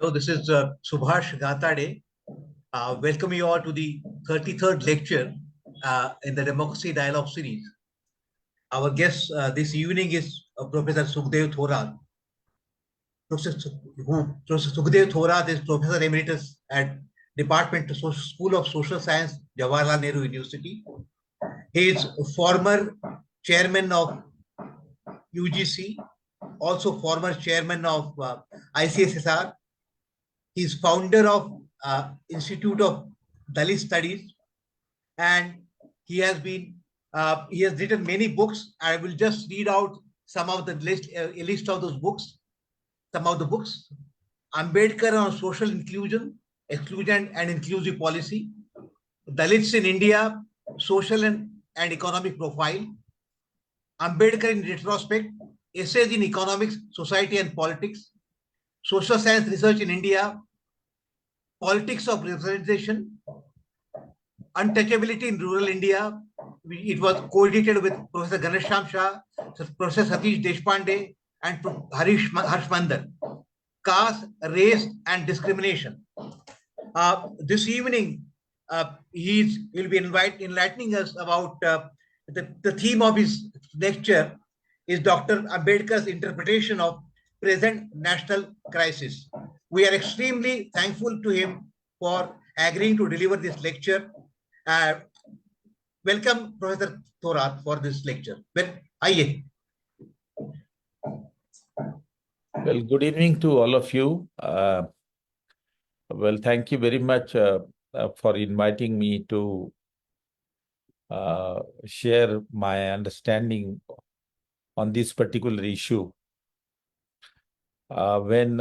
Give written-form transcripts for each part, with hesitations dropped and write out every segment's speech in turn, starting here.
Hello, this is Subhash Gatade. Welcome you all to the 33rd lecture in the Democracy Dialogue series. Our guest this evening is Professor Sukhdeo Thorat. Professor Sukhdeo Thorat is Professor Emeritus at Department of School of Social Science, Jawaharlal Nehru University. He is former chairman of UGC, also former chairman of ICSSR. He is founder of Institute of Dalit Studies, and he has written many books. I will just read out some of the list of those books. Some of the books: Ambedkar on Social Inclusion, Exclusion and Inclusive Policy, Dalits in India, Social and Economic Profile, Ambedkar in Retrospect, Essays in Economics, Society and Politics, Social Science Research in India, Politics of Representation, Untouchability in Rural India. It was co-edited with Professor Ganesham Shah, Professor Satish Deshpande, and Harsh Mandan. Caste, Race, and Discrimination. This evening, he will be enlightening us about the theme of his lecture is Dr. Ambedkar's interpretation of present national crisis. We are extremely thankful to him for agreeing to deliver this lecture. Welcome, Professor Thorat, for this lecture. Aye. Well, good evening to all of you. Well, thank you very much for inviting me to share my understanding on this particular issue. When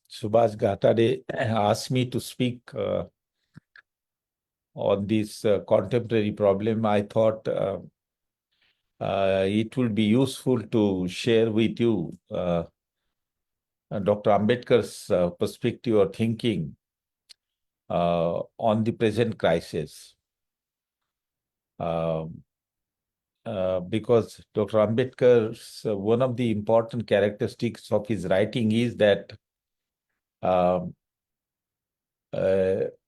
Subhash Gatade asked me to speak on this contemporary problem, I thought it would be useful to share with you Dr. Ambedkar's perspective or thinking on the present crisis. Because Dr. Ambedkar's one of the important characteristics of his writing is that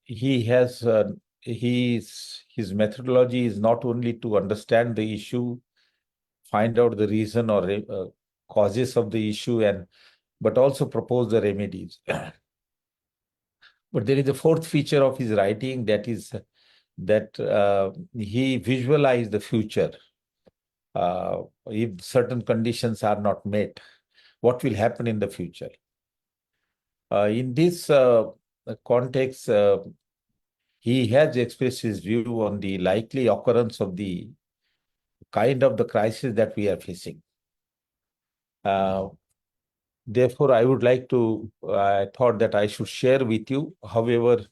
his methodology is not only to understand the issue, find out the reason or causes of the issue, but also propose the remedies. But there is a fourth feature of his writing, that is that he visualized the future. If certain conditions are not met, what will happen in the future? In this context, he has expressed his view on the likely occurrence of the kind of the crisis that we are facing. Therefore, I thought that I should share with you, however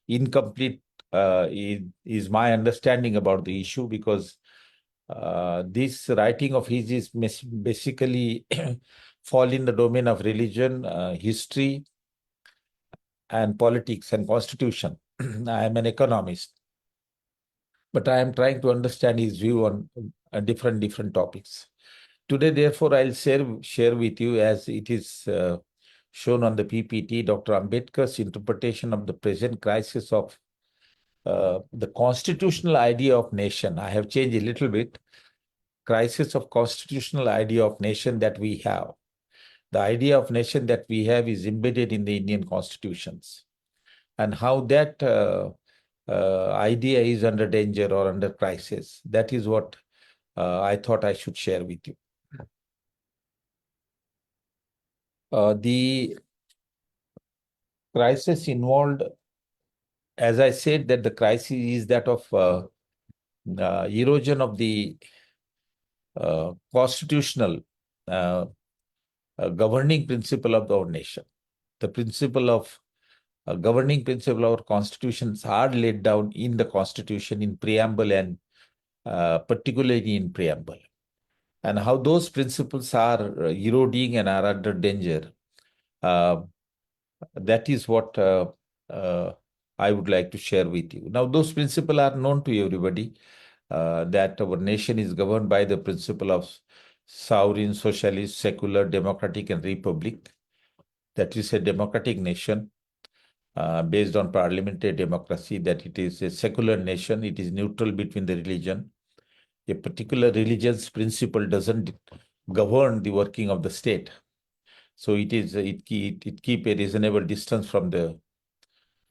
incomplete is my understanding about the issue, because this writing of his is basically fall in the domain of religion, history, and politics and constitution. I am an economist, but I am trying to understand his view on different topics. Today, therefore, I'll share with you, as it is shown on the PPT, Dr. Ambedkar's interpretation of the present crisis of the constitutional idea of nation. I have changed a little bit. Crisis of constitutional idea of nation that we have. The idea of nation that we have is embedded in the Indian constitutions, and how that idea is under danger or under crisis. That is what I thought I should share with you. The crisis involved, as I said, that the crisis is that of erosion of the constitutional governing principle of our nation. The principle of governing principle of our constitutions are laid down in the constitution, in preamble, and particularly in preamble. And how those principles are eroding and are under danger, that is what I would like to share with you. Now, those principles are known to everybody, that our nation is governed by the principle of sovereign, socialist, secular, democratic, and republic. that is a democratic nation based on parliamentary democracy, that it is a secular nation, it is neutral between the religion. A particular religion's principle doesn't govern the working of the state. So it keep a reasonable distance from the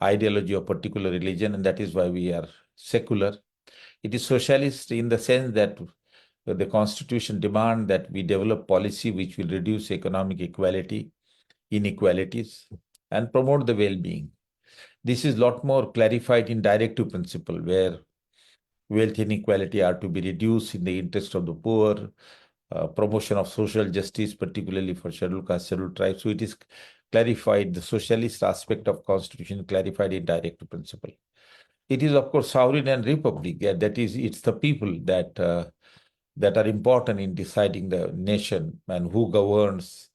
ideology of particular religion, and that is why we are secular. It is socialist in the sense that the constitution demand that we develop policy which will reduce economic inequalities, and promote the well-being. This is a lot more clarified in directive principle, where wealth inequality are to be reduced in the interest of the poor, promotion of social justice, particularly for scheduled caste, scheduled tribes. So it is clarified, the socialist aspect of constitution clarified in directive principle. It is, of course, sovereign and republic. That is, it's the people that are important in deciding the nation and who governs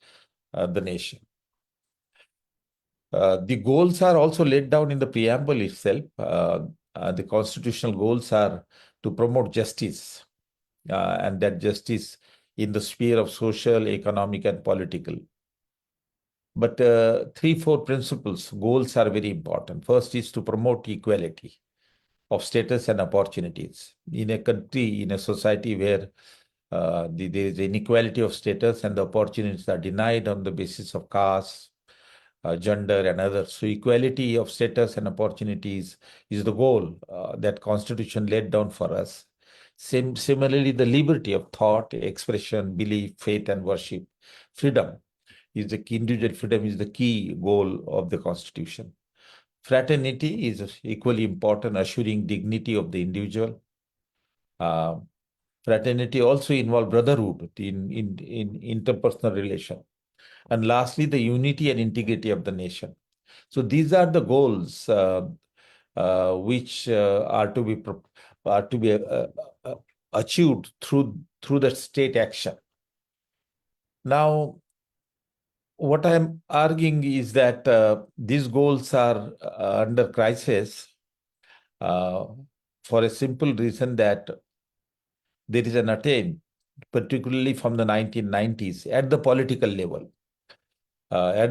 the nation. The goals are also laid down in the preamble itself. The constitutional goals are to promote justice, and that justice in the sphere of social, economic, and political. But 3-4 principles, goals are very important. First is to promote equality of status and opportunities. In a country, in a society where there is inequality of status and the opportunities are denied on the basis of caste, gender, and others. So equality of status and opportunities is the goal that Constitution laid down for us. Similarly, the liberty of thought, expression, belief, faith, and worship, freedom is the key. Individual freedom is the key goal of the Constitution. Fraternity is equally important, assuring dignity of the individual. Fraternity also involves brotherhood in interpersonal relation. And lastly, the unity and integrity of the nation. So these are the goals which are to be achieved through the state action. Now, what I am arguing is that these goals are under crisis for a simple reason that there is an attempt, particularly from the 1990s, at the political level. There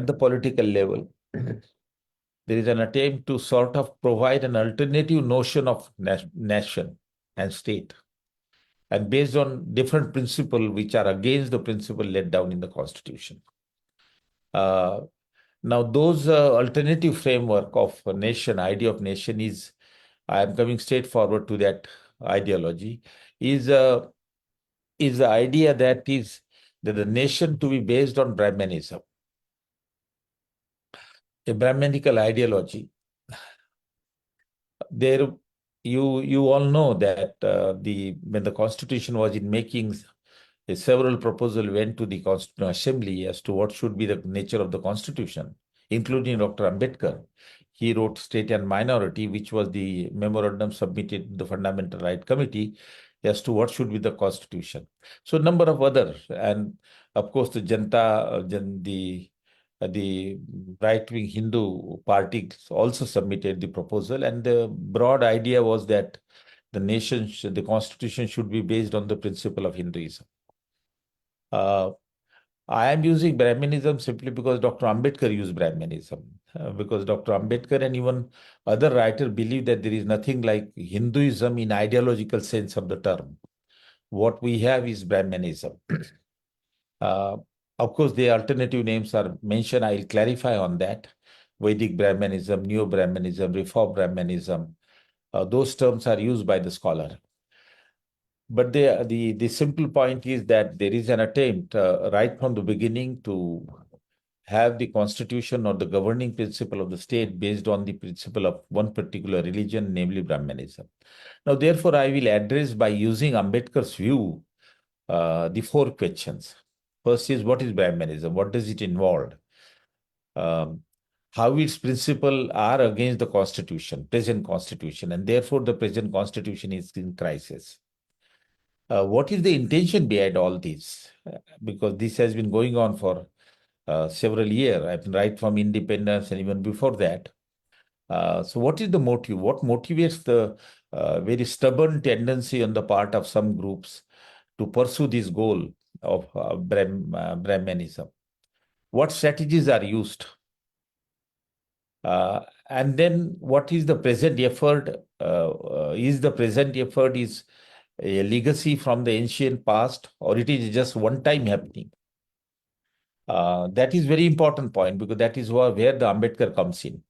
is an attempt to sort of provide an alternative notion of nation and state, and based on different principles which are against the principle laid down in the Constitution. Now, those alternative framework of a nation, idea of nation is, I am coming straight forward to that ideology, is the idea that the nation to be based on Brahmanism, a Brahmanical ideology. There, you all know that when the Constitution was in making, several proposals went to the Constitutional Assembly as to what should be the nature of the Constitution, including Dr. Ambedkar. He wrote State and Minority, which was the memorandum submitted to the Fundamental Right Committee as to what should be the Constitution. So a number of others, and of course the the right-wing Hindu party also submitted the proposal, and the broad idea was that the Constitution should be based on the principle of Hinduism. I am using Brahmanism simply because Dr. Ambedkar used Brahmanism, because Dr. Ambedkar and even other writers believe that there is nothing like Hinduism in ideological sense of the term. What we have is Brahmanism. Of course, the alternative names are mentioned. I'll clarify on that. Vedic Brahmanism, Neo-Brahmanism, Reform Brahmanism. Those terms are used by the scholar. But the simple point is that there is an attempt right from the beginning to have the constitution or the governing principle of the state based on the principle of one particular religion, namely Brahmanism. Now, therefore, I will address by using Ambedkar's view the 4 questions. First is, what is Brahmanism? What does it involve? How its principles are against the constitution, present constitution, and therefore the present constitution is in crisis. What is the intention behind all this? Because this has been going on for several years, I mean, right from independence and even before that. So what is the motive? What motivates the very stubborn tendency on the part of some groups to pursue this goal of Brahmanism? what strategies are used, and then what is the present effort? Is the present effort is a legacy from the ancient past, or it is just one time happening? That is very important point, because that is where the Ambedkar comes in.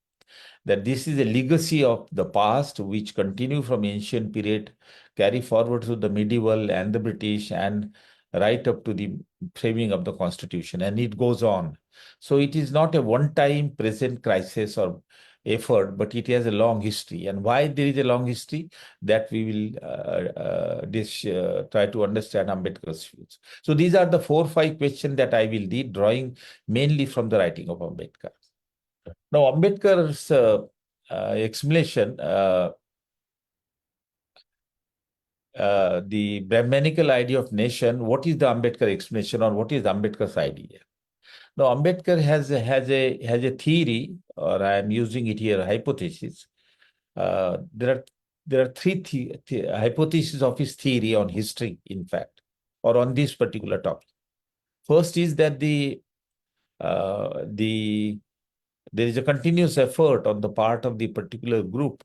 That this is a legacy of the past which continue from ancient period, carry forward to the medieval and the British, and right up to the framing of the constitution, and it goes on. So it is not a one-time present crisis or effort, but it has a long history. And why there is a long history, that we will try to understand Ambedkar's views. So these are the 4-5 questions that I will read, drawing mainly from the writing of Ambedkar. Now, Ambedkar's explanation, the Brahmanical idea of nation, what is the Ambedkar explanation, or what is Ambedkar's idea? Now, Ambedkar has a theory, or I am using it here, hypothesis. There are three hypotheses of his theory on history, in fact, or on this particular topic. First is that there is a continuous effort on the part of the particular group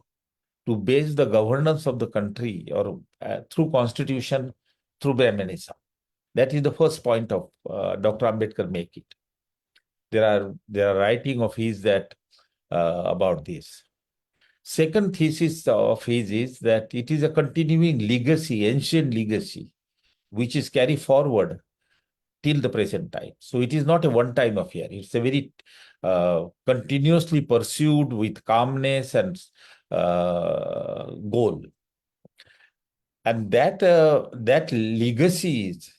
to base the governance of the country, or through constitution, through Brahmanism. That is the first point of Dr. Ambedkar make it. There are writing of his that about this. Second thesis of his is that it is a continuing legacy, ancient legacy, which is carried forward till the present time. So it is not a one-time affair. It's a very continuously pursued with calmness and goal. And that legacy is,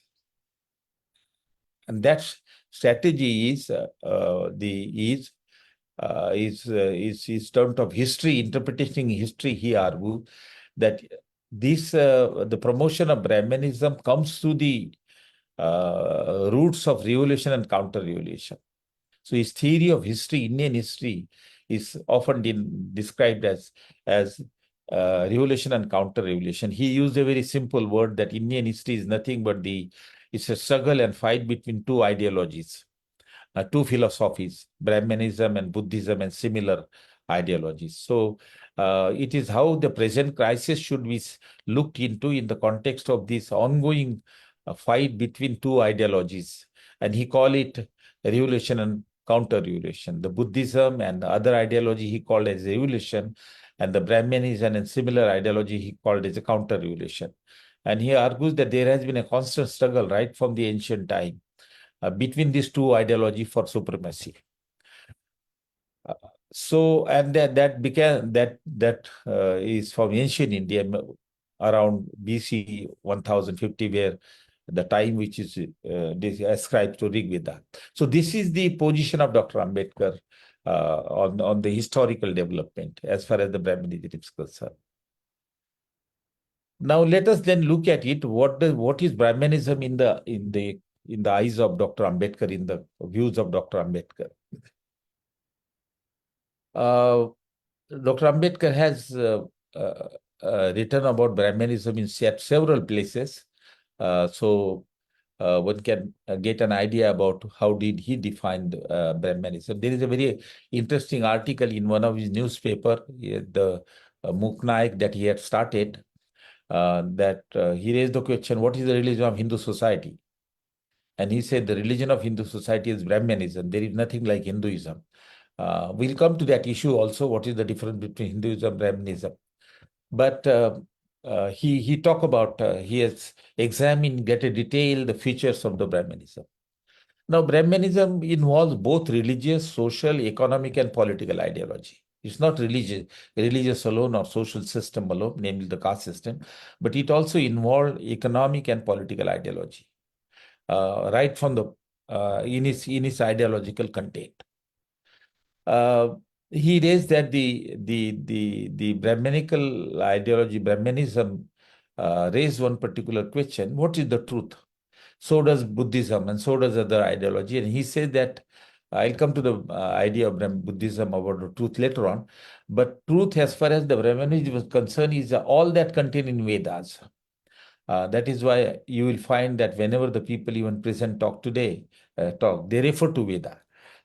and that strategy is terms of history, interpreting history. He argued that the promotion of Brahmanism comes through the roots of revolution and counter-revolution. So his theory of history, Indian history, is often described as revolution and counter-revolution. He used a very simple word that Indian history is nothing but it's a struggle and fight between two ideologies, two philosophies, Brahmanism and Buddhism, and similar ideologies. So it is how the present crisis should be looked into in the context of this ongoing fight between two ideologies. And he called it revolution and counter-revolution. The Buddhism and the other ideology he called as revolution, and the Brahmanism and similar ideology he called as a counter-revolution. And he argues that there has been a constant struggle right from the ancient time between these two ideologies for supremacy. So, and that is from ancient India around BC 1050, where the time which is ascribed to Rig Veda. So this is the position of Dr. Ambedkar on the historical development as far as the Brahmanism is concerned. Now let us then look at it. What is Brahmanism in the eyes of Dr. Ambedkar, in the views of Dr. Ambedkar? Dr. Ambedkar has written about Brahmanism in several places. So one can get an idea about how did he define Brahmanism. There is a very interesting article in one of his newspaper, the Muknaik, that he had started, that he raised the question, what is the religion of Hindu society? And he said the religion of Hindu society is Brahmanism. There is nothing like Hinduism. We'll come to that issue also, what is the difference between Hinduism and Brahmanism. But he talked about, he has examined, get a detail, the features of the Brahmanism. Now, Brahmanism involves both religious, social, economic, and political ideology. It's not religious alone or social system alone, namely the caste system, but it also involves economic and political ideology, right from the in its ideological content. He raised that the Brahmanical ideology, Brahmanism, raised one particular question: what is the truth? So does Buddhism, and so does other ideology. And he said that I'll come to the idea of Buddhism about the truth later on. But truth, as far as the Brahmanism is concerned, is all that contained in Vedas. That is why you will find that whenever the people even present talk today, talk, they refer to Veda.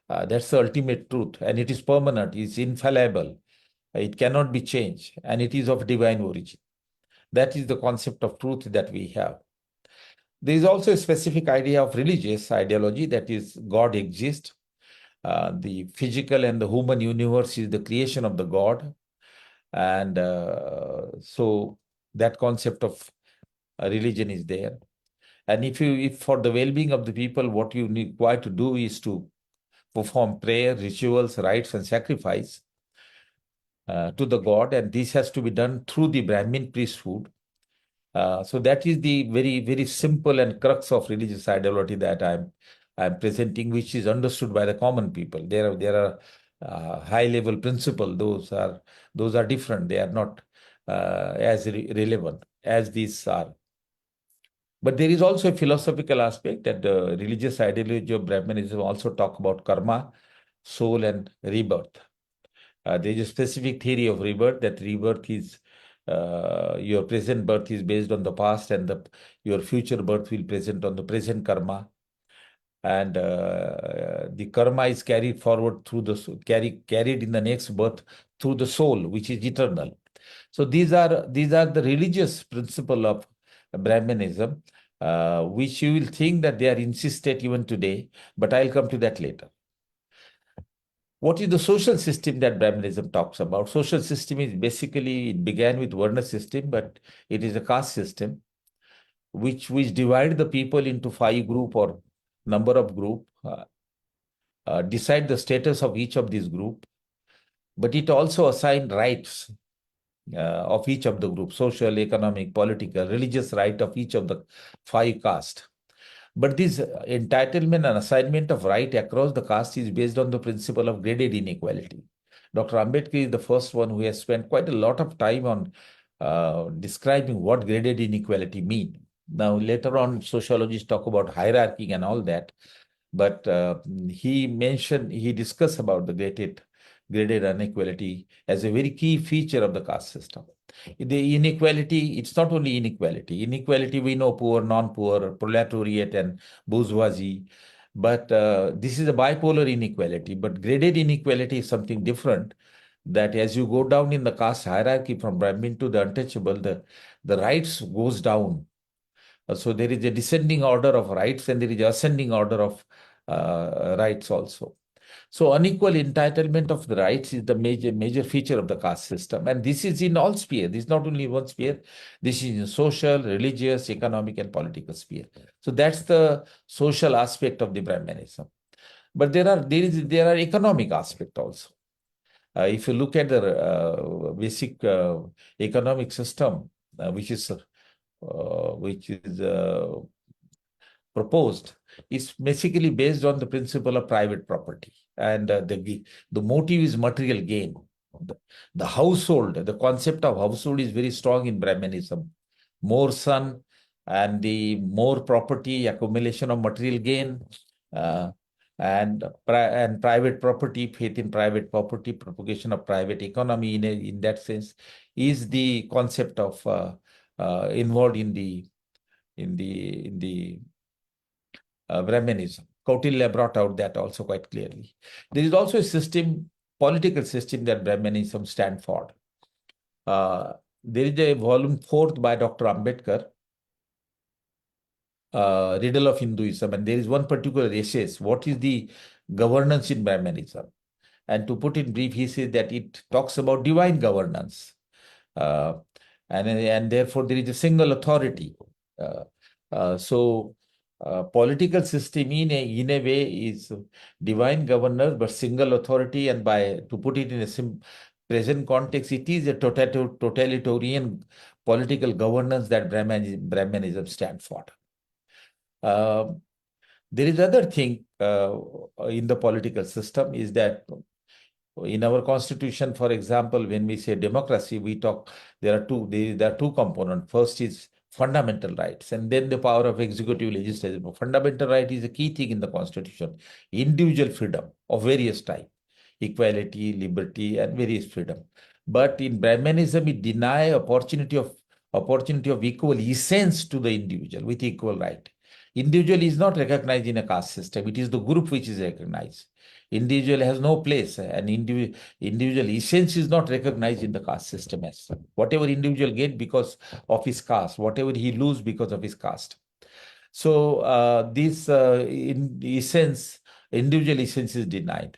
That's the ultimate truth, and it is permanent, it's infallible, it cannot be changed, and it is of divine origin. That is the concept of truth that we have. There is also a specific idea of religious ideology, that is, God exists. The physical and the human universe is the creation of the God. And so that concept of religion is there. And if for the well-being of the people, what you require to do is to perform prayer, rituals, rites, and sacrifice to the God, and this has to be done through the Brahmin priesthood. So that is the very, very simple and crux of religious ideology that I'm presenting, which is understood by the common people. There are high-level principles; those are different. They are not as relevant as these are. But there is also a philosophical aspect that the religious ideology of Brahmanism also talk about karma, soul, and rebirth. There is a specific theory of rebirth, that rebirth is your present birth is based on the past, and your future birth will present on the present karma. And the karma is carried forward through carried in the next birth through the soul, which is eternal. So these are the religious principle of Brahmanism, which you will think that they are insisted even today, but I'll come to that later. What is the social system that Brahmanism talks about? Social system is basically, it began with Varna system, but it is a caste system which divide the people into 5 group or number of group, decide the status of each of these group, but it also assign rights of each of the group, social, economic, political, religious right of each of the 5 caste. But this entitlement and assignment of right across the caste is based on the principle of graded inequality. Dr. Ambedkar is the first one who has spent quite a lot of time on describing what graded inequality mean. Now, later on, sociologists talk about hierarchy and all that, but he discussed about the graded inequality as a very key feature of the caste system. The inequality, it's not only inequality. Inequality, we know poor, non-poor, proletariat, and bourgeoisie. But this is a bipolar inequality. But graded inequality is something different, that as you go down in the caste hierarchy from Brahmin to the untouchable, the rights goes down. So there is a descending order of rights, and there is a ascending order of rights also. So unequal entitlement of the rights is the major feature of the caste system. And this is in all spheres. This is not only one sphere. This is in social, religious, economic, and political sphere. So that's the social aspect of the Brahmanism. But there are economic aspect also. If you look at the basic economic system, which is proposed, is basically based on the principle of private property, and the motive is material gain. The household, the concept of household is very strong in Brahmanism. More son and the more property, accumulation of material gain, and private property, faith in private property, propagation of private economy in that sense, is the concept of involved in the Brahmanism. Kautilya brought out that also quite clearly. There is also a political system that Brahmanism stands for. There is a volume 4th by Dr. Ambedkar, Riddle of Hinduism, and there is one particular essay, what is the governance in Brahmanism? And to put in brief, he says that it talks about divine governance. And therefore there is a single authority. So political system in a way is divine governance, but single authority, and to put it in a present context, it is a totalitarian political governance that Brahmanism stands for. There is other thing in the political system is that in our constitution, for example, when we say democracy, there are two components. First is fundamental rights, and then the power of executive, legislative. Fundamental right is a key thing in the constitution. Individual freedom of various type, equality, liberty, and various freedom. But in Brahmanism, it denies opportunity of equal essence to the individual with equal right. Individual is not recognized in a caste system. It is the group which is recognized. Individual has no place. An individual essence is not recognized in the caste system as such. Whatever individual get because of his caste, whatever he lose because of his caste. So this in essence, individual essence is denied.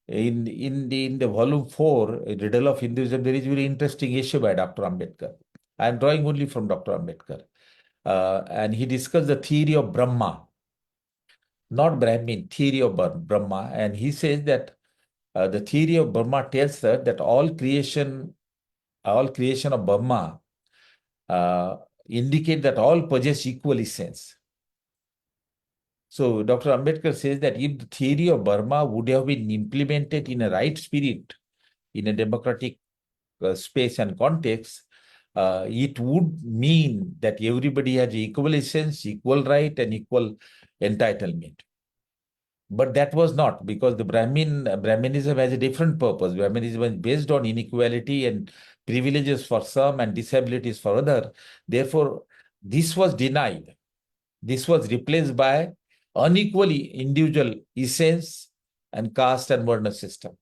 In the volume 4, Riddle of Hinduism, there is a very interesting essay by Dr. Ambedkar. I am drawing only from Dr. Ambedkar. And he discussed the theory of Brahma, not Brahmin, theory of Brahma. And he says that the theory of Brahma tells us that all creation of Brahma indicate that all possess equal essence. So Dr. Ambedkar says that if the theory of Burma would have been implemented in a right spirit, in a democratic space and context, it would mean that everybody has equal essence, equal right, and equal entitlement. But that was not, because the Brahminism has a different purpose. Brahminism is based on inequality and privileges for some and disabilities for other. Therefore, this was denied. This was replaced by unequally individual essence and caste and Varna system,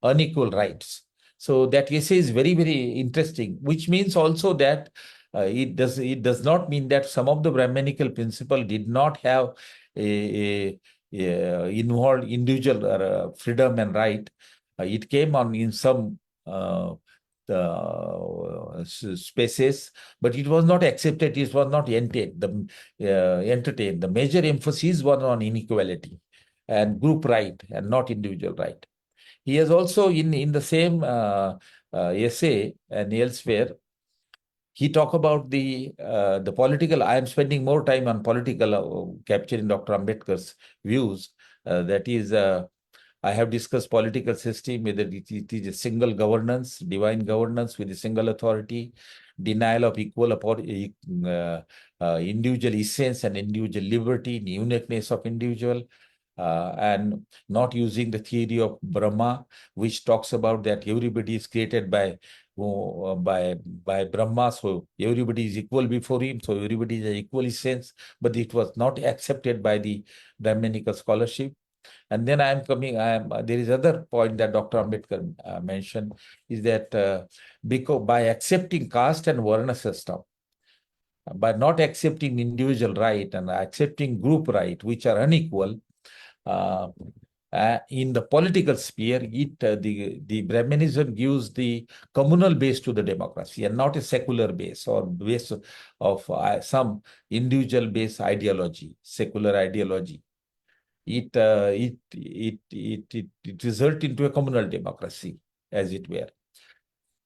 unequal rights. So that essay is very, very interesting, which means also that it does not mean that some of the Brahmanical principle did not have involved individual freedom and right. It came on in some spaces, but it was not accepted. It was not entertained. The major emphasis was on inequality and group right and not individual right. He has also, in the same essay and elsewhere, he talked about the political. I am spending more time on political, capturing Dr. Ambedkar's views. That is, I have discussed political system, whether it is a single governance, divine governance with a single authority, denial of equal individual essence and individual liberty, uniqueness of individual, and not using the theory of Brahma, which talks about that everybody is created by Brahma, so everybody is equal before him, so everybody is an equal essence, but it was not accepted by the Brahmanical scholarship. And then there is other point that Dr. Ambedkar mentioned, is that because by accepting caste and Varna system, by not accepting individual right and accepting group right, which are unequal, in the political sphere, the Brahmanism gives the communal base to the democracy and not a secular base or base of some individual base ideology, secular ideology. It results into a communal democracy, as it were.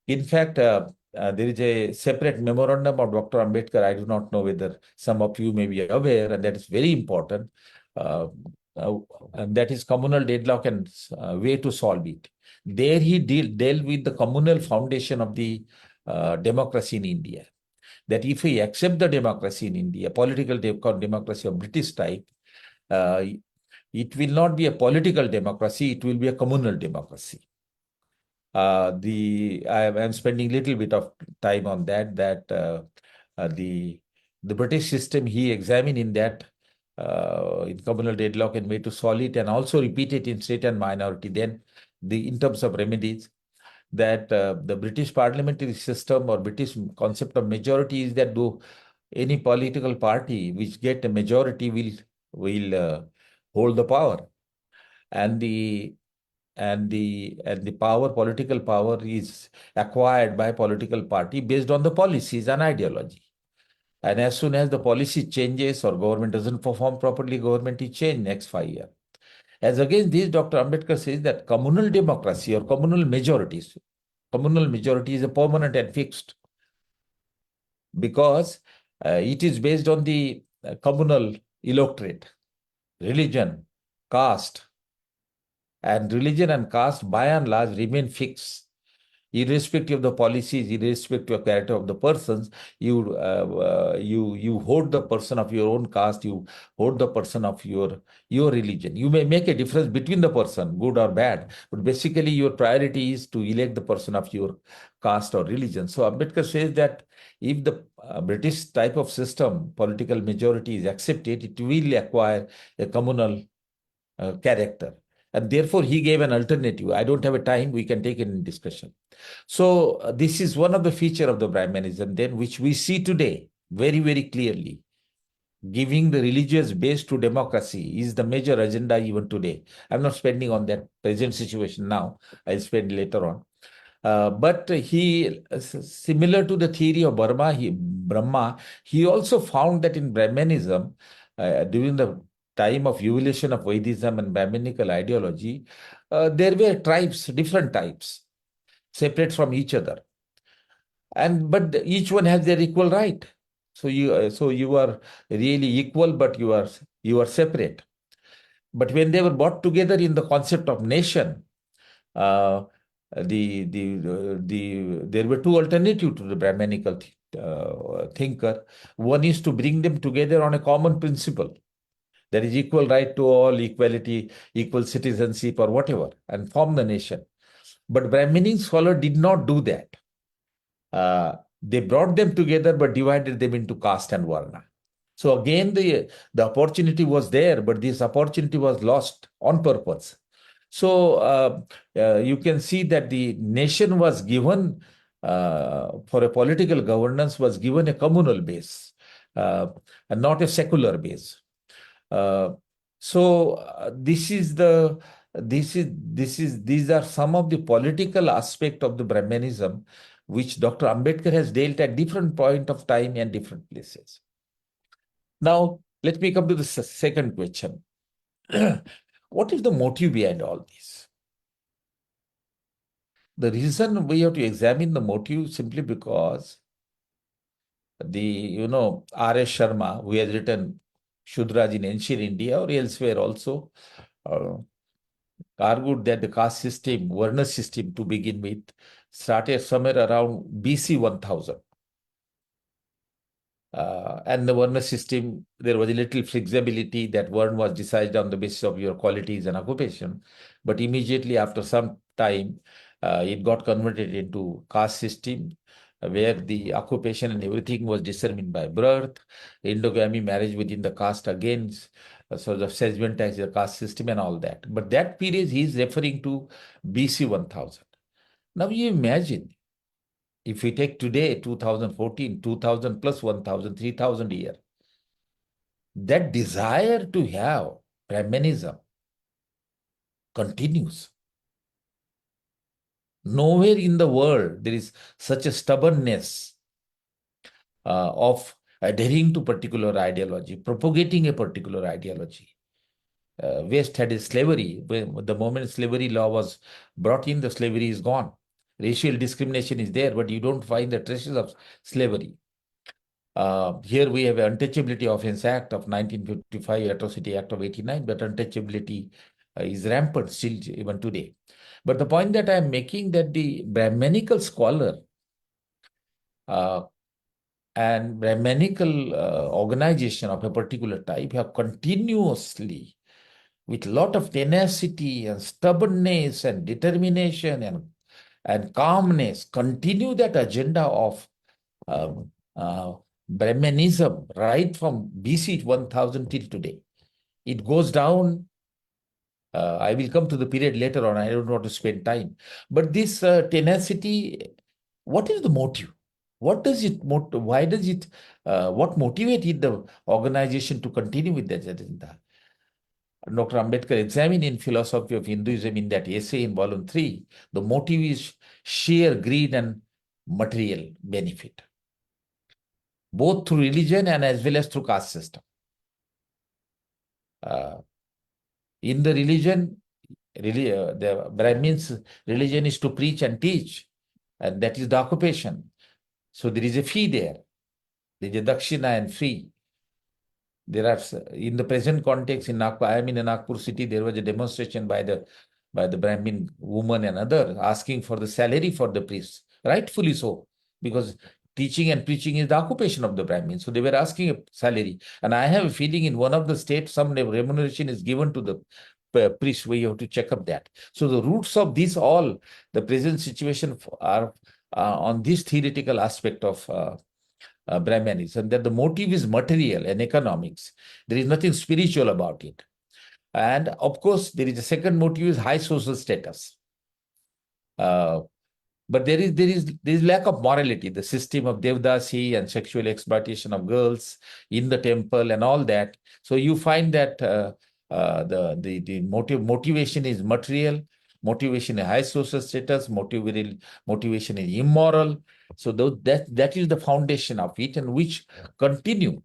In fact, there is a separate memorandum of Dr. Ambedkar. I do not know whether some of you may be aware, and that is very important. And that is communal deadlock and way to solve it. There he dealt with the communal foundation of the democracy in India. That if we accept the democracy in India, political democracy of British type, it will not be a political democracy, it will be a communal democracy. I am spending a little bit of time on that, the British system he examined in that in communal deadlock and way to solve it, and also repeat it in state and minority. Then in terms of remedies, that the British parliamentary system or British concept of majority is that any political party which get a majority will hold the power, and the political power is acquired by political party based on the policies and ideology. And as soon as the policy changes or government doesn't perform properly, government is changed next 5 years. As against this, Dr. Ambedkar says that communal democracy or communal majority is a permanent and fixed, because it is based on the communal electorate, religion, caste, and religion and caste by and large remain fixed. irrespective of the policies, irrespective of character of the persons, you hold the person of your own caste, you hold the person of your religion. You may make a difference between the person, good or bad, but basically your priority is to elect the person of your caste or religion. So Ambedkar says that if the British type of system, political majority is accepted, it will acquire a communal character. And therefore, he gave an alternative. I don't have a time, we can take it in discussion. So this is one of the feature of the Brahmanism then, which we see today very, very clearly. Giving the religious base to democracy is the major agenda even today. I'm not spending on that present situation now. I'll spend later on. But he, similar to the theory of Brahma, he also found that in Brahmanism, during the time of evolution of Vaidism and Brahmanical ideology, there were tribes, different types, separate from each other, but each one has their equal right. So you are really equal, but you are separate. But when they were brought together in the concept of nation, uh, there were two alternatives to the Brahmanical thinker. One is to bring them together on a common principle. There is equal right to all, equality, equal citizenship, or whatever, and form the nation. But Brahminic scholar did not do that. They brought them together but divided them into caste and varna. So again, the opportunity was there, but this opportunity was lost on purpose. So you can see that the nation was given for a political governance was given a communal base and not a secular base. These are some of the political aspect of the Brahmanism which Dr. Ambedkar has dealt at different point of time and different places. Now, let me come to the second question. What is the motive behind all this? The reason we have to examine the motive simply because R.S. Sharma, who has written Shudraj in ancient India or elsewhere also, argued that the caste system, Varna system to begin with, started somewhere around BC 1000. And the Varna system, there was a little flexibility that Varna was decided on the basis of your qualities and occupation. But immediately after some time, it got converted into caste system, where the occupation and everything was determined by birth, endogamy, marriage within the caste against, so the sediment tax, the caste system and all that. But that period he is referring to BC 1000. Now you imagine, if we take today, 2014, 2000 plus 1000, 3000 a year, that desire to have Brahmanism continues. Nowhere in the world there is such a stubbornness of adhering to particular ideology, propagating a particular ideology. West had slavery. The moment slavery law was brought in, the slavery is gone. Racial discrimination is there, but you don't find the traces of slavery. Here we have Untouchability Offence Act of 1955, Atrocity Act of 89, but untouchability is rampant still even today. But the point that I am making that the Brahmanical scholar and Brahmanical organization of a particular type have continuously, with a lot of tenacity and stubbornness and determination and calmness, continue that agenda of Brahmanism right from BC 1000 till today. It goes down. I will come to the period later on. I don't want to spend time. But this tenacity, what is the motive? What does it, why does it, what motivated the organization to continue with that agenda? Dr. Ambedkar examined in Philosophy of Hinduism in that essay in volume 3, the motive is sheer greed and material benefit, both through religion and as well as through caste system. In the religion, the Brahmins' religion is to preach and teach, and that is the occupation. So there is a fee there. There is a dakshina and fee. There are, in the present context in Nagpur, I am in a Nagpur city, there was a demonstration by the by the Brahmin woman and other, asking for the salary for the priests, rightfully so, because teaching and preaching is the occupation of the Brahmins. So they were asking a salary. And I have a feeling in one of the states, some remuneration is given to the priest, where you have to check up that. So the roots of this all, the present situation are on this theoretical aspect of Brahmanism, that the motive is material and economics. There is nothing spiritual about it. And of course, there is a second motive is high social status. But there is lack of morality, the system of devdasi and sexual exploitation of girls in the temple and all that. So you find that the motivation is material, motivation is high social status, motivation is immoral. So that is the foundation of it, and which continue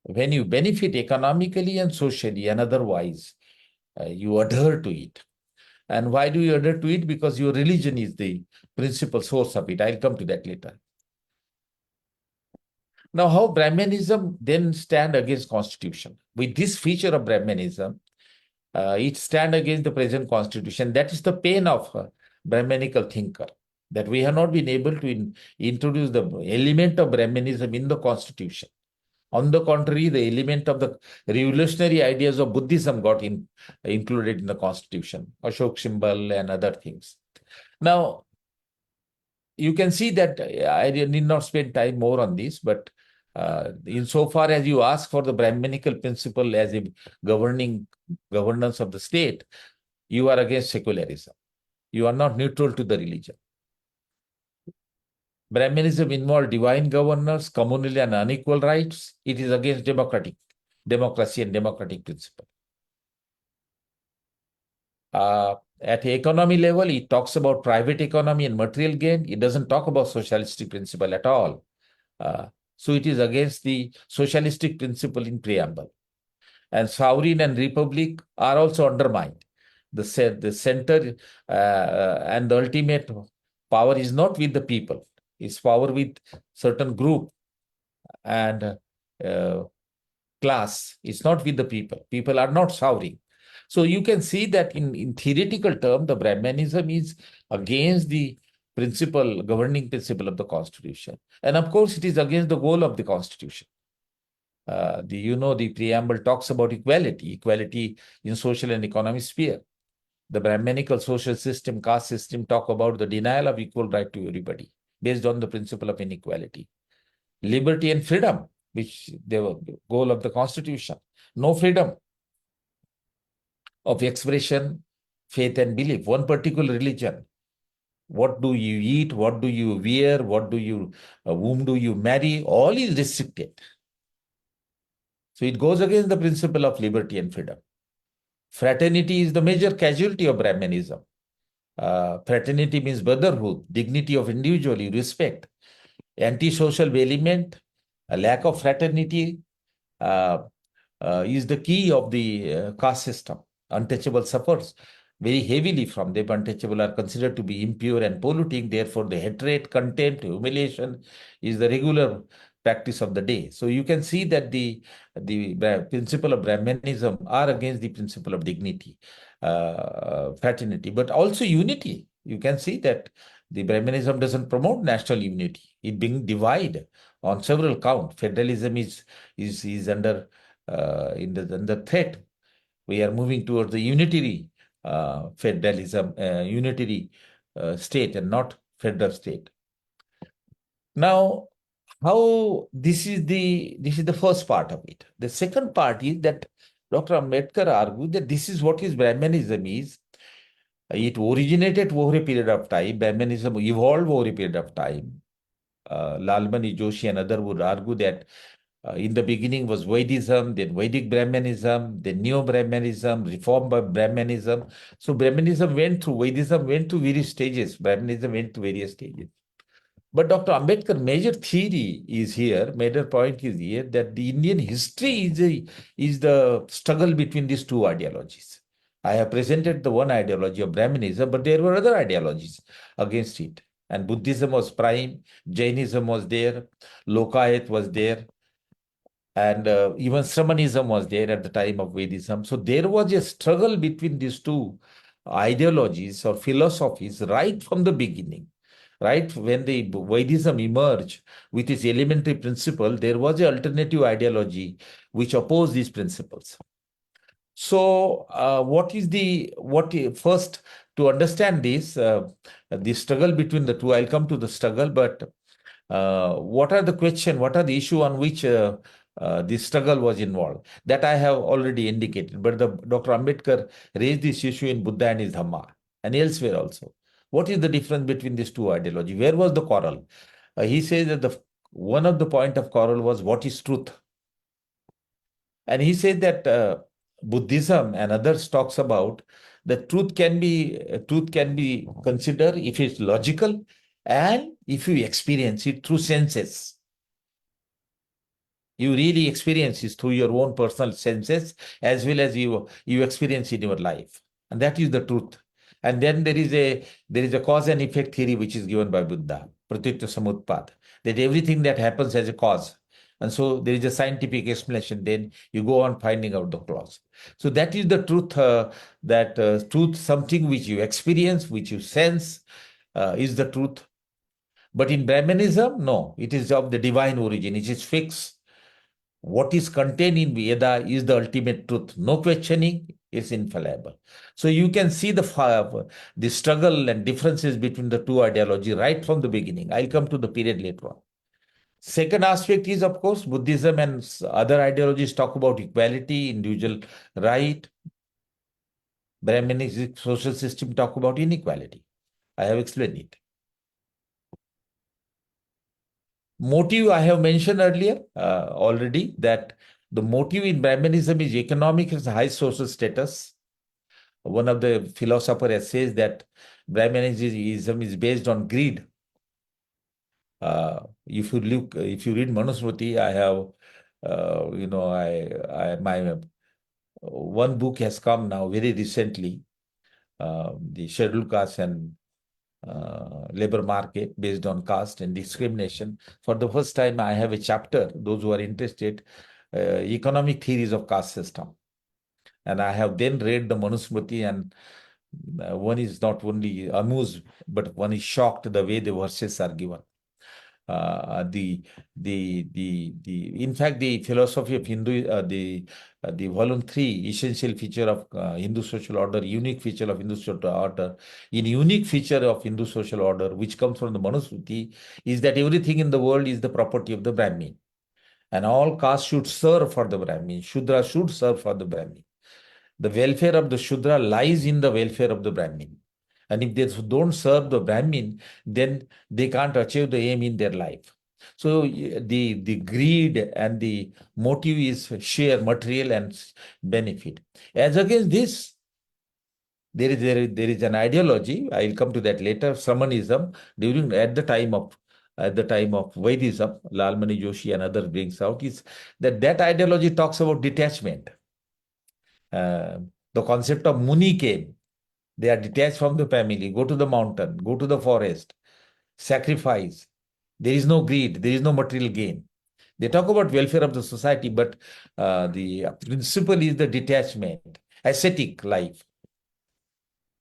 when you benefit economically and socially and otherwise, you adhere to it. And why do you adhere to it? Because your religion is the principal source of it. I'll come to that later. Now, how Brahmanism then stand against constitution? With this feature of Brahmanism, it stand against the present constitution. That is the pain of a Brahmanical thinker, that we have not been able to introduce the element of Brahmanism in the constitution. On the contrary, the element of the revolutionary ideas of Buddhism got included in the constitution, Ashok symbol and other things. Now, you can see that I need not spend time more on this, but insofar as you ask for the Brahmanical principle as a governance of the state, you are against secularism. You are not neutral to the religion. Brahmanism involves divine governors, communal and unequal rights. It is against democracy and democratic principle. At economy level, it talks about private economy and material gain. It doesn't talk about socialistic principle at all. So it is against the socialistic principle in preamble. And sovereign and republic are also undermined. The center and the ultimate power is not with the people. It's power with certain group and class. It's not with the people. People are not sovereign. So you can see that in theoretical term, the Brahmanism is against the governing principle of the Constitution. And of course, it is against the goal of the Constitution. The preamble talks about equality in social and economic sphere. The Brahmanical social system, caste system, talk about the denial of equal right to everybody based on the principle of inequality. Liberty and freedom, which the goal of the Constitution. No freedom of expression, faith and belief, one particular religion. What do you eat? What do you wear? Whom do you marry? All is restricted. So it goes against the principle of liberty and freedom. Fraternity is the major casualty of Brahmanism. Fraternity means brotherhood, dignity of individual, respect. Anti-social element, a lack of fraternity is the key of the caste system. Untouchable suffers very heavily from them. Untouchable are considered to be impure and polluting. Therefore, the hatred, contempt, humiliation is the regular practice of the day. So you can see that the principle of Brahmanism are against the principle of dignity, fraternity, but also unity. You can see that the Brahmanism doesn't promote national unity. It being divided on several counts. Federalism is under under threat. We are moving towards the unitary federalism, unitary state, and not federal state. Now, how this is the first part of it. The second part is that Dr. Ambedkar argued that this is what is Brahmanism is. It originated over a period of time. Brahmanism evolved over a period of time. Lalmani Joshi and others would argue that in the beginning was Vaidism, then Vedic Brahmanism, then Neo-Brahmanism, Reform by Brahmanism. So Vaidism went through various stages. Brahmanism went through various stages. But Dr. Ambedkar major point is here that the Indian history is the struggle between these two ideologies. I have presented the one ideology of Brahmanism, but there were other ideologies against it. And Buddhism was prime, Jainism was there, Lokayat was there, and even Shamanism was there at the time of Vedism. So there was a struggle between these two ideologies or philosophies right from the beginning. Right when the Buddhism emerged with its elementary principle, there was an alternative ideology which opposed these principles. So, first to understand this, the struggle between the two? I'll come to the struggle, but what are the question? What are the issue on which the struggle was involved? That I have already indicated. But Dr. Ambedkar raised this issue in Buddha and his Dhamma and elsewhere also. What is the difference between these two ideologies? Where was the quarrel? He says that one of the point of quarrel was what is truth, and he said that Buddhism and others talks about the truth can be considered if it's logical and if you experience it through senses. You really experience it through your own personal senses as well as you experience in your life, and that is the truth. And then there is a cause and effect theory which is given by Buddha, pratitya samutpad, that everything that happens has a cause. And so there is a scientific explanation. Then you go on finding out the cause. So that is the truth. Truth, something which you experience, which you sense, is the truth. But in Brahmanism, no, it is of the divine origin. It is fixed. What is contained in Veda is the ultimate truth. No questioning, it's infallible. So you can see the struggle and differences between the two ideologies right from the beginning. I'll come to the period later on. Second aspect is, of course, Buddhism and other ideologies talk about equality, individual right. Brahmanic social system talk about inequality. I have explained it. Motive, I have mentioned earlier already that the motive in Brahmanism is economic and high social status. One of the philosophers says that Brahmanism is based on greed. If you read Manusmriti, I have, my one book has come now very recently, the scheduled caste and labor market based on caste and discrimination. For the first time, I have a chapter, those who are interested, economic theories of caste system. And I have then read the Manusmriti, and one is not only amused, but one is shocked the way the verses are given. In fact, the philosophy of Hindu, the volume 3, essential feature of Hindu social order, unique feature of Hindu social order, unique feature of Hindu social order, which comes from the Manusmriti, is that everything in the world is the property of the Brahmin. And all castes should serve for the Brahmin. Shudra should serve for the Brahmin. The welfare of the Shudra lies in the welfare of the Brahmin. And if they don't serve the Brahmin, then they can't achieve the aim in their life. So the greed and the motive is share material and benefit. As against this, there is an ideology. I will come to that later. Shamanism at the time of Vaidism, Lalmani Joshi and others brings out is that ideology talks about detachment. The concept of Muni came. They are detached from the family, go to the mountain, go to the forest, sacrifice. There is no greed, there is no material gain. They talk about welfare of the society, but the principle is the detachment, ascetic life.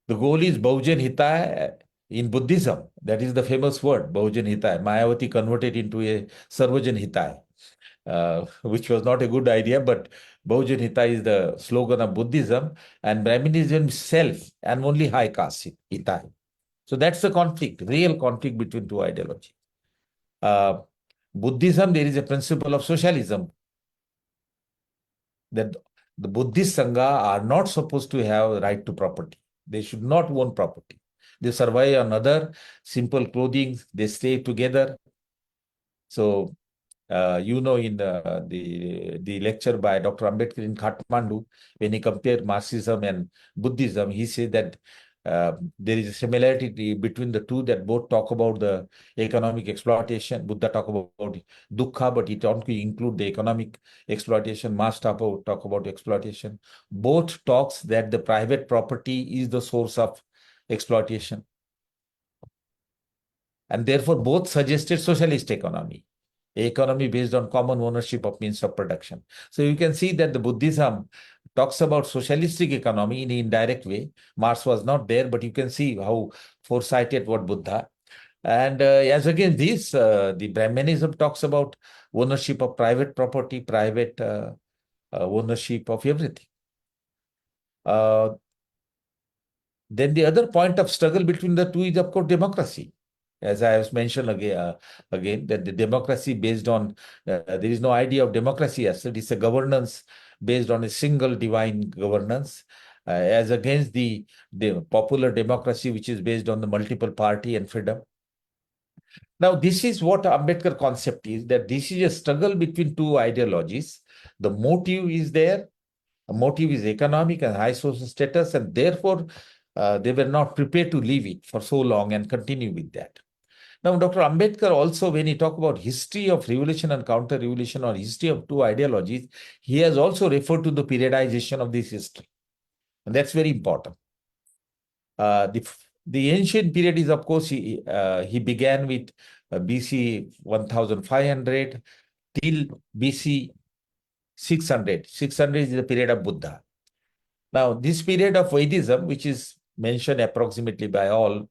The goal is Bahujan Hitaya in Buddhism. That is the famous word, Bahujan Hitaya. Mayavati converted into a Sarvajan Hitaya, which was not a good idea, but Bahujan Hitaya is the slogan of Buddhism, and Brahminism itself, and only high caste Hitaya. So that's the conflict, real conflict between two ideologies. Buddhism, there is a principle of socialism, that the Buddhist Sangha are not supposed to have right to property. They should not own property. They survive on other simple clothing. They stay together. So, in the lecture by Dr. Ambedkar in Kathmandu, when he compared Marxism and Buddhism, he said that there is a similarity between the two, that both talk about the economic exploitation. Buddha talk about dukkha, but it only include the economic exploitation. Marx talk about exploitation. Both talks that the private property is the source of exploitation. And therefore, both suggested socialist economy based on common ownership of means of production. So you can see that the Buddhism talks about socialistic economy in an indirect way. Marx was not there, but you can see how foresighted what Buddha. And as against this, the Brahmanism talks about ownership of private property, private ownership of everything. Then the other point of struggle between the two is, of course, democracy. As I have mentioned again, that the democracy based on, there is no idea of democracy as such. It's a governance based on a single divine governance, as against the popular democracy, which is based on the multiple party and freedom. Now, this is what Ambedkar concept is, that this is a struggle between two ideologies. The motive is there. A motive is economic and high social status, and therefore they were not prepared to leave it for so long and continue with that. Now, Dr. Ambedkar also, when he talks about history of revolution and counter-revolution or history of two ideologies, he has also referred to the periodization of this history. And that's very important. The ancient period is, of course, he began with BC 1500 till BC 600. 600 is the period of Buddha. Now, this period of Vaidism, which is mentioned approximately by all,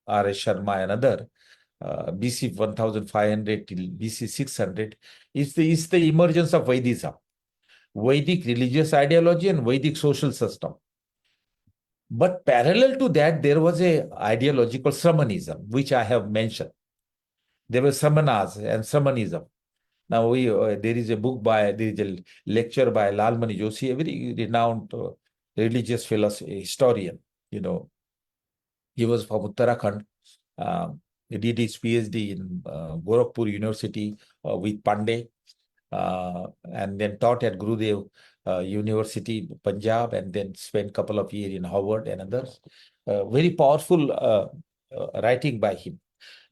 R.S. Sharma and other, BC 1500 till BC 600, is the emergence of Vaidism, Vedic religious ideology and Vedic social system. But parallel to that, there was a ideological Samanism, which I have mentioned. There were Samanas and Samanism. Now, there is a lecture by Lalmani Joshi, a very renowned religious historian. He was from Uttarakhand. He did his PhD in Gorakhpur University with Pandey, and then taught at Gurudev University, Punjab, and then spent a couple of years in Harvard and others. Very powerful writing by him.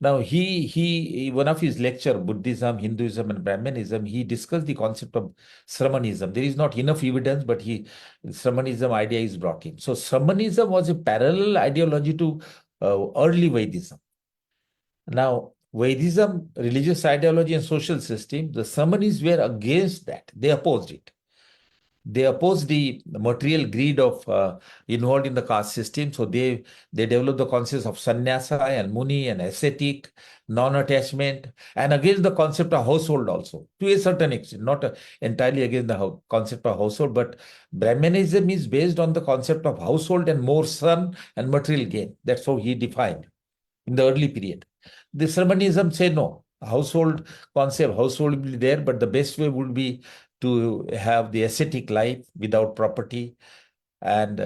Now, he one of his lecture, Buddhism, Hinduism, and Brahmanism, he discussed the concept of Sramanism. There is not enough evidence, but Sramanism idea is brought in. So, Sramanism was a parallel ideology to early Vaidism. Now, Vaidism, religious ideology and social system, the Samanis were against that. They opposed it. They opposed the material greed of involved in the caste system. So they developed the concepts of sannyasa and muni and ascetic, non-attachment, and against the concept of household also, to a certain extent, not entirely against the concept of household, but Brahmanism is based on the concept of household and more son and material gain. That's how he defined in the early period. The Sramanism say no, household concept, household will be there, but the best way would be to have the ascetic life without property and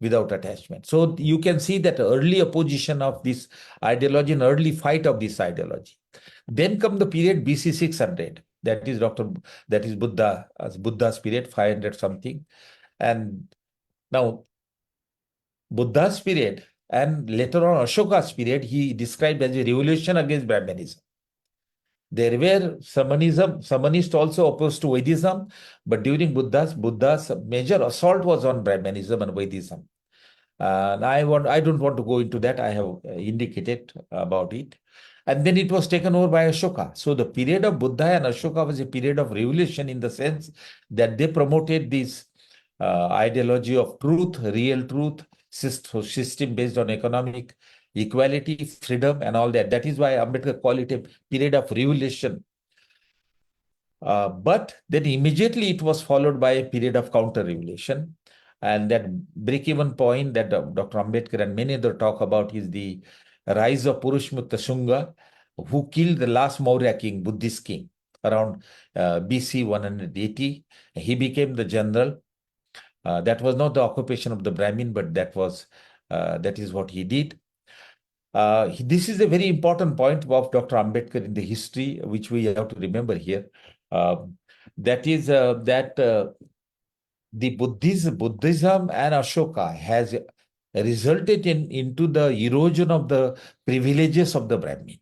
without attachment. So you can see that early opposition of this ideology and early fight of this ideology. Then come the period BC 600. That is Buddha's period, 500 something. And now Buddha's period and later on Ashoka's period, he described as a revolution against Brahmanism. There were Samanists also opposed to Vaidism, but during Buddha's major assault was on Brahmanism and Vaidism. And I don't want to go into that. I have indicated about it. And then it was taken over by Ashoka. So the period of Buddha and Ashoka was a period of revolution in the sense that they promoted this ideology of truth, real truth, system based on economic equality, freedom, and all that. That is why Ambedkar called it a period of revolution. But then immediately it was followed by a period of counter-revolution. And that break-even point that Dr. Ambedkar and many others talk about is the rise of Purushmutta Shunga, who killed the last Maurya king, Buddhist king, around BC 180. He became the general. That was not the occupation of the Brahmin, but that is what he did. This is a very important point of Dr. Ambedkar in the history, which we have to remember here. That is that the Buddhism and Ashoka has resulted into the erosion of the privileges of the Brahmin.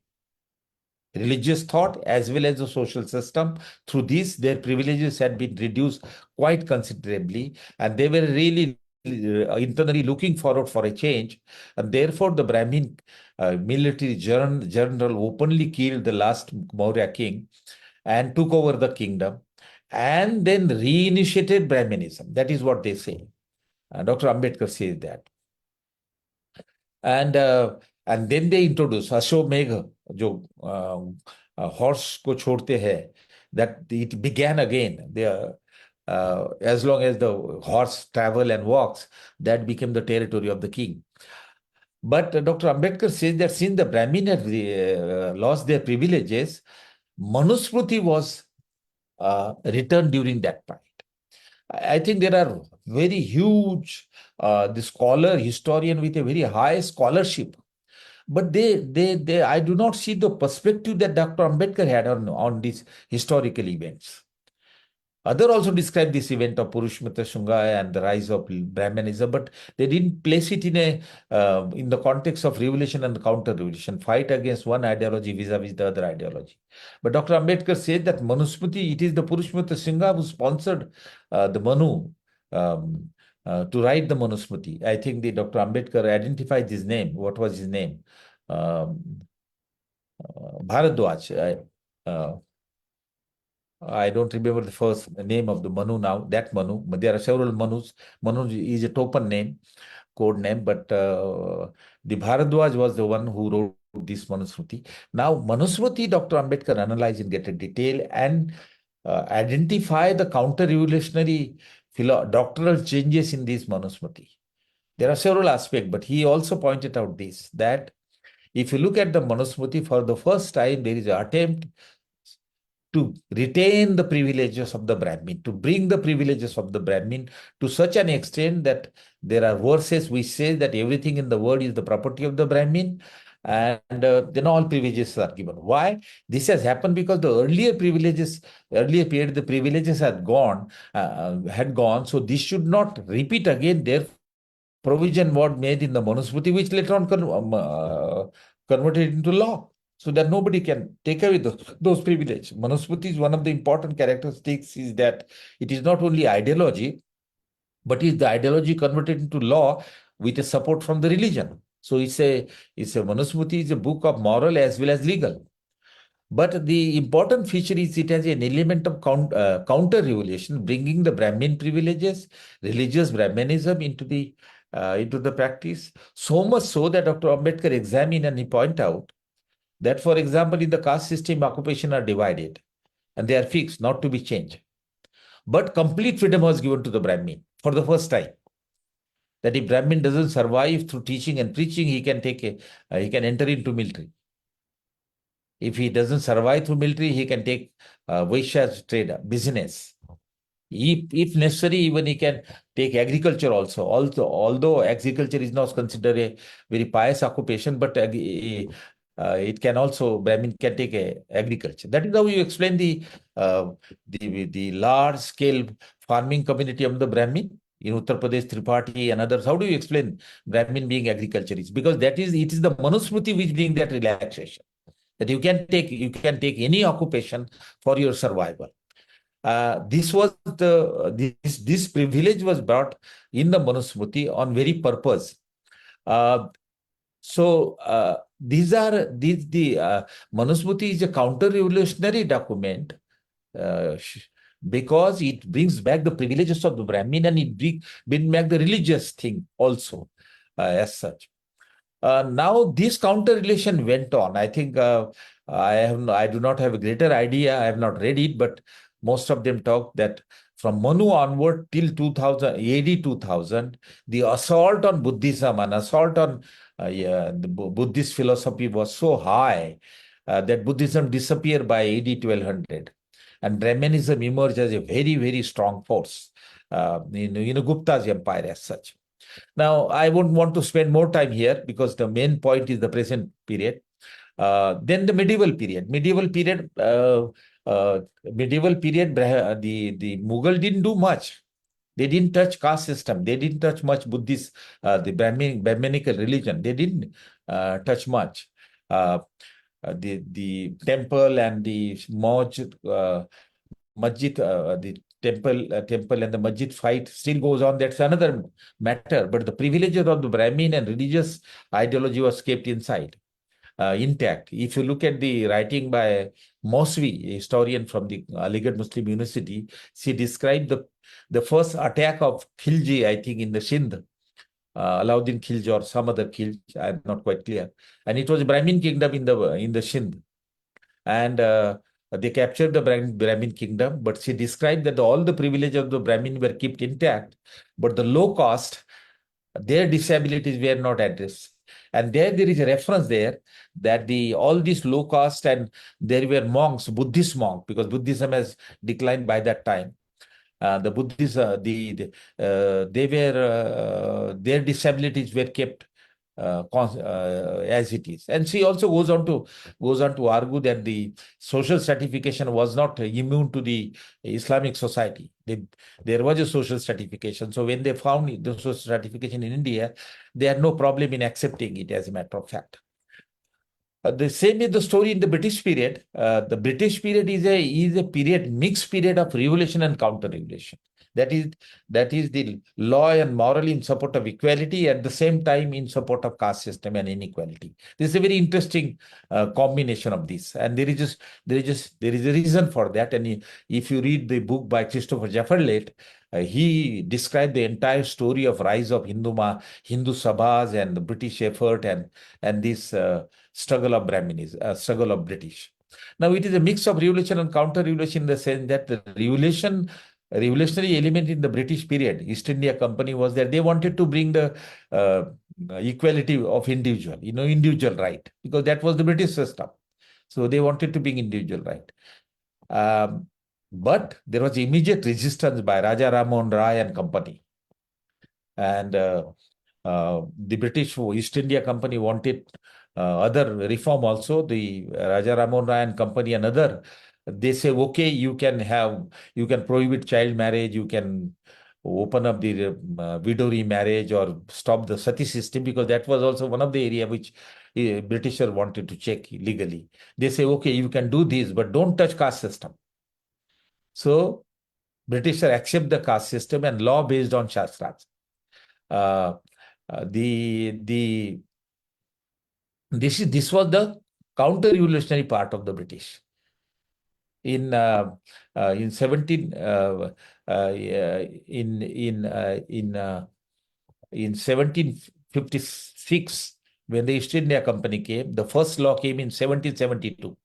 Religious thought as well as the social system. Through this, their privileges had been reduced quite considerably, and they were really internally looking forward for a change. And therefore, the Brahmin military general openly killed the last Maurya king and took over the kingdom. and then reinitiated Brahmanism. That is what they say. Dr. Ambedkar says that. And then they introduce Ashwamedha, जो horse को छोड़ते हैं, that it began again. As long as the horse travel and walks, that became the territory of the king. But Dr. Ambedkar says that since the Brahmin had lost their privileges, Manusmriti was returned during that point. I think there are very huge, the scholar, historian with a very high scholarship, but I do not see the perspective that Dr. Ambedkar had on these historical events. Others also describe this event of Purushmita Shunga and the rise of Brahmanism, but they didn't place it in the context of revolution and counter-revolution, fight against one ideology vis-a-vis the other ideology. But Dr. Ambedkar said that Manusmriti, it is the Purushmita Shunga who sponsored the Manu to write the Manusmriti. I think the Dr. Ambedkar identified his name. What was his name? Bharadwaj. I don't remember the first name of the Manu now, that Manu, but there are several Manus. Manu is a token name, code name, but the Bharadwaj was the one who wrote this Manusmriti. Now, Manusmriti, Dr. Ambedkar analyzed in greater detail and identify the counter-revolutionary doctrinal changes in this Manusmriti. There are several aspects, but he also pointed out this, that if you look at the Manusmriti, for the first time, there is an attempt to retain the privileges of the Brahmin, to bring the privileges of the Brahmin to such an extent that there are verses which say that everything in the world is the property of the Brahmin, and then all privileges are given. Why? This has happened because the earlier period, the privileges had gone, so this should not repeat again. Their provision was made in the Manusmriti, which later on converted into law, so that nobody can take away those privileges. Manusmriti is one of the important characteristics is that it is not only ideology, but is the ideology converted into law with a support from the religion. So it's a Manusmriti is a book of moral as well as legal. But the important feature is it has an element of counter-revolution, bringing the Brahmin privileges, religious Brahmanism into the practice. So much so that Dr. Ambedkar examined and he pointed out that, for example, in the caste system, occupation are divided and they are fixed, not to be changed. But complete freedom was given to the Brahmin for the first time. That if Brahmin doesn't survive through teaching and preaching, he can enter into military. If he doesn't survive through military, he can take Vaishya trade, business. If necessary, even he can take agriculture also. Although agriculture is not considered a very pious occupation, but it can also, Brahmin can take agriculture. That is how you explain the large scale farming community of the Brahmin in Uttar Pradesh, Tripathi and others. How do you explain Brahmin being agriculturist? Because it is the Manusmriti which brings that relaxation, that you can take any occupation for your survival. This privilege was brought in the Manusmriti on very purpose. Manusmriti is a counter-revolutionary document because it brings back the privileges of the Brahmin and it brings back the religious thing also as such. Now this counter-relation went on. I think I do not have a greater idea. I have not read it, but most of them talk that from Manu onward till 2000, AD 2000, the assault on Buddhism and assault on the Buddhist philosophy was so high that Buddhism disappeared by AD 1200. And Brahmanism emerged as a very, very strong force in Gupta's empire as such. Now, I wouldn't want to spend more time here because the main point is the present period. Then the medieval period. The Mughal didn't do much. They didn't touch caste system. They didn't touch much Buddhist, the Brahmanical religion. They didn't touch much. The temple and the masjid, the temple and the masjid fight still goes on. That's another matter. But the privileges of the Brahmin and religious ideology was kept inside. intact. If you look at the writing by Mosvi, a historian from the Aligarh Muslim University, she described the first attack of Khilji, I think, in the Sindh. Alauddin Khilji or some other Khilji, I'm not quite clear. And it was a Brahmin kingdom in the Sindh. And they captured the Brahmin kingdom, but she described that all the privileges of the Brahmin were kept intact, but the low caste, their disabilities were not addressed. And there is a reference there that all these low caste, and there were monks, Buddhist monks, because Buddhism has declined by that time. The Buddhists, they were their disabilities were kept as it is. And she also goes on to argue that the social stratification was not immune to the Islamic society. There was a social stratification. So when they found the social stratification in India, they had no problem in accepting it, as a matter of fact. The same is the story in the British period. The British period is a period, mixed period of revolution and counter-revolution. That is the law and moral in support of equality, at the same time in support of caste system and inequality. This is a very interesting combination of this, and there is a reason for that. And if you read the book by Christopher Jawaharlal, he described the entire story of rise of Hindu Sabhas and the British effort and this struggle of Brahminism, struggle of British. Now it is a mix of revolution and counter-revolution, in the sense that the revolutionary element in the British period, East India Company, was that they wanted to bring the equality of individual right, because that was the British system. So they wanted to bring individual right. But there was immediate resistance by Raja Ram Mohan Rai and company. And the British East India Company wanted other reform also. The Raja Ram Mohan Rai and company and other, they say, okay, you can prohibit child marriage, you can open up the widow remarriage or stop the sati system, because that was also one of the area which Britishers wanted to check legally. They say, okay, you can do this, but don't touch caste system. So Britishers accept the caste system and law based on Shastras. This was the counter-revolutionary part of the British. In 1756, when the East India Company came, the first law came in 1772.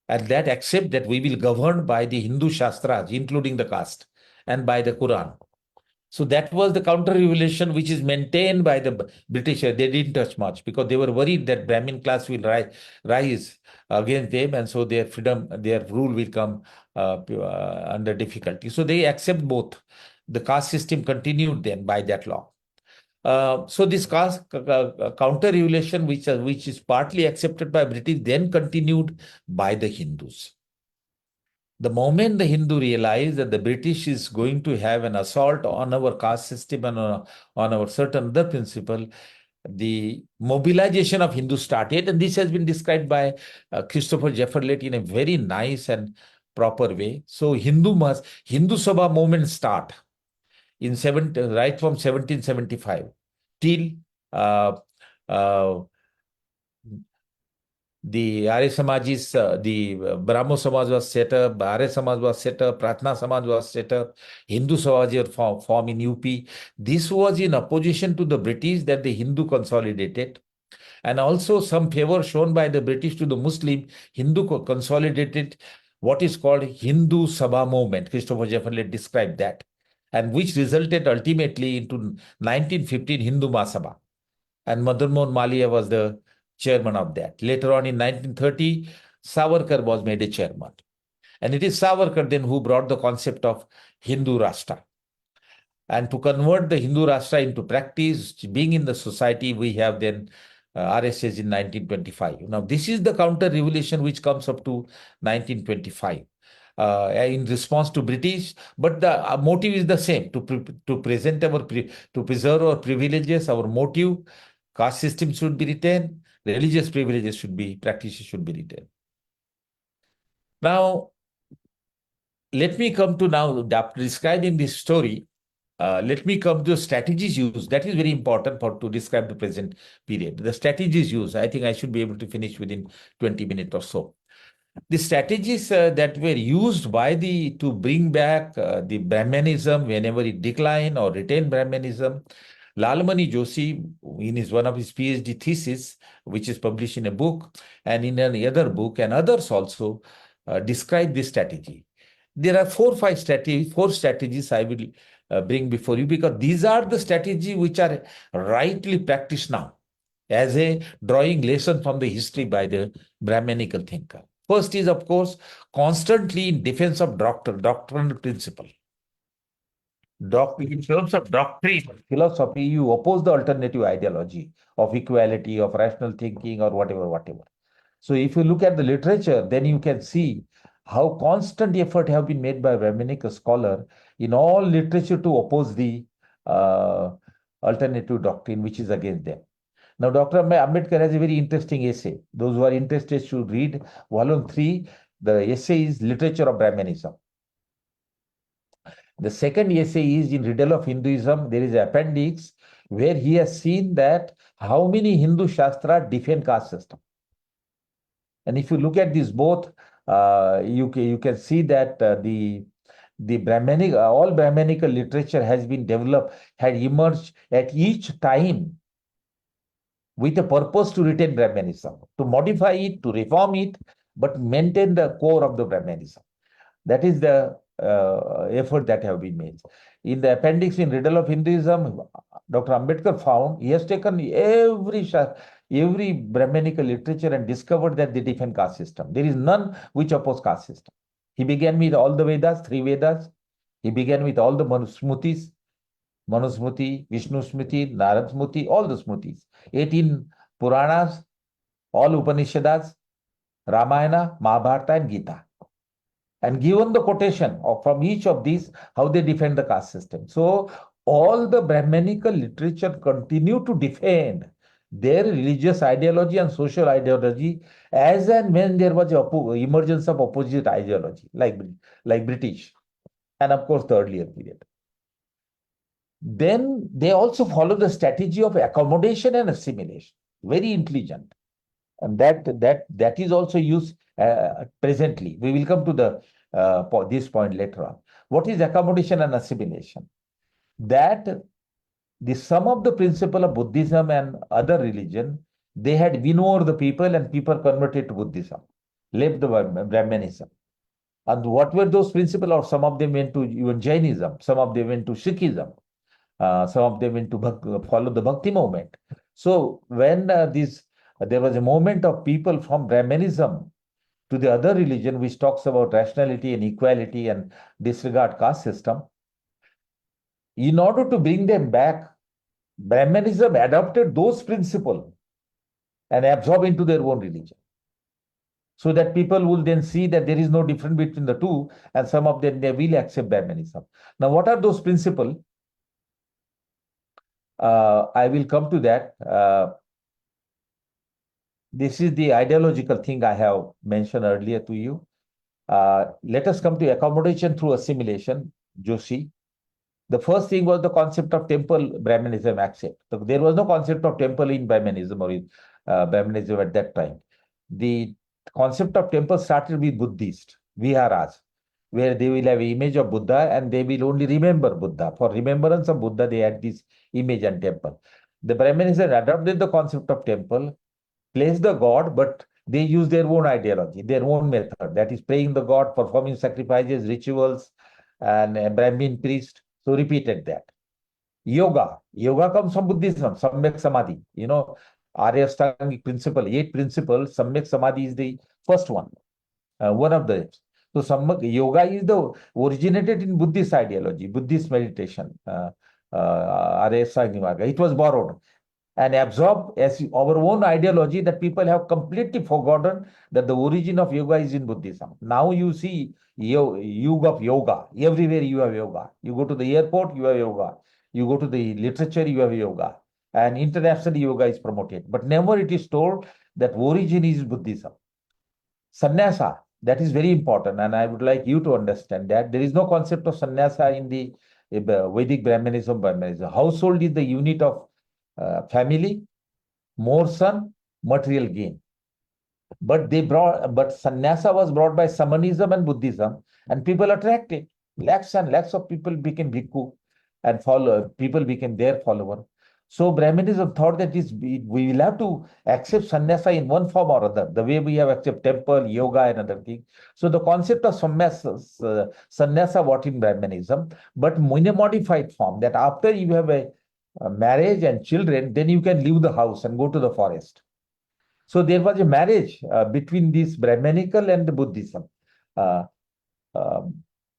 And that accept that we will govern by the Hindu Shastras, including the caste, and by the Quran. So that was the counter-revolution which is maintained by the British. They didn't touch much because they were worried that Brahmin class will rise against them, and so their rule will come under difficulty. So they accept both. The caste system continued then by that law. So this caste counter-revolution, which is partly accepted by British, then continued by the Hindus. The moment the Hindu realized that the British is going to have an assault on our caste system and on our certain other principle, the mobilization of Hindus started, and this has been described by Christopher Jaffrellet in a very nice and proper way. So Hindu Sabha movement start in right from 1775 till the Arya Samajis, the Brahmo Samaj was set up, Arya Samaj was set up, Pratna Samaj was set up, Hindu Samaj formed in UP. This was in opposition to the British that the Hindu consolidated. And also some favor shown by the British to the Muslim, Hindu consolidated what is called Hindu Sabha movement. Christopher Jaffrellet described that, and which resulted ultimately into 1915 Hindu Mahasabha. And Madan Mohan Malia was the chairman of that. Later on in 1930, Savarkar was made a chairman. And it is Savarkar then who brought the concept of Hindu Rashtra. And to convert the Hindu Rashtra into practice, being in the society, we have then RSS in 1925. Now, this is the counter-revolution which comes up to 1925. In response to British, but the motive is the same: to preserve our privileges. Our motive, caste system should be retained, religious privileges practices should be retained. Now, let me come to now describing this story. let me come to strategies used. That is very important to describe the present period. The strategies used, I think I should be able to finish within 20 minutes or so. The strategies that were used to bring back the Brahmanism whenever it declined or retained Brahmanism. Lalmani Joshi, in one of his PhD thesis, which is published in a book, and in another book, and others also describe this strategy. There are four strategies I will bring before you, because these are the strategies which are rightly practiced now as a drawing lesson from the history by the Brahmanical thinker. First is, of course, constantly in defense of doctrinal principle. In terms of doctrine, philosophy, you oppose the alternative ideology of equality, of rational thinking, or whatever. So if you look at the literature, then you can see how constant effort have been made by Brahmanical scholar in all literature to oppose the alternative doctrine which is against them. Now, Dr. Ambedkar has a very interesting essay. Those who are interested should read volume 3. The essay is Literature of Brahmanism. The second essay is in Riddle of Hinduism. There is an appendix where he has seen that how many Hindu Shastra defend caste system. And if you look at these both, you can see that the Brahmanic, all Brahmanical literature has been developed, had emerged at each time with a purpose to retain Brahmanism, to modify it, to reform it, but maintain the core of the Brahmanism. That is the effort that have been made. In the appendix in Riddle of Hinduism, Dr. Ambedkar found he has taken every Brahmanical literature and discovered that they defend caste system. There is none which oppose caste system. He began with all the Vedas, 3 Vedas. He began with all the Manusmrutis, Manusmruti, Vishnu Smriti, Narad Smriti, all the Smritis. 18 Puranas, all Upanishads, Ramayana, Mahabharata, and Gita. And given the quotation from each of these, how they defend the caste system. So all the Brahmanical literature continue to defend their religious ideology and social ideology as and when there was emergence of opposite ideology, like British, and of course the earlier period. Then they also follow the strategy of accommodation and assimilation, very intelligent. And that is also used presently. We will come to this point later on. What is accommodation and assimilation? That the sum of the principle of Buddhism and other religion, they had won over the people, and people converted to Buddhism, left the Brahmanism. And what were those principles? Or some of them went to even Jainism, some of them went to Sikhism, some of them went to follow the Bhakti movement. So when there was a movement of people from Brahmanism to the other religion, which talks about rationality and equality and disregard caste system, in order to bring them back, Brahmanism adopted those principles and absorbed into their own religion, so that people will then see that there is no difference between the two, and some of them, they will accept Brahmanism. Now, what are those principles? I will come to that. This is the ideological thing I have mentioned earlier to you. Let us come to accommodation through assimilation, Joshi. The first thing was the concept of temple Brahmanism accept. So there was no concept of temple in Brahmanism or in Brahmanism at that time. The concept of temple started with Buddhist, Viharas, where they will have an image of Buddha and they will only remember Buddha. For remembrance of Buddha, they had this image and temple. The Brahmanism adopted the concept of temple, placed the god, but they use their own ideology, their own method. That is praying the god, performing sacrifices, rituals, and a Brahmin priest. So repeated that. Yoga comes from Buddhism, Samyak Samadhi. Arya Ashtanga principle, 8 principles, Samyak Samadhi is the first one of the. So yoga is originated in Buddhist ideology, Buddhist meditation, Arya Ashtanga. It was borrowed and absorbed as our own ideology, that people have completely forgotten that the origin of yoga is in Buddhism. Now you see yuga of yoga. Everywhere you have yoga. You go to the airport, you have yoga. You go to the literature, you have yoga. And international yoga is promoted. But never it is told that origin is Buddhism. Sannyasa, that is very important. And I would like you to understand that there is no concept of sannyasa in the Vedic Brahmanism, Brahmanism. Household is the unit of family, more son, material gain. But sannyasa was brought by Shamanism and Buddhism, and people attracted. Lakhs and lakhs of people became bhikkhu and people became their follower. So Brahmanism thought that we will have to accept sannyasa in one form or other, the way we have accepted temple, yoga, and other things. So the concept of sannyasa what in Brahmanism, but in a modified form, that after you have a marriage and children, then you can leave the house and go to the forest. So there was a marriage between this Brahmanical and the Buddhism. Uh,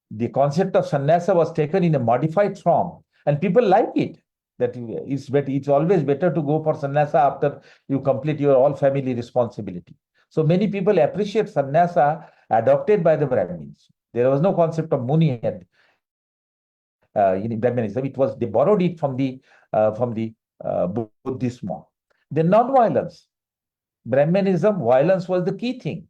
the concept of sannyasa was taken in a modified form, and people like it. That it's always better to go for sannyasa after you complete your all family responsibility. So many people appreciate sannyasa adopted by the Brahmins. There was no concept of muni in Brahmanism. It was they borrowed it from the Buddhist monk. Then non-violence. Brahmanism, violence was the key thing.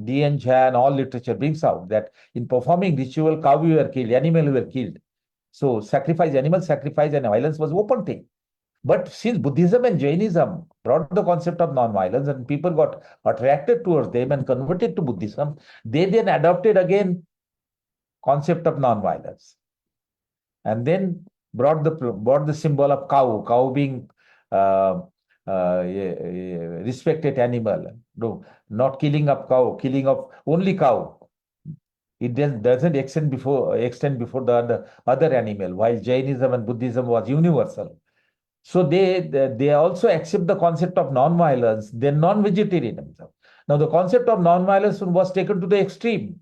D.N. Jha and all literature brings out that in performing ritual, cow were killed, animal were killed. So animal sacrifice and violence was open thing. But since Buddhism and Jainism brought the concept of non-violence and people got attracted towards them and converted to Buddhism, they then adopted again concept of non-violence. And then brought the symbol of cow being respected animal. No, not killing of cow, killing of only cow. It doesn't extend before the other animal, while Jainism and Buddhism was universal. So they also accept the concept of non-violence. They're non-vegetarianism. Now the concept of non-violence was taken to the extreme.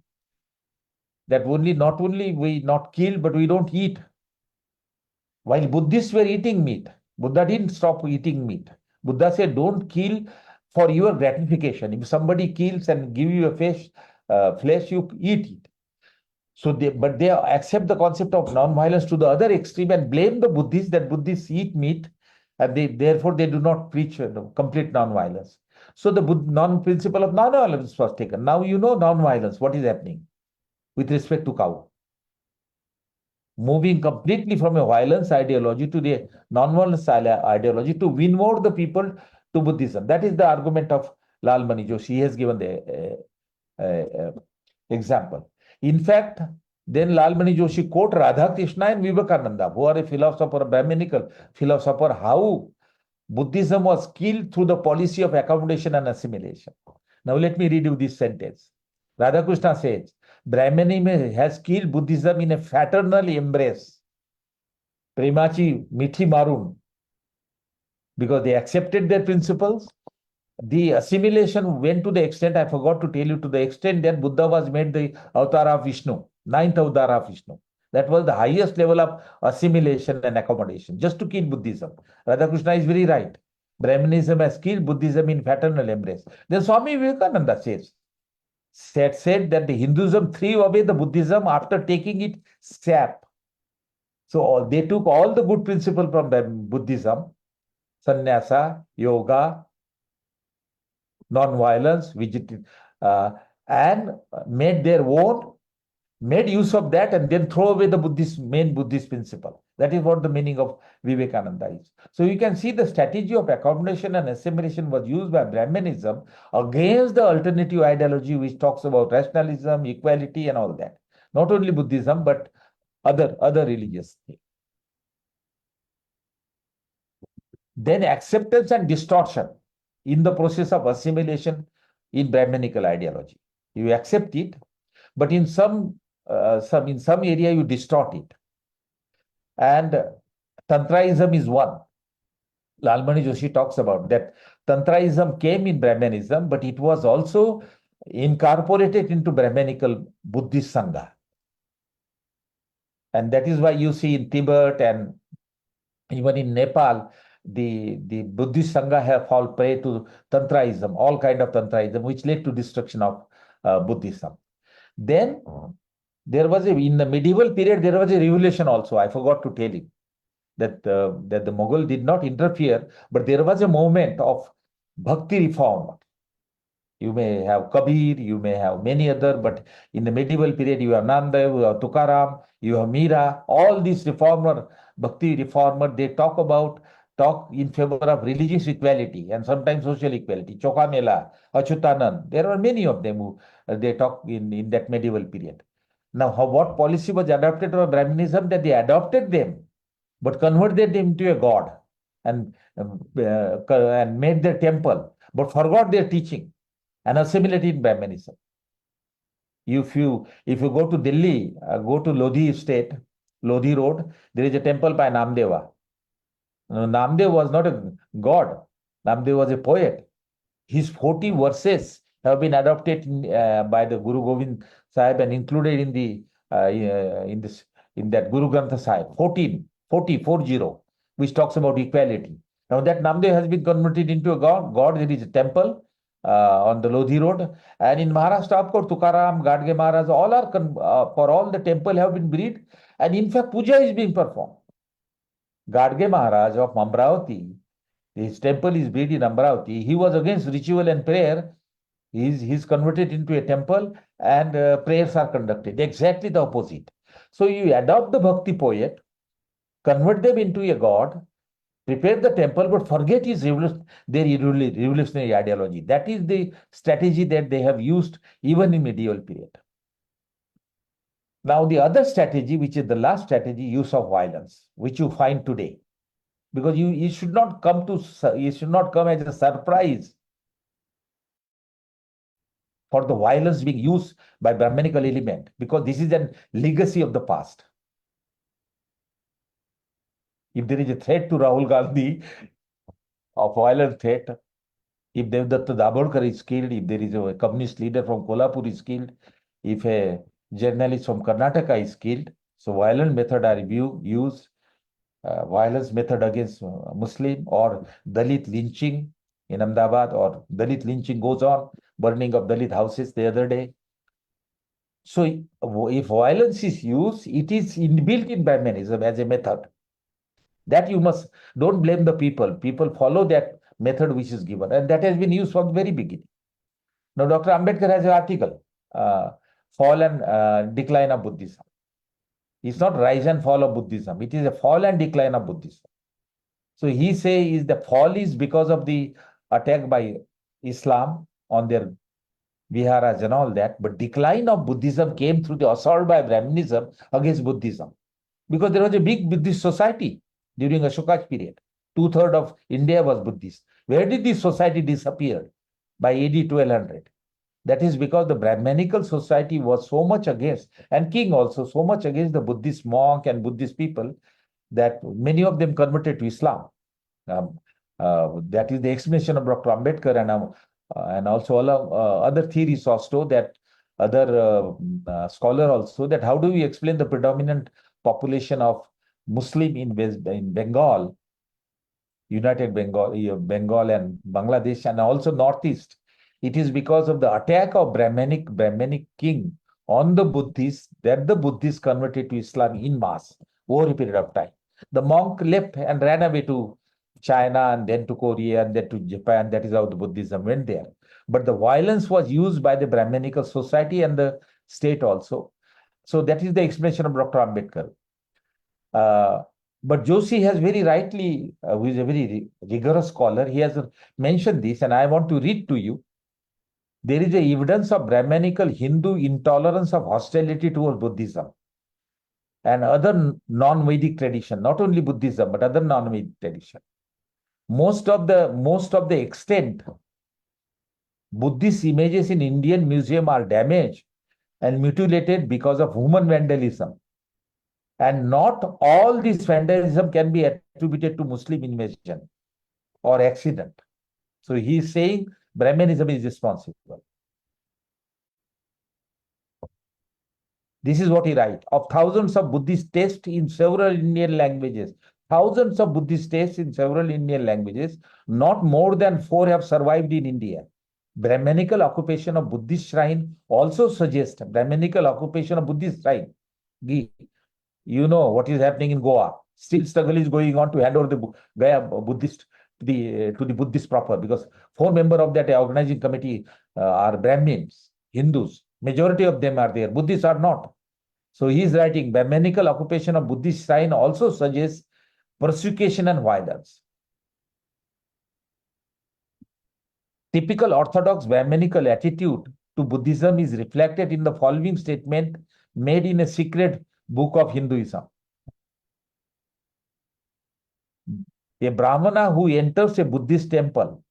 That not only we not kill, but we don't eat. While Buddhists were eating meat, Buddha didn't stop eating meat. Buddha said, don't kill for your gratification. If somebody kills and give you a flesh, you eat it. So they accept the concept of non-violence to the other extreme and blame the Buddhists that Buddhists eat meat, and therefore they do not preach complete non-violence. So the principle of non-violence was taken. Now you know non-violence, what is happening with respect to cow. Moving completely from a violence ideology to the non-violence ideology to win more the people to Buddhism. That is the argument of Lalmani Joshi. He has given the example. In fact, then Lalmani Joshi quote Radha Krishna and Vivekananda, who are a philosopher, a Brahmanical philosopher, how Buddhism was killed through the policy of accommodation and assimilation. Now let me read you this sentence. Radha Krishna says, Brahmanism has killed Buddhism in a fraternal embrace. Premachi mithi marun. Because they accepted their principles. The assimilation went to the extent, I forgot to tell you, to the extent that Buddha was made the avatar of Vishnu, ninth avatar of Vishnu. That was the highest level of assimilation and accommodation, just to kill Buddhism. Radha Krishna is very right. Brahmanism has killed Buddhism in fraternal embrace. Then Swami Vivekananda said that the Hinduism threw away the Buddhism after taking it sap. So they took all the good principles from Buddhism, sannyasa, yoga, non-violence, and made their own, made use of that, and then throw away the main Buddhist principle. That is what the meaning of Vivekananda is. So you can see the strategy of accommodation and assimilation was used by Brahmanism against the alternative ideology which talks about rationalism, equality, and all that. Not only Buddhism, but other religious things. Then acceptance and distortion in the process of assimilation in Brahmanical ideology. You accept it, but in some area you distort it. And Tantraism is one. Lalmani Joshi talks about that. Tantraism came in Brahmanism, but it was also incorporated into Brahmanical Buddhist Sangha. And that is why you see in Tibet and even in Nepal, the Buddhist Sangha have fallen prey to Tantraism, all kind of Tantraism, which led to destruction of Buddhism. Then there was in the medieval period, there was a revolution also. I forgot to tell you that the Mughal did not interfere, but there was a movement of bhakti reform. You may have Kabir, you may have many other, but in the medieval period, you have Nanda, you have Tukaram, you have Mira, all these reformer, Bhakti reformer, they talk in favor of religious equality and sometimes social equality. Chokamela, Achyutanand, there are many of them who they talk in that medieval period. Now, what policy was adopted by Brahminism? That they adopted them, but converted them into a god and made their temple, but forgot their teaching and assimilated in Brahmanism. If you go to Delhi, go to Lodhi State, Lodhi Road, there is a temple by Namdeva. Namdev was not a god. Namdev was a poet. His 40 verses have been adopted by the Guru Gobind Sahib and included in that Guru Granth Sahib. 40, which talks about equality. Now that Namdev has been converted into a god. There is a temple on the Lodhi Road, and in Maharashtra, of course, Tukaram, Gadge Maharaj, all are for all the temple have been breed, and in fact, puja is being performed. Gadge Maharaj of Amravati, his temple is built in Amravati. He was against ritual and prayer. He's converted into a temple and prayers are conducted. Exactly the opposite. So you adopt the bhakti poet, convert them into a god, prepare the temple, but forget their revolutionary ideology. That is the strategy that they have used even in medieval period. Now, the other strategy, which is the last strategy, use of violence, which you find today. Because it should not come as a surprise for the violence being used by Brahmanical element, because this is a legacy of the past. If there is a threat to Rahul Gandhi, of violent threat, if Devdatta Dabholkar is killed, if there is a communist leader from Kolhapur is killed, if a journalist from Karnataka is killed, so violent method are used. Violence method against Muslim or Dalit lynching in Ahmedabad, or Dalit lynching goes on, burning of Dalit houses the other day. So if violence is used, it is inbuilt in Brahmanism as a method. That you don't blame the people. People follow that method which is given, and that has been used from the very beginning. Now, Dr. Ambedkar has an article, Fall and Decline of Buddhism. It's not rise and fall of Buddhism. It is a fall and decline of Buddhism. So he says the fall is because of the attack by Islam on their viharas and all that. But decline of Buddhism came through the assault by Brahmanism against Buddhism. Because there was a big Buddhist society during Ashoka's period. 2/3 of India was Buddhist. Where did this society disappear? By AD 1200. That is because the Brahmanical society was so much against, and king also, so much against the Buddhist monk and Buddhist people, that many of them converted to Islam. That is the explanation of Dr. Ambedkar and also all other theories also, that other scholar also, that how do we explain the predominant population of Muslim in Bengal, United Bengal and Bangladesh, and also Northeast. It is because of the attack of Brahmanic king on the Buddhists that the Buddhists converted to Islam in mass over a period of time. The monk left and ran away to China and then to Korea and then to Japan. That is how the Buddhism went there. But the violence was used by the Brahmanical society and the state also. So that is the explanation of Dr. Ambedkar. But Joshi has very rightly, who is a very rigorous scholar, he has mentioned this, and I want to read to you. There is a evidence of Brahmanical Hindu intolerance of hostility towards Buddhism and other non-Vedic tradition, not only Buddhism, but other non-Vedic tradition. Most of the extent Buddhist images in Indian museum are damaged and mutilated because of human vandalism. And not all this vandalism can be attributed to Muslim invasion or accident. So he is saying Brahmanism is responsible. This is what he writes. Of thousands of Buddhist texts in several Indian languages, not more than 4 have survived in India. Brahmanical occupation of Buddhist shrine also suggests Brahmanical occupation of Buddhist shrine. You know what is happening in Goa. Still struggle is going on to hand over the Gaya Buddhist the Buddhist proper, because 4 members of that organizing committee are Brahmins, Hindus. Majority of them are there. Buddhists are not. So he is writing, Brahmanical occupation of Buddhist shrine also suggests persecution and violence. Typical orthodox Brahmanical attitude to Buddhism is reflected in the following statement made in a secret book of Hinduism. A Brahmana who enters a Buddhist temple,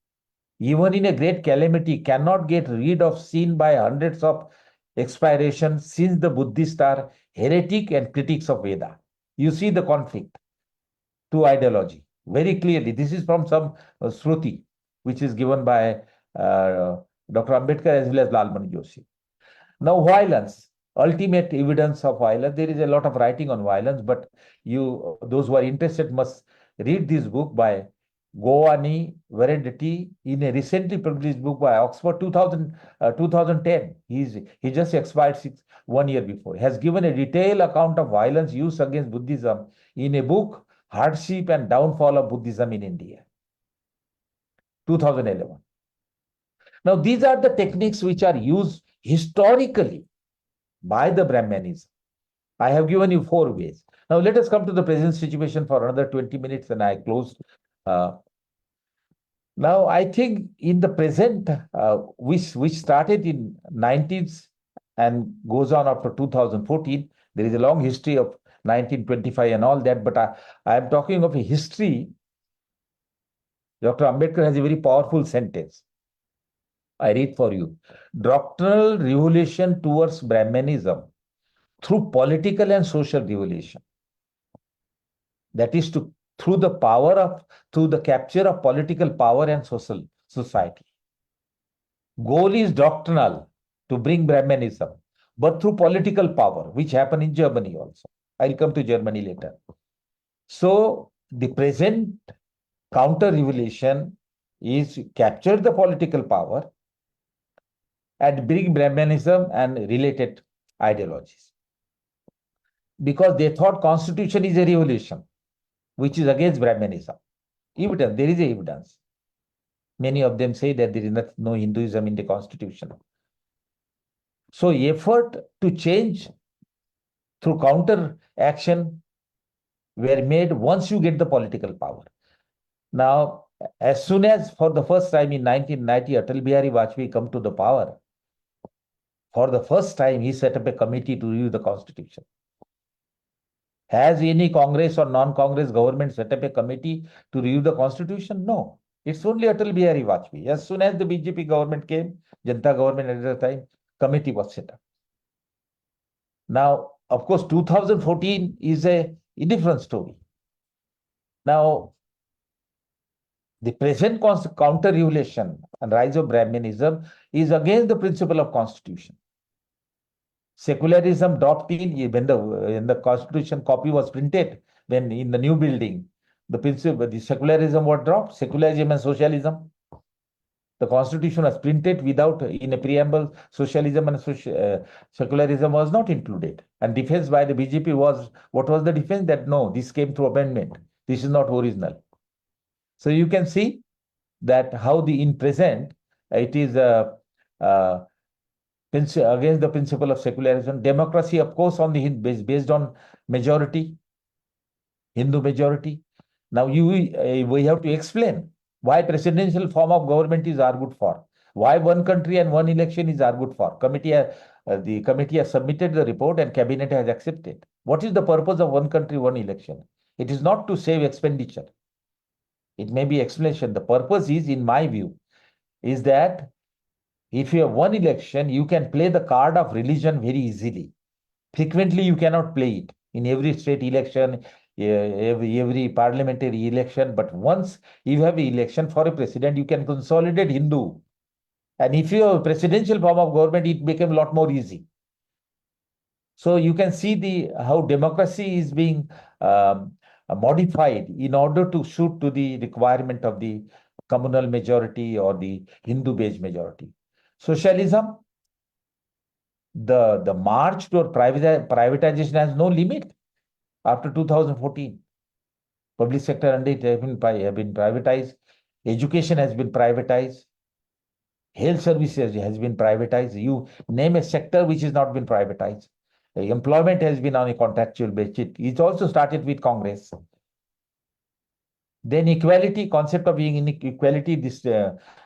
even in a great calamity, cannot get rid of sin by hundreds of expirations, since the Buddhists are heretic and critics of Veda. You see the conflict to ideology very clearly. This is from some Shruti, which is given by Dr. Ambedkar as well as Lalmani Joshi. Now, violence, ultimate evidence of violence. There is a lot of writing on violence, but those who are interested must read this book by Goani Verendetti in a recently published book by Oxford 2010. He just expired 1 year before. He has given a detailed account of violence used against Buddhism in a book, Hardship and Downfall of Buddhism in India, 2011. Now, these are the techniques which are used historically by the Brahmanism. I have given you 4 ways. Now, let us come to the present situation for another 20 minutes and I close. Now, I think in the present, which started in 19th and goes on after 2014, there is a long history of 1925 and all that, but I am talking of a history. Dr. Ambedkar has a very powerful sentence. I read for you. Doctrinal revolution towards Brahmanism through political and social revolution. That is through the capture of political power and social society. Goal is doctrinal, to bring Brahmanism, but through political power, which happened in Germany also. I'll come to Germany later. So the present counter-revolution is capture the political power and bring Brahmanism and related ideologies. Because they thought constitution is a revolution, which is against Brahmanism. Evidence, there is evidence. Many of them say that there is no Hinduism in the constitution. So effort to change through counter action were made once you get the political power. Now, as soon as for the first time in 1990, Atal Bihari Vajpayee come to the power, for the first time he set up a committee to review the constitution. Has any Congress or non-Congress government set up a committee to review the constitution? No. It's only Atal Bihari Vajpayee. As soon as the BJP government came, Janata government at the time, committee was set up. Now, of course, 2014 is a different story. Now, the present counter-revolution and rise of Brahmanism is against the principle of constitution. Secularism dropped in when the constitution copy was printed, when in the new building, the secularism was dropped, secularism and socialism. The constitution was printed without, in a preamble, socialism and secularism was not included. And defense by the BJP was, what was the defense? That no, this came through amendment. This is not original. So you can see that how in present, it is against the principle of secularism. Democracy, of course, based on majority, Hindu majority. Now we have to explain why presidential form of government is argued for, why one country and one election is argued for. The committee has submitted the report and cabinet has accepted. What is the purpose of one country, one election? It is not to save expenditure. It may be explanation. The purpose is, in my view, is that if you have one election, you can play the card of religion very easily. Frequently, you cannot play it in every state election, every parliamentary election. But once you have an election for a president, you can consolidate Hindu. And if you have a presidential form of government, it became a lot more easy. So you can see how democracy is being modified in order to suit to the requirement of the communal majority or the Hindu-based majority. Socialism, the march toward privatization has no limit after 2014. Public sector have been privatized. Education has been privatized. Health services has been privatized. You name a sector which has not been privatized. Employment has been on a contractual basis. It also started with Congress. Then equality, concept of being inequality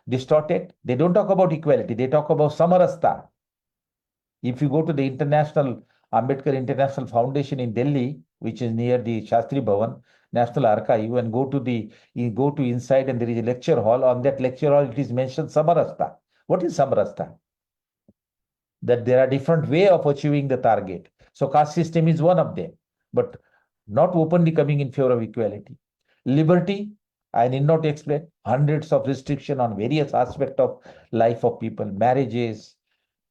distorted. They don't talk about equality. They talk about samarasta. If you go to the Ambedkar International Foundation in Delhi, which is near the Shastri Bhavan, National Archive, and you go to inside and there is a lecture hall. On that lecture hall, it is mentioned samarasta. What is samarasta? That there are different way of achieving the target. So caste system is one of them, but not openly coming in favor of equality. Liberty, I need not explain, hundreds of restrictions on various aspects of life of people, marriages,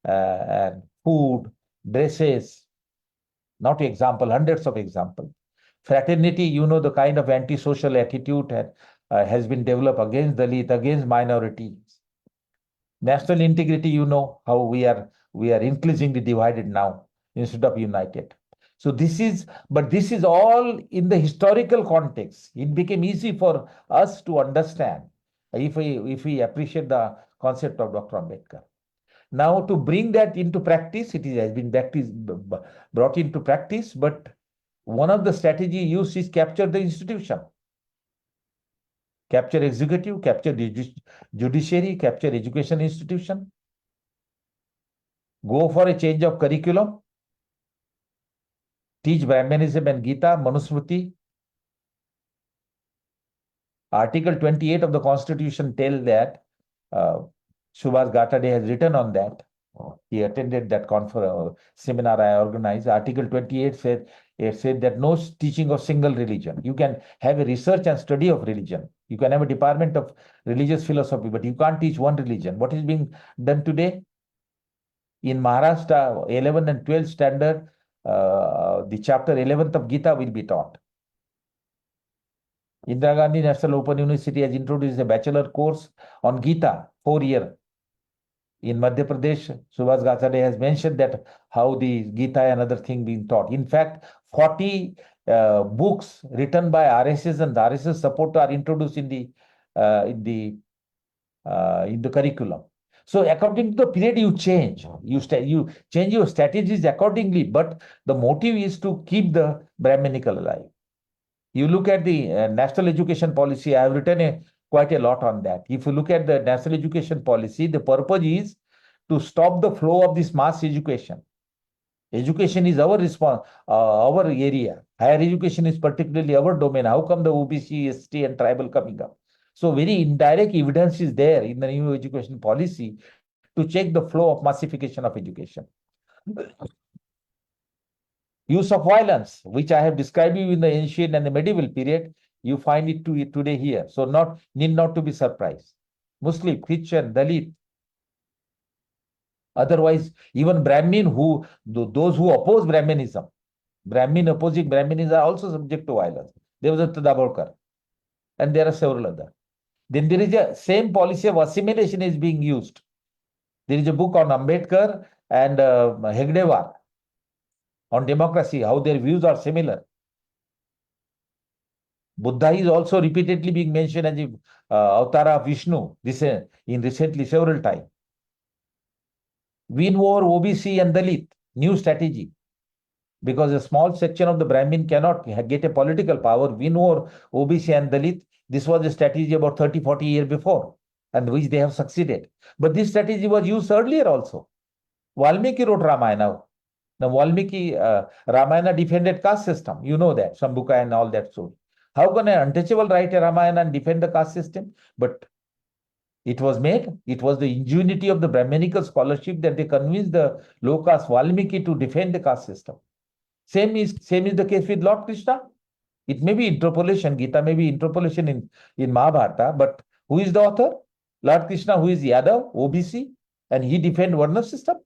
and food, dresses, not example, hundreds of examples. Fraternity, you know, the kind of antisocial attitude has been developed against Dalit, against minorities. National integrity, you know how we are increasingly divided now instead of united. So this is all in the historical context. It became easy for us to understand if we appreciate the concept of Dr. Ambedkar. Now, to bring that into practice, it has been brought into practice, but one of the strategy used is capture the institution. Capture executive, capture judiciary, capture education institution. Go for a change of curriculum. Teach Brahmanism and Gita, Manusmriti. Article 28 of the Constitution tells that Subhas Gatade has written on that. He attended that seminar I organized. Article 28 said that no teaching of single religion. You can have a research and study of religion. You can have a department of religious philosophy, but you can't teach one religion. What is being done today? In Maharashtra, 11 and 12 standard, the chapter 11th of Gita will be taught. Indira Gandhi National Open University has introduced a bachelor course on Gita, 4-year. In Madhya Pradesh, Subhas Gatade has mentioned that how the Gita and other thing being taught. In fact, 40 books written by RSS and the RSS supporter are introduced in the curriculum. So according to the period, you change. You change your strategies accordingly, but the motive is to keep the Brahmanical alive. You look at the national education policy. I have written quite a lot on that. If you look at the national education policy, the purpose is to stop the flow of this mass education. Education is our our area. Higher education is particularly our domain. How come the OBC, ST, and tribal coming up? So very indirect evidence is there in the new education policy to check the flow of massification of education. Use of violence, which I have described you in the ancient and the medieval period, you find it today here. So need not to be surprised. Muslim, Christian, Dalit. Otherwise, even Brahmin, those who oppose Brahmanism, Brahmin opposing Brahmanism are also subject to violence. There was a Tadaborkar, and there are several others. Then there is a same policy of assimilation is being used. There is a book on Ambedkar and Hegdewar on democracy, how their views are similar. Buddha is also repeatedly being mentioned as the avatar of Vishnu recently several times. Win over OBC and Dalit, new strategy. Because a small section of the Brahmin cannot get a political power, win over OBC and Dalit. This was a strategy about 30, 40 years before, and which they have succeeded. But this strategy was used earlier also. Valmiki wrote Ramayana. The Valmiki Ramayana defended caste system. You know that, Sambuka and all that story. How can an untouchable write a Ramayana and defend the caste system? But it was the ingenuity of the Brahmanical scholarship that they convinced the low caste Valmiki to defend the caste system. Same is the case with Lord Krishna. It may be interpolation, Gita may be interpolation in Mahabharata, but who is the author? Lord Krishna, who is Yadav, OBC, and he defend Varna system.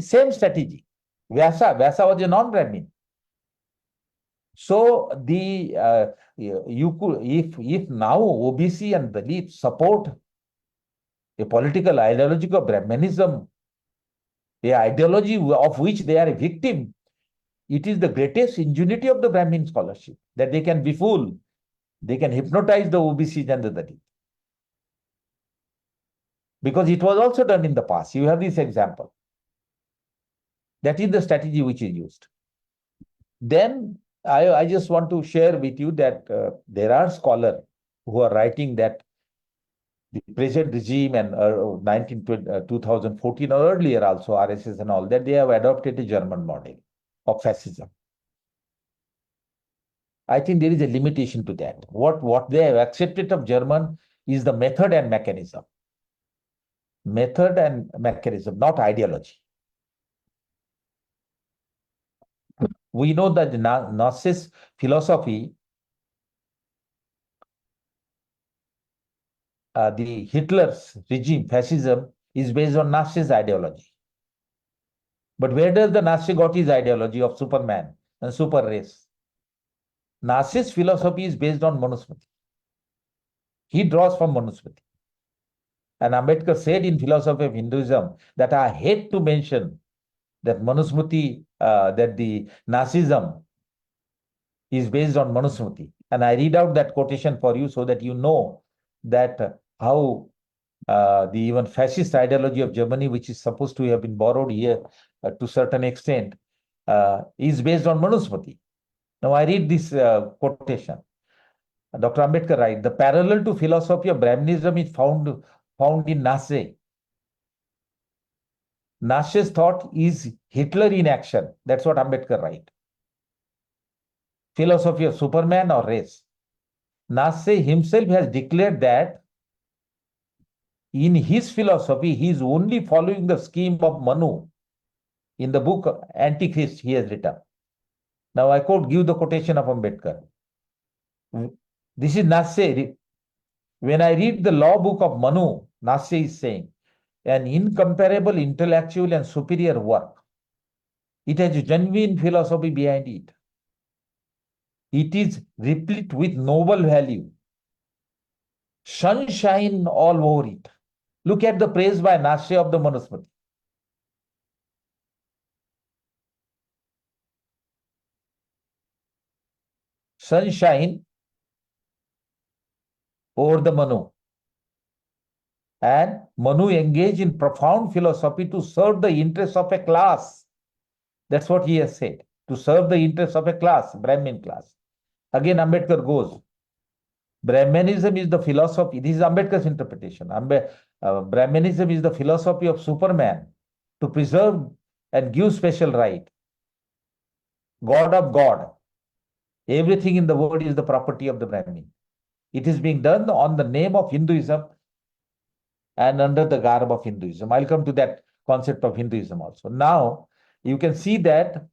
Same strategy. Vyasa was a non-Brahmin. So you could, if now OBC and Dalit support a political ideology of Brahmanism, a ideology of which they are a victim, it is the greatest ingenuity of the Brahmin scholarship that they can befool They can hypnotize the OBCs and the Dalits. Because it was also done in the past. You have this example. That is the strategy which is used. Then I just want to share with you that there are scholars who are writing that the present regime and 2014 or earlier also, RSS and all that, they have adopted a German model of fascism. I think there is a limitation to that. What they have accepted of German is the method and mechanism. Method and mechanism, not ideology. We know that the Nazist philosophy, the Hitler's regime, fascism, is based on Nazist ideology. But where does the Nazi got his ideology of Superman and super race? Nazist philosophy is based on Manusmriti. He draws from Manusmriti. And Ambedkar said in Philosophy of Hinduism that I hate to mention that Manusmriti, that the Nazism is based on Manusmriti. And I read out that quotation for you so that you know that how the even fascist ideology of Germany, which is supposed to have been borrowed here to a certain extent, is based on Manusmriti. Now I read this quotation. Dr. Ambedkar writes, the parallel to philosophy of Brahmanism is found in Nietzsche. Nietzsche's thought is Hitler in action. That's what Ambedkar writes. Philosophy of Superman or race. Nietzsche himself has declared that in his philosophy, he is only following the scheme of Manu. In the book Antichrist, he has written. Now I give the quotation of Ambedkar. This is Nietzsche. When I read the law book of Manu, Nietzsche is saying, an incomparable intellectual and superior work. It has a genuine philosophy behind it. It is replete with noble value. Sunshine all over it. Look at the praise by Nietzsche of the Manusmriti. Sunshine over the Manu. And Manu engaged in profound philosophy to serve the interests of a class. That's what he has said. To serve the interests of a class, Brahmin class. Again, Ambedkar goes. Brahmanism is the philosophy. This is Ambedkar's interpretation. Brahmanism is the philosophy of Superman to preserve and give special right. God of God. Everything in the world is the property of the Brahmin. It is being done on the name of Hinduism and under the garb of Hinduism. I'll come to that concept of Hinduism also. Now, you can see that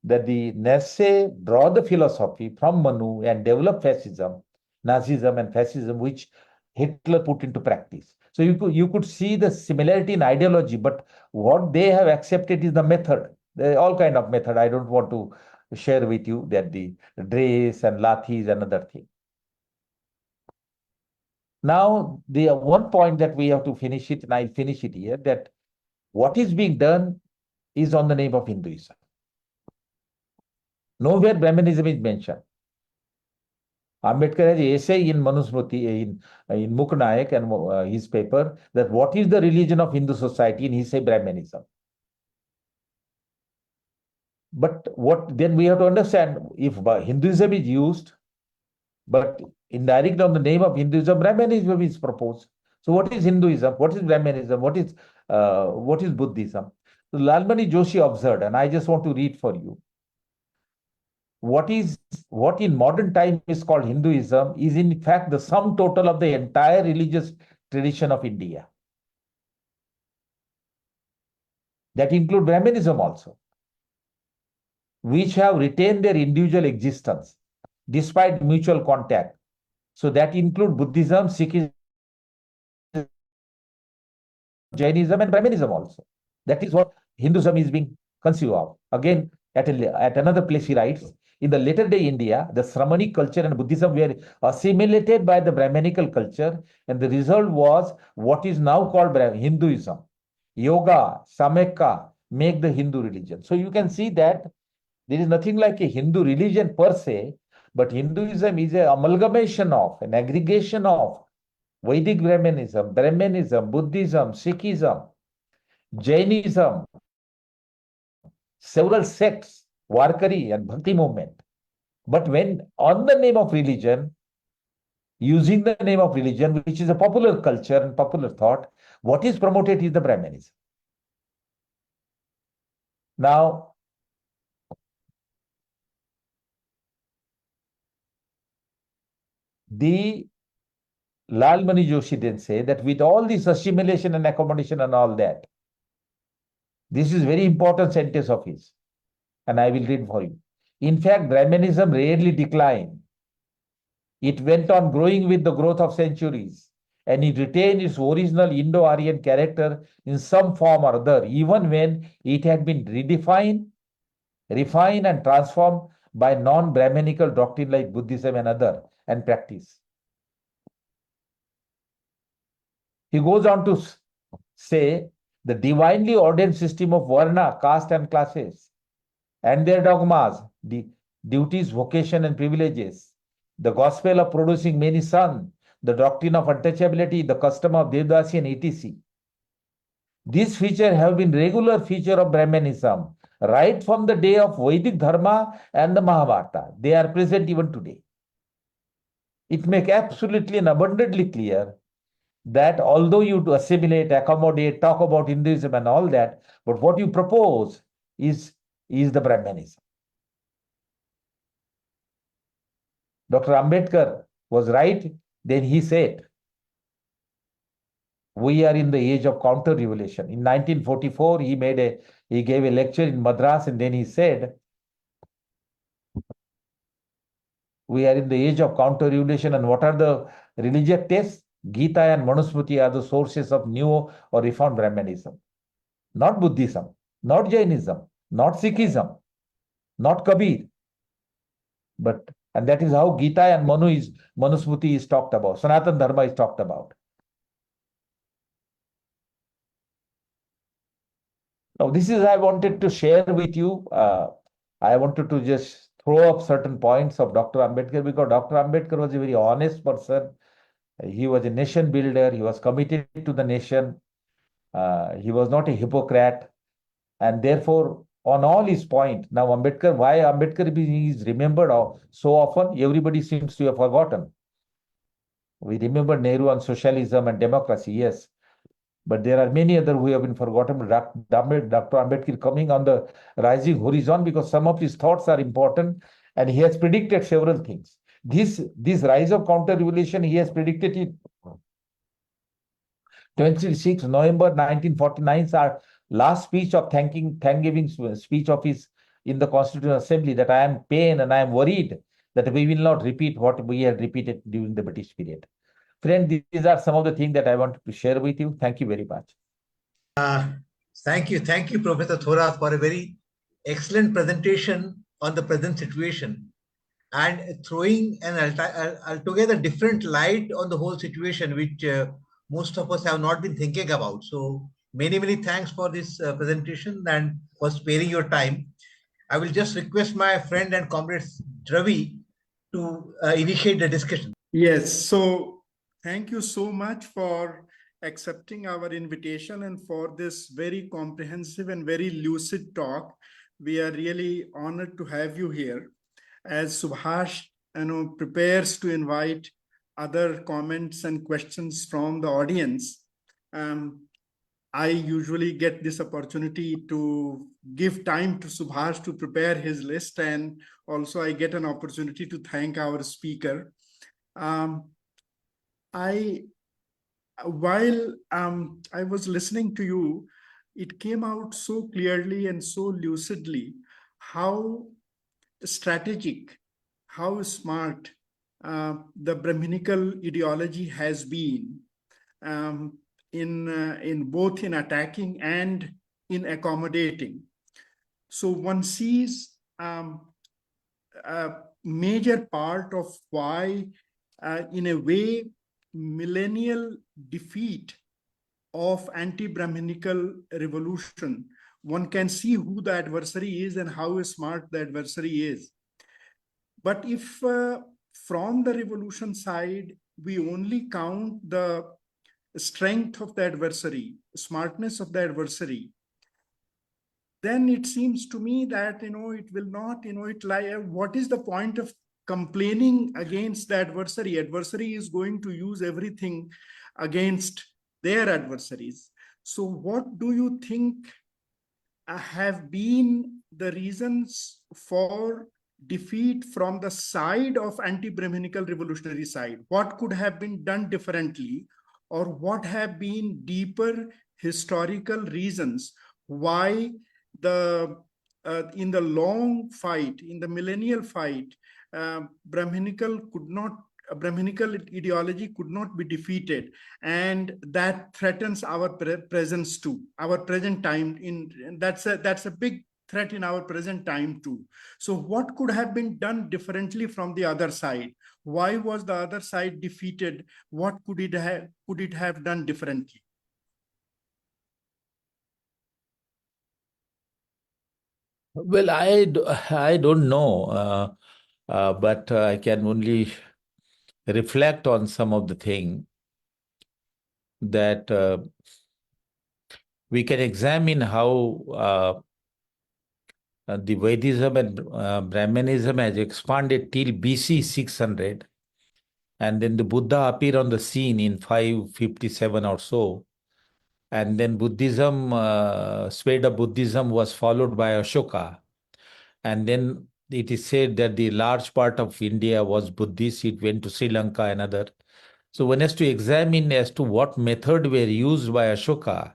the Nietzsche draw the philosophy from Manu and develop fascism, Nazism and fascism, which Hitler put into practice. So you could see the similarity in ideology, but what they have accepted is the method. There are all kind of method. I don't want to share with you that the Drace and Lathi is another thing. Now, the one point that we have to finish it, and I'll finish it here, that what is being done is on the name of Hinduism. Nowhere Brahmanism is mentioned. Ambedkar has an essay in Manusmriti, in Muknayak and his paper, that what is the religion of Hindu society, and he says Brahmanism. But then we have to understand, if Hinduism is used, but indirectly on the name of Hinduism, Brahmanism is proposed. So what is Hinduism? What is Brahmanism? What is Buddhism? So Lalmani Joshi observed, and I just want to read for you. What in modern time is called Hinduism is in fact the sum total of the entire religious tradition of India. That include Brahmanism also, which have retained their individual existence despite mutual contact. So that include Buddhism, Sikhism, Jainism and Brahmanism also. That is what Hinduism is being conceived of. Again, at another place he writes, in the later day India, the Shramanic culture and Buddhism were assimilated by the Brahmanical culture, and the result was what is now called Hinduism. Yoga, Samkhya make the Hindu religion. So you can see that there is nothing like a Hindu religion per se, but Hinduism is an amalgamation of, an aggregation of Vedic Brahmanism, Buddhism, Sikhism, Jainism, several sects, Warkari and Bhakti movement. But when on the name of religion, using the name of religion, which is a popular culture and popular thought, what is promoted is the Brahmanism. Now, the Lal Mani Joshi then say that with all this assimilation and accommodation and all that, this is very important sentence of his, and I will read for you. In fact, Brahmanism rarely declined. It went on growing with the growth of centuries, and it retained its original Indo-Aryan character in some form or other, even when it had been redefined, refined, and transformed by non-Brahmanical doctrine like Buddhism and other and practice. He goes on to say the divinely ordained system of Varna, caste, and classes, and their dogmas, the duties, vocation, and privileges, the gospel of producing many sons, the doctrine of untouchability, the custom of Devdasi and etc. These features have been regular feature of Brahmanism right from the day of Vedic Dharma and the Mahabharata. They are present even today. It makes absolutely and abundantly clear that although you assimilate, accommodate, talk about Hinduism and all that, but what you propose is the Brahmanism. Dr. Ambedkar was right. Then he said, we are in the age of counter-revolution. In 1944, he gave a lecture in Madras, and then he said, we are in the age of counter-revolution, and what are the religious texts? Gita and Manusmriti are the sources of new or reformed Brahmanism. Not Buddhism, not Jainism, not Sikhism, not Kabir. And that is how Gita and Manusmriti is talked about. Sanatana Dharma is talked about. Now, this is I wanted to share with you. I wanted to just throw up certain points of Dr. Ambedkar, because Dr. Ambedkar was a very honest person. He was a nation builder. He was committed to the nation. He was not a hypocrite. And therefore, on all his points, now Ambedkar, why Ambedkar is remembered so often? Everybody seems to have forgotten. We remember Nehru on socialism and democracy, yes. But there are many others who have been forgotten. Dr. Ambedkar coming on the rising horizon because some of his thoughts are important, and he has predicted several things. This rise of counter-revolution, he has predicted it. 26 November 1949, our last speech of thanksgiving speech of his in the Constitutional Assembly, that I am pained and I am worried that we will not repeat what we had repeated during the British period. Friend, these are some of the things that I wanted to share with you. Thank you very much. Thank you, Professor Thorat, for a very excellent presentation on the present situation and throwing an altogether different light on the whole situation, which most of us have not been thinking about. So many thanks for this presentation and for sparing your time. I will just request my friend and comrade Dravi to initiate the discussion. Yes, so thank you so much for accepting our invitation and for this very comprehensive and very lucid talk. We are really honored to have you here. As Subhash prepares to invite other comments and questions from the audience, I usually get this opportunity to give time to Subhash to prepare his list, and also I get an opportunity to thank our speaker. While I was listening to you, it came out so clearly and so lucidly how strategic, how smart the Brahmanical ideology has been in both in attacking and in accommodating. So one sees a major part of why, in a way, millennial defeat of anti-Brahmanical revolution, one can see who the adversary is and how smart the adversary is. But if from the revolution side, we only count the strength of the adversary, smartness of the adversary, then it seems to me that, it will not, what is the point of complaining against the adversary? Adversary is going to use everything against their adversaries. So what do you think have been the reasons for defeat from the side of anti-Brahminical revolutionary side? What could have been done differently, or what have been deeper historical reasons why the in the long fight, in the millennial fight, Brahminical ideology could not be defeated, and that threatens our presence too, our present time. That's a big threat in our present time too. So what could have been done differently from the other side? Why was the other side defeated? What could it have done differently? Well, I don't know, but I can only reflect on some of the thing that we can examine how the Vedism and Brahmanism has expanded till BC 600, and then the Buddha appeared on the scene in 557 or so, and then Buddhism, spread of Buddhism was followed by Ashoka, and then it is said that the large part of India was Buddhist. It went to Sri Lanka and other. So one has to examine as to what method were used by Ashoka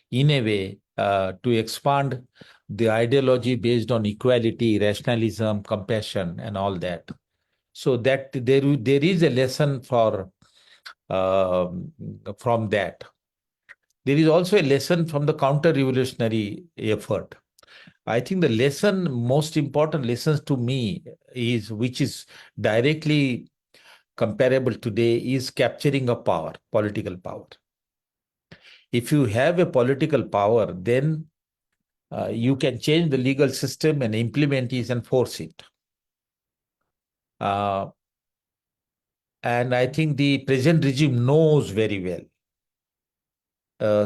in a way to expand the ideology based on equality, rationalism, compassion, and all that. So that there is a lesson from that. There is also a lesson from the counter-revolutionary effort. I think the most important lessons to me is, which is directly comparable today, is capturing a power, political power. If you have a political power, then you can change the legal system and implement it and force it. And I think the present regime knows very well.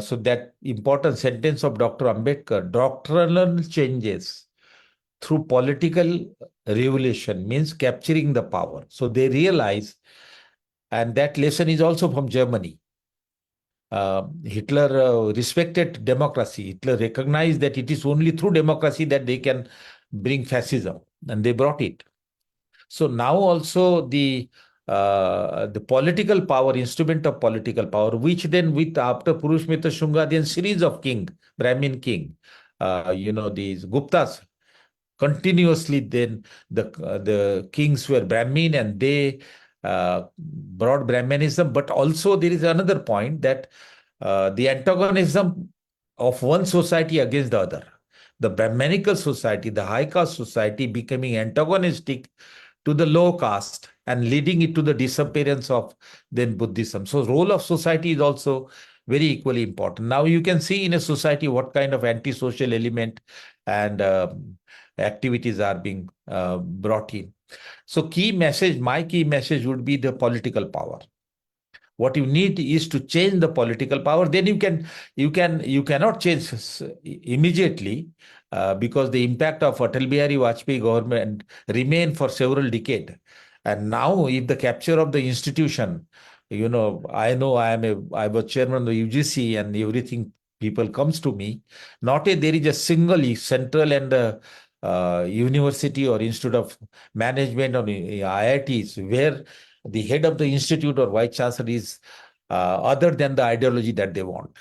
So that important sentence of Dr. Ambedkar, doctrinal changes through political revolution means capturing the power. So they realize, and that lesson is also from Germany. Hitler respected democracy. Hitler recognized that it is only through democracy that they can bring fascism, and they brought it. So now also the political power, instrument of political power, which then with after Purushmitra Shungadian series of king, Brahmin king, these Guptas, continuously then the kings were Brahmin, and they brought Brahmanism. But also there is another point that the antagonism of one society against the other, the Brahmanical society, the high caste society becoming antagonistic to the low caste and leading it to the disappearance of then Buddhism. So role of society is also very equally important. Now you can see in a society what kind of antisocial element and activities are being brought in. So my key message would be the political power. What you need is to change the political power. Then you cannot change immediately because the impact of Atal Bihari Vajpayee government remain for several decades. And now, if the capture of the institution, I was chairman of the UGC and everything. People comes to me. Not there is a single central and university or institute of management or IITs where the head of the institute or vice chancellor is other than the ideology that they want.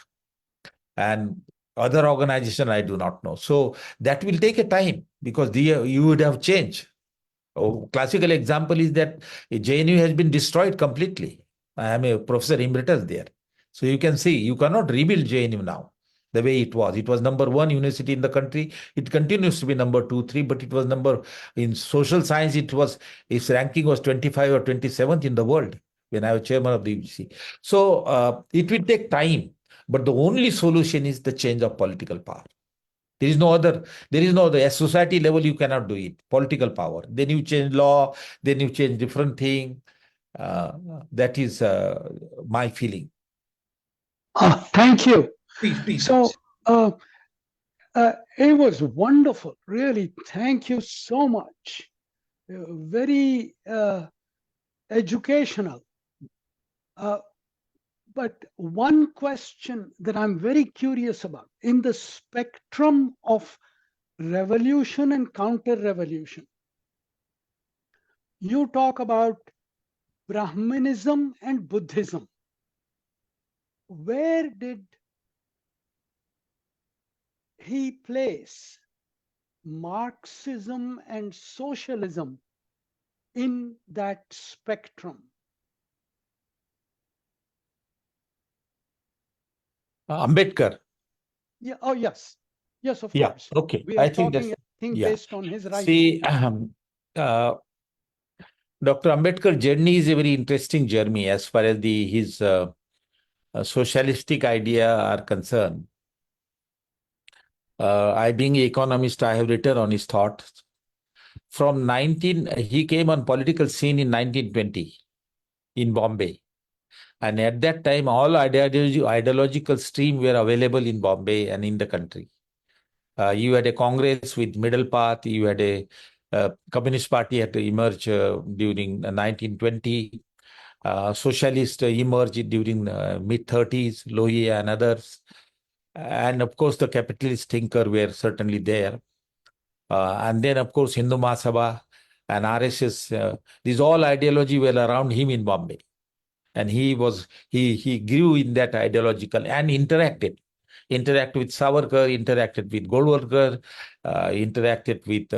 And other organization, I do not know. So that will take a time because you would have changed. Classical example is that JNU has been destroyed completely. I am a professor emeritus there. So you can see, you cannot rebuild JNU now the way it was. It was number one university in the country. It continues to be number 2, 3, but it was in social science, its ranking was 25 or 27th in the world when I was chairman of the UGC. So it will take time, but the only solution is the change of political power. There is no other, at society level, you cannot do it. Political power. Then you change law, then you change different thing. That is my feeling. Thank you. Please. So it was wonderful, really. Thank you so much. Very educational. But one question that I'm very curious about, in the spectrum of revolution and counter-revolution, you talk about Brahmanism and Buddhism. Where did he place Marxism and socialism in that spectrum? Ambedkar. Yeah. Oh, yes. Yes, of Yeah. course. Okay. We are I think talking that's, yeah. based on his writing. See, Dr. Ambedkar's journey is a very interesting journey as far as his socialistic idea are concerned. I, being an economist, I have written on his thoughts. He came on political scene in 1920 in Bombay. And at that time, all ideological stream were available in Bombay and in the country. You had a Congress with middle path. You had a Communist Party had to emerge during 1920. Socialist emerged during mid-30s, Lohia and others. And of course, the capitalist thinker were certainly there. And then, of course, Hindu Mahasabha and RSS, these all ideology were around him in Bombay. And he grew in that ideological and interacted with Savarkar, interacted with Golwalkar, interacted with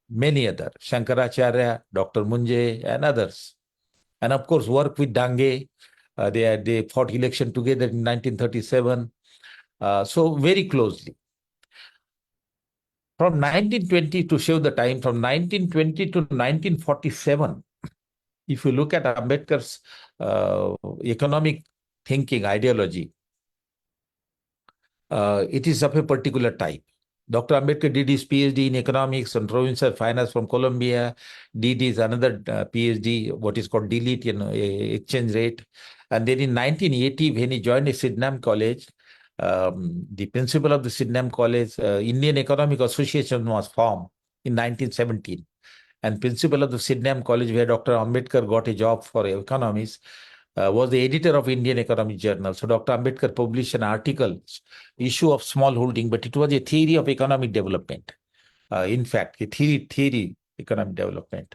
many other, Shankaracharya, Dr. Munje, and others. And of course, worked with Dange. They fought election together in 1937. So very closely. From 1920, to show the time, from 1920 to 1947, if you look at Ambedkar's economic thinking ideology, it is of a particular type. Dr. Ambedkar did his PhD in economics and provincial finance from Columbia, did his another PhD, what is called DLIT, exchange rate. And then in 1980, when he joined a Sydenham College, the principal of the Sydenham College, Indian Economic Association was formed in 1917. And principal of the Sydenham College, where Dr. Ambedkar got a job for economics, was the editor of Indian Economic Journal. So Dr. Ambedkar published an article, issue of small holding, but it was a theory of economic development. In fact, a theory economic development.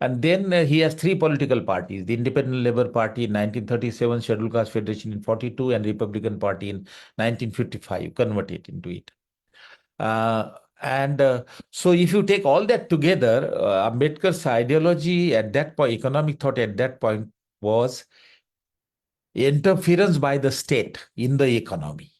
And then he has three political parties: the Independent Labour Party in 1937, Scheduled Caste Federation in 42, and Republican Party in 1955, converted into it. So if you take all that together, Ambedkar's ideology at that point, economic thought at that point, was interference by the state in the economy.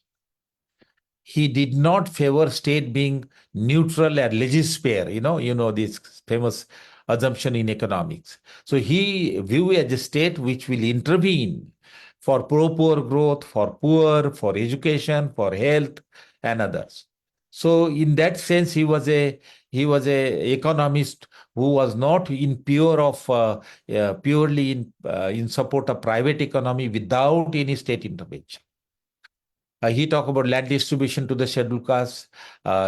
He did not favor state being neutral and laissez-faire, you know this famous assumption in economics. So he viewed as a state which will intervene for pro-poor growth, for poor, for education, for health, and others. So in that sense, he was a economist who was not in purely in support of private economy without any state intervention. He talked about land distribution to the scheduled castes.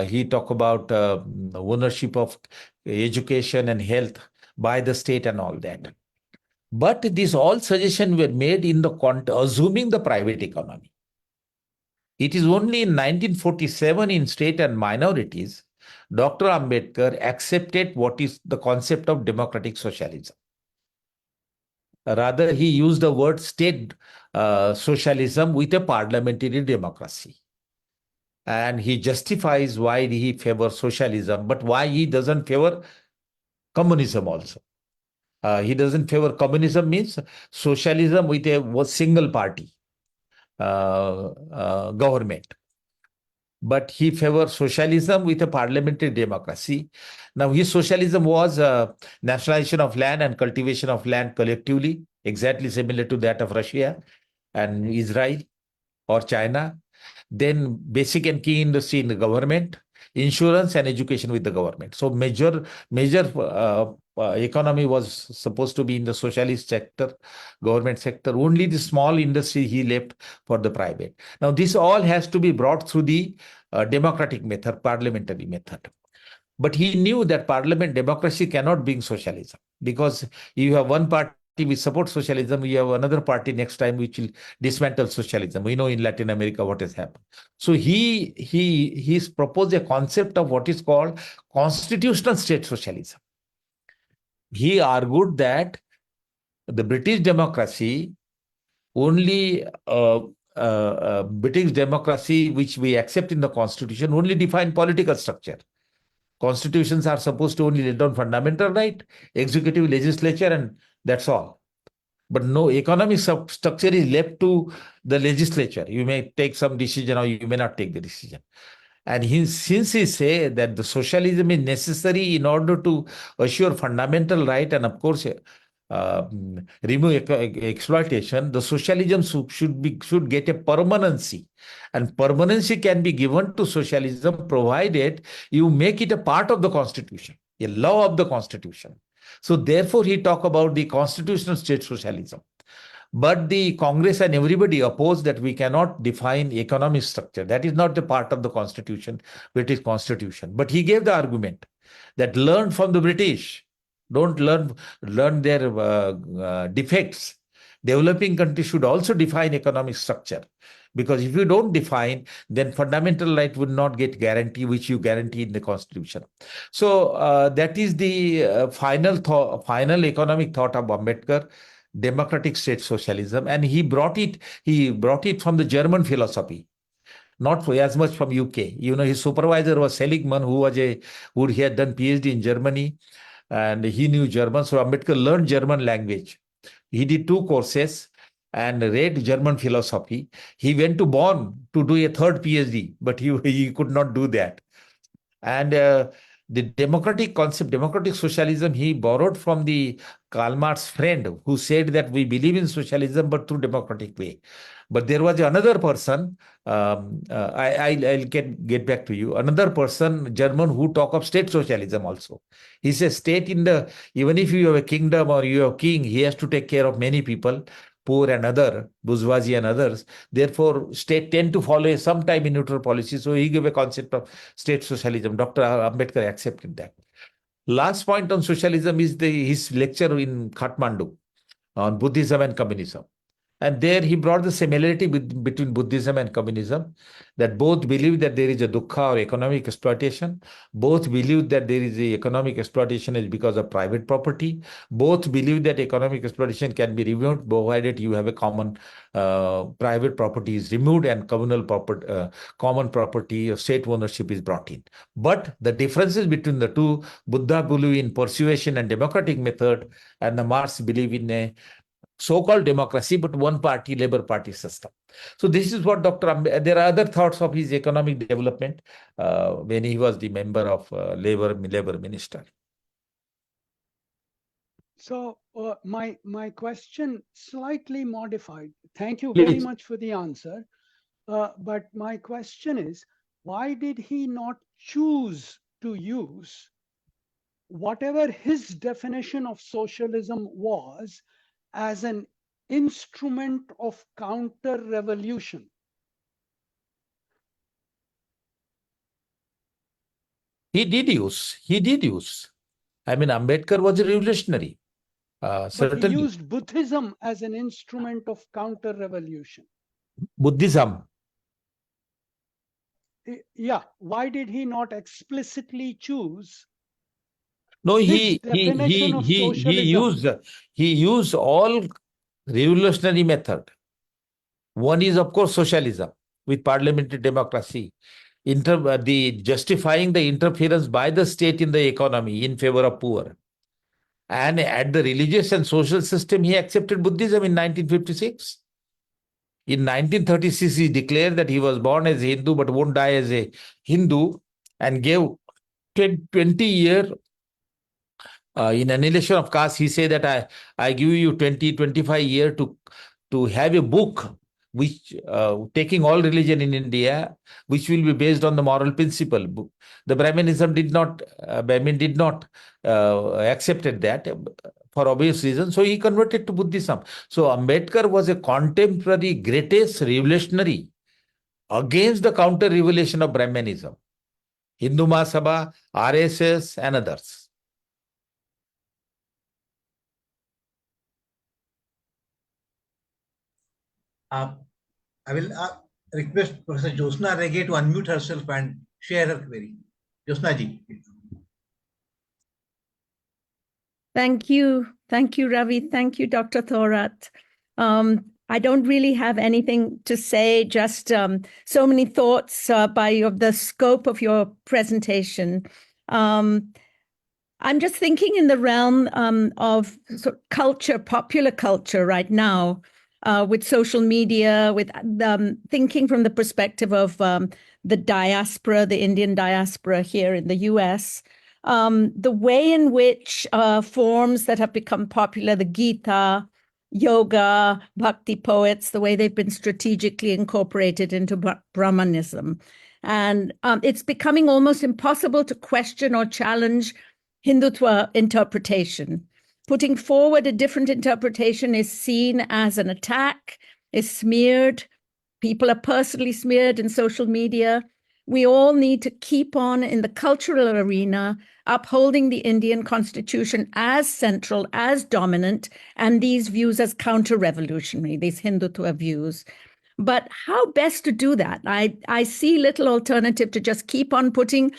He talked about ownership of education and health by the state and all that. But these all suggestions were made in the assuming the private economy. It is only in 1947 in state and minorities, Dr. Ambedkar accepted what is the concept of democratic socialism. Rather, he used the word state socialism with a parliamentary democracy. And he justifies why he favors socialism, but why he doesn't favor communism also. He doesn't favor communism means socialism with a single party government. But he favors socialism with a parliamentary democracy. Now, his socialism was nationalization of land and cultivation of land collectively, exactly similar to that of Russia and Israel or China. then basic and key industry in the government, insurance and education with the government. So major economy was supposed to be in the socialist sector, government sector. Only the small industry he left for the private. Now this all has to be brought through the democratic method, parliamentary method. But he knew that parliament democracy cannot bring socialism, because you have one party which supports socialism, you have another party next time which will dismantle socialism. We know in Latin America what has happened. So he's proposed a concept of what is called constitutional state socialism. He argued that the British democracy only British democracy, which we accept in the constitution, only define political structure. Constitutions are supposed to only lay down fundamental right, executive, legislature, and that's all. But no economic structure is left to the legislature. You may take some decision or you may not take the decision. And since he say that the socialism is necessary in order to assure fundamental right and of course remove exploitation, the socialism should get a permanency, and permanency can be given to socialism provided you make it a part of the constitution, a law of the constitution. So therefore he talk about the constitutional state socialism. But the Congress and everybody opposed that we cannot define economic structure. That is not the part of the constitution, British constitution. But he gave the argument that learn from the British. Don't learn their defects. Developing countries should also define economic structure, because if you don't define, then fundamental right would not get guarantee, which you guarantee in the constitution. So that is the final economic thought of Ambedkar, democratic state socialism, and he brought it from the German philosophy, not as much from UK. You know, his supervisor was Seligman, who had done PhD in Germany, and he knew German. So Ambedkar learned German language. He did 2 courses and read German philosophy. He went to Bonn to do a 3rd PhD, but he could not do that. And the democratic concept, democratic socialism, he borrowed from the Karl Marx's friend who said that we believe in socialism, but through democratic way. But there was another person, I'll get back to you, another person, German, who talk of state socialism also. He says state even if you have a kingdom or you have a king, he has to take care of many people, poor and other, bourgeoisie and others. Therefore, state tend to follow a sometime in neutral policy. So he gave a concept of state socialism. Dr. Ambedkar accepted that. Last point on socialism is his lecture in Kathmandu on Buddhism and communism. And there he brought the similarity between Buddhism and communism, that both believe that there is a dukkha or economic exploitation. Both believe that there is a economic exploitation is because of private property. Both believe that economic exploitation can be removed provided you have a common private property is removed and communal property, common property or state ownership is brought in. But the differences between the two, Buddha believe in persuasion and democratic method, and the Marx believe in a so-called democracy, but one party, Labour Party system. So this is what there are other thoughts of his economic development when he was the member of Labour Minister. So my question slightly modified. Thank you Please. very much for the answer. But my question is, why did he not choose to use whatever his definition of socialism was as an instrument of counter-revolution? He did use. I mean, Ambedkar was a revolutionary. But Certainly. he used Buddhism as an instrument of counter-revolution. Buddhism. Yeah. Why did he not explicitly choose? No, he used all revolutionary method. One is, of course, socialism with parliamentary democracy, justifying the interference by the state in the economy in favor of poor. And at the religious and social system, he accepted Buddhism in 1956. In 1936, he declared that he was born as a Hindu but won't die as a Hindu, and gave 20 years in annihilation of caste. He said that I give you 25 years to have a book which taking all religion in India, which will be based on the moral principle. The Brahmanism did not, Brahmin did not accepted that for obvious reasons. So he converted to Buddhism. So Ambedkar was a contemporary greatest revolutionary against the counter-revolution of Brahmanism. Hindu Mahasabha, RSS, and others. I will request Professor Josna Rege to unmute herself and share her query. Josna ji. Thank you. Thank you, Ravi. Thank you, Dr. Thorat. I don't really have anything to say, just so many thoughts of the scope of your presentation. I'm just thinking in the realm of culture, popular culture right now, with social media, with thinking from the perspective of the diaspora, the Indian diaspora here in the US. The way in which forms that have become popular, the Gita, yoga, bhakti poets, the way they've been strategically incorporated into Brahmanism. And it's becoming almost impossible to question or challenge Hindutva interpretation. Putting forward a different interpretation is seen as an attack, is smeared. People are personally smeared in social media. We all need to keep on in the cultural arena, upholding the Indian constitution as central, as dominant, and these views as counter-revolutionary, these Hindutva views. But how best to do that? I see little alternative to just keep on putting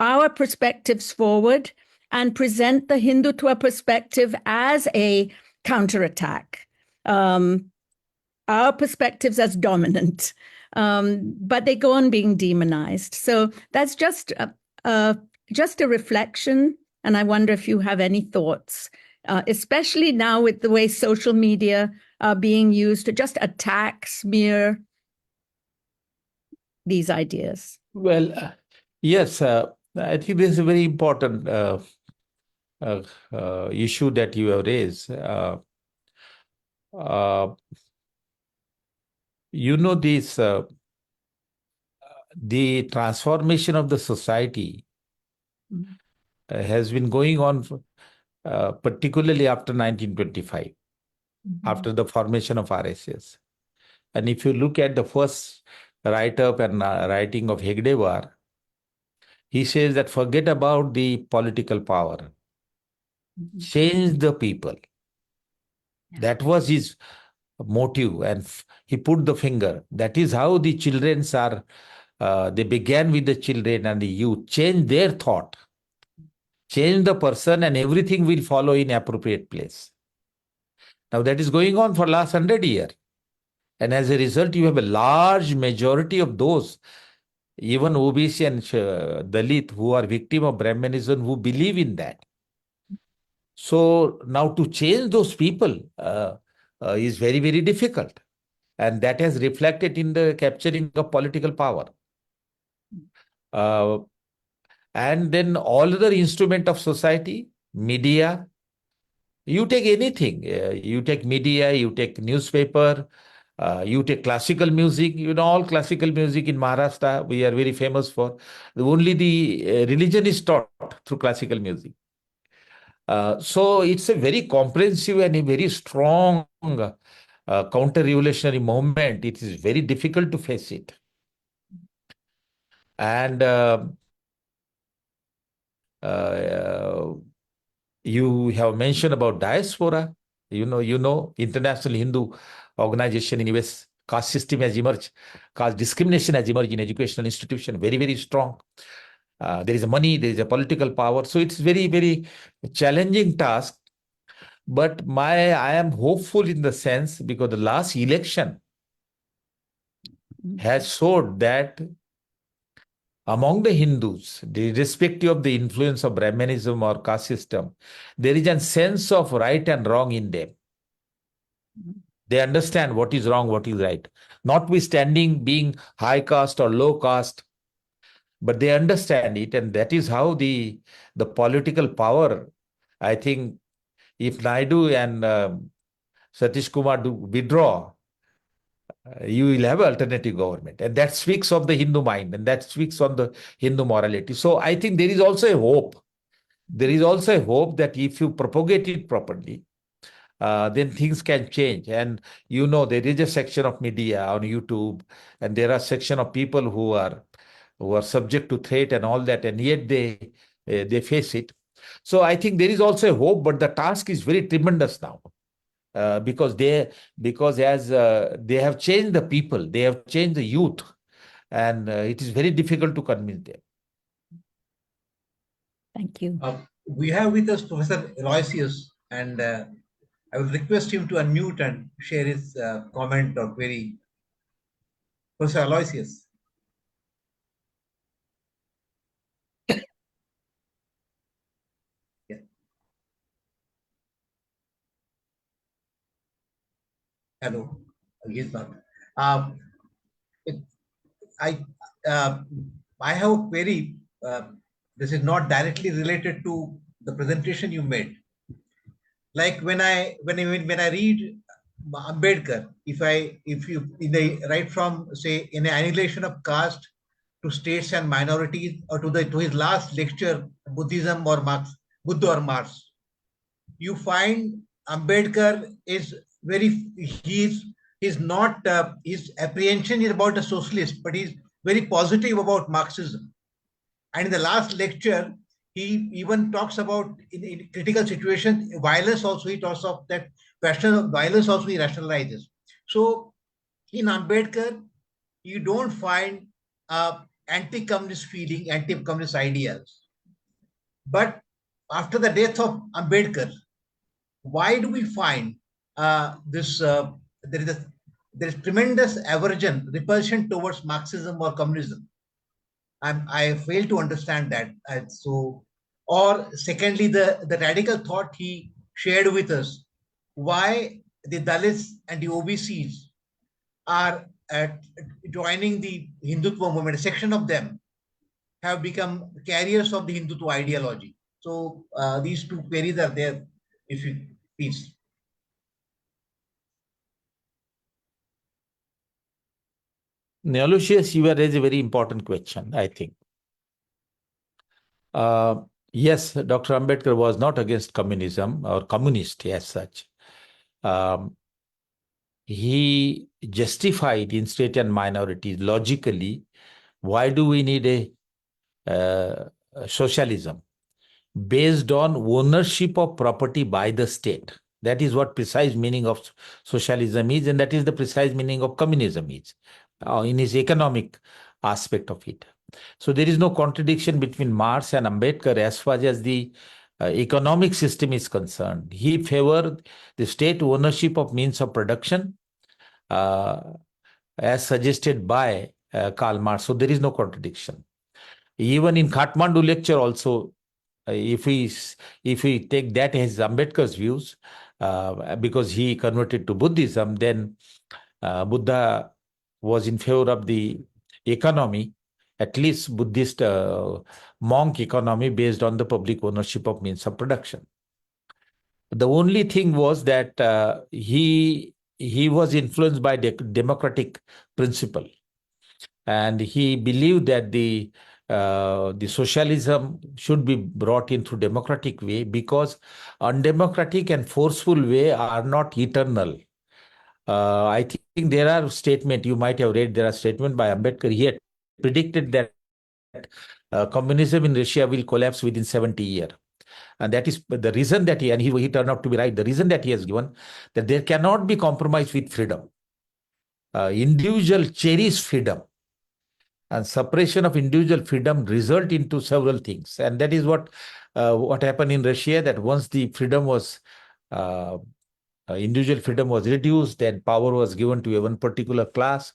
our perspectives forward and present the Hindutva perspective as a counterattack. Our perspectives as dominant, but they go on being demonized. So that's just a reflection, and I wonder if you have any thoughts, especially now with the way social media are being used to just attack, smear these ideas. Well, yes, I think this is a very important issue that you have raised. This the transformation of the society has been going on particularly after 1925, after the formation of RSS. And if you look at the first write-up and writing of Hegdewar, he says that forget about the political power, change the people. That was his motive, and he put the finger. That is how the children are, they began with the children and the youth, change their thought, change the person, and everything will follow in appropriate place. Now that is going on for last 100 years. And as a result, you have a large majority of those, even OBC and Dalit, who are victim of Brahmanism, who believe in that. So now to change those people is very, very difficult. And that has reflected in the capturing of political power. And then all other instrument of society, media, you take anything, you take media, you take newspaper, you take classical music, all classical music in Maharashtra, we are very famous for. Only the religion is taught through classical music. So it's a very comprehensive and a very strong counter-revolutionary movement. It is very difficult to face it. And you have mentioned about diaspora. International Hindu Organization in US, caste system has emerged, caste discrimination has emerged in educational institution, very, very strong. There is a money, there is a political power. So it's very, very challenging task. But I am hopeful in the sense because the last election has showed that among the Hindus, irrespective of the influence of Brahmanism or caste system, there is a sense of right and wrong in them. They understand what is wrong, what is right. Notwithstanding being high caste or low caste, but they understand it, and that is how the political power, I think, if Naidu and Satish Kumar do withdraw, you will have alternative government. And that speaks of the Hindu mind, and that speaks on the Hindu morality. So I think there is also a hope. There is also a hope that if you propagate it properly, then things can change. And there is a section of media on YouTube, and there are section of people who are subject to threat and all that, and yet they face it. So I think there is also a hope, but the task is very tremendous now. Because as they have changed the people, they have changed the youth, and it is very difficult to convince them. Thank you. We have with us Professor Aloysius, and I will request him to unmute and share his comment or query. Professor Aloysius. Yeah. Hello. Yes, not. I have a query. This is not directly related to the presentation you made. Like when I read Ambedkar, if you right from say in an annihilation of caste to states and minorities, or to his last lecture, Buddhism or Marx, Buddha or Marx, you find Ambedkar is he's not his apprehension is about a socialist, but he's very positive about Marxism. And in the last lecture, he even talks about in critical situations, violence also. He talks of that question of violence also he rationalizes. So in Ambedkar, you don't find anti-communist feeling, anti-communist ideas. But after the death of Ambedkar, why do we find there is tremendous aversion, repulsion towards Marxism or communism? I fail to understand that. Or secondly, the radical thought he shared with us, why the Dalits and the OBCs are joining the Hindutva movement. A section of them have become carriers of the Hindutva ideology. So these two queries are there, if you please. Aloysius, you have raised a very important question, I think. Yes, Dr. Ambedkar was not against communism or communist as such. He justified in state and minorities logically, why do we need a socialism based on ownership of property by the state? That is what precise meaning of socialism is, and that is the precise meaning of communism is, in his economic aspect of it. So there is no contradiction between Marx and Ambedkar as far as the economic system is concerned. He favored the state ownership of means of production as suggested by Karl Marx. So there is no contradiction. Even in Kathmandu lecture also, if we take that as Ambedkar's views, because he converted to Buddhism, then Buddha was in favor of the economy, at least Buddhist monk economy based on the public ownership of means of production. The only thing was that he was influenced by the democratic principle, and he believed that the socialism should be brought in through democratic way, because undemocratic and forceful way are not eternal. I think there are statements, you might have read, there are statements by Ambedkar. He had predicted that communism in Russia will collapse within 70 years. And that is the reason that he turned out to be right. The reason that he has given, that there cannot be compromise with freedom. Individual cherish freedom, and suppression of individual freedom result into several things. And that is what happened in Russia, that once the freedom was individual freedom was reduced, then power was given to one particular class,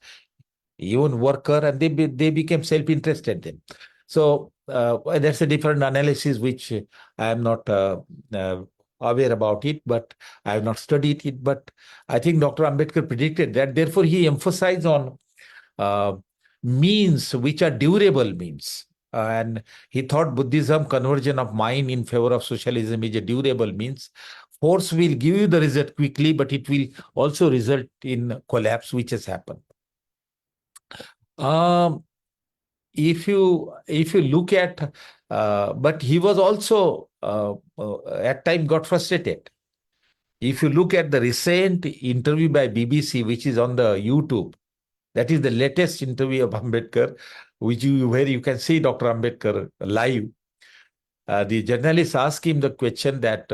even worker, and they became self-interested then. So that's a different analysis, which I am not aware about it, but I have not studied it. But I think Dr. Ambedkar predicted that. Therefore, he emphasized on means which are durable means. And he thought Buddhism, conversion of mind in favor of socialism, is a durable means force will give you the result quickly, but it will also result in collapse, which has happened. If you look at, but he was also at time got frustrated. If you look at the recent interview by BBC, which is on the YouTube, that is the latest interview of Ambedkar, where you can see Dr. Ambedkar live. The journalist asked him the question that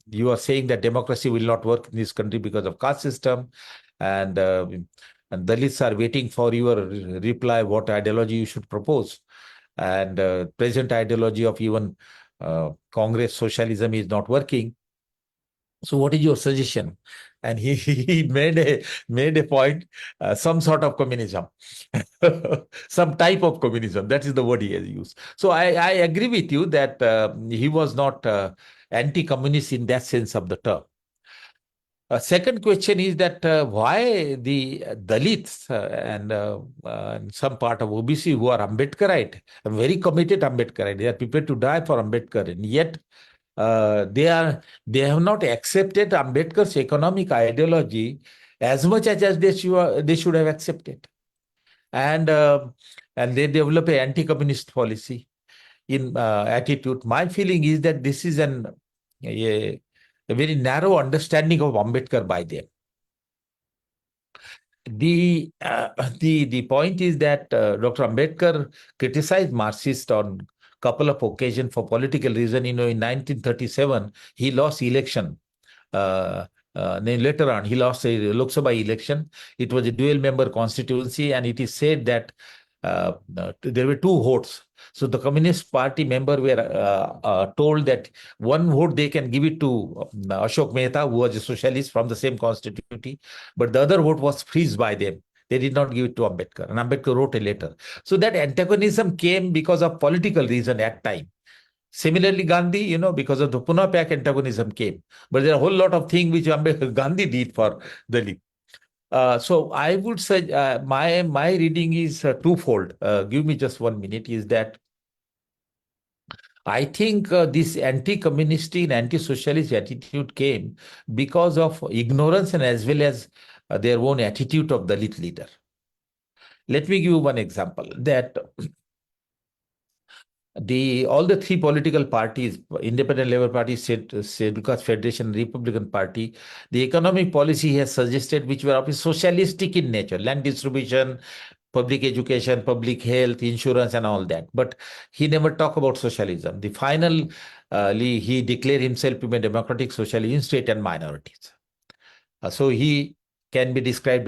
you are saying that democracy will not work in this country because of caste system, and Dalits are waiting for your reply, what ideology you should propose. And present ideology of even Congress socialism is not working. So what is your suggestion? And he made a point, some sort of communism, some type of communism. That is the word he has used. So I agree with you that he was not anti-communist in that sense of the term. Second question is that why the Dalits and some part of OBC who are Ambedkarite, very committed Ambedkarite, they are prepared to die for Ambedkar, and yet they have not accepted Ambedkar's economic ideology as much as they should have accepted, and they develop an anti-communist policy in attitude. My feeling is that this is a very narrow understanding of Ambedkar by them. The point is that Dr. Ambedkar criticized Marxists on couple of occasions for political reason. In 1937, he lost election. Then later on, he lost a Lok Sabha election. It was a dual-member constituency, and it is said that there were two votes. So the Communist Party member were told that one vote they can give it to Ashok Mehta, who was a socialist from the same constituency, but the other vote was freezed by them. They did not give it to Ambedkar, and Ambedkar wrote a letter. So that antagonism came because of political reason at time. Similarly, Gandhi, because of the Pune Pak, antagonism came. But there are a whole lot of things which Gandhi did for Dalit. So I would say my reading is twofold. Give me just 1 minute. Is that I think this anti-communist and anti-socialist attitude came because of ignorance and as well as their own attitude of the Dalit leader. Let me give you one example that all the three political parties, Independent Labour Party, Scheduled Caste Federation, Republican Party, the economic policy has suggested which were socialistic in nature, land distribution, public education, public health, insurance, and all that. But he never talked about socialism. Finally, he declared himself to be a democratic socialist in state and minorities. So he can be described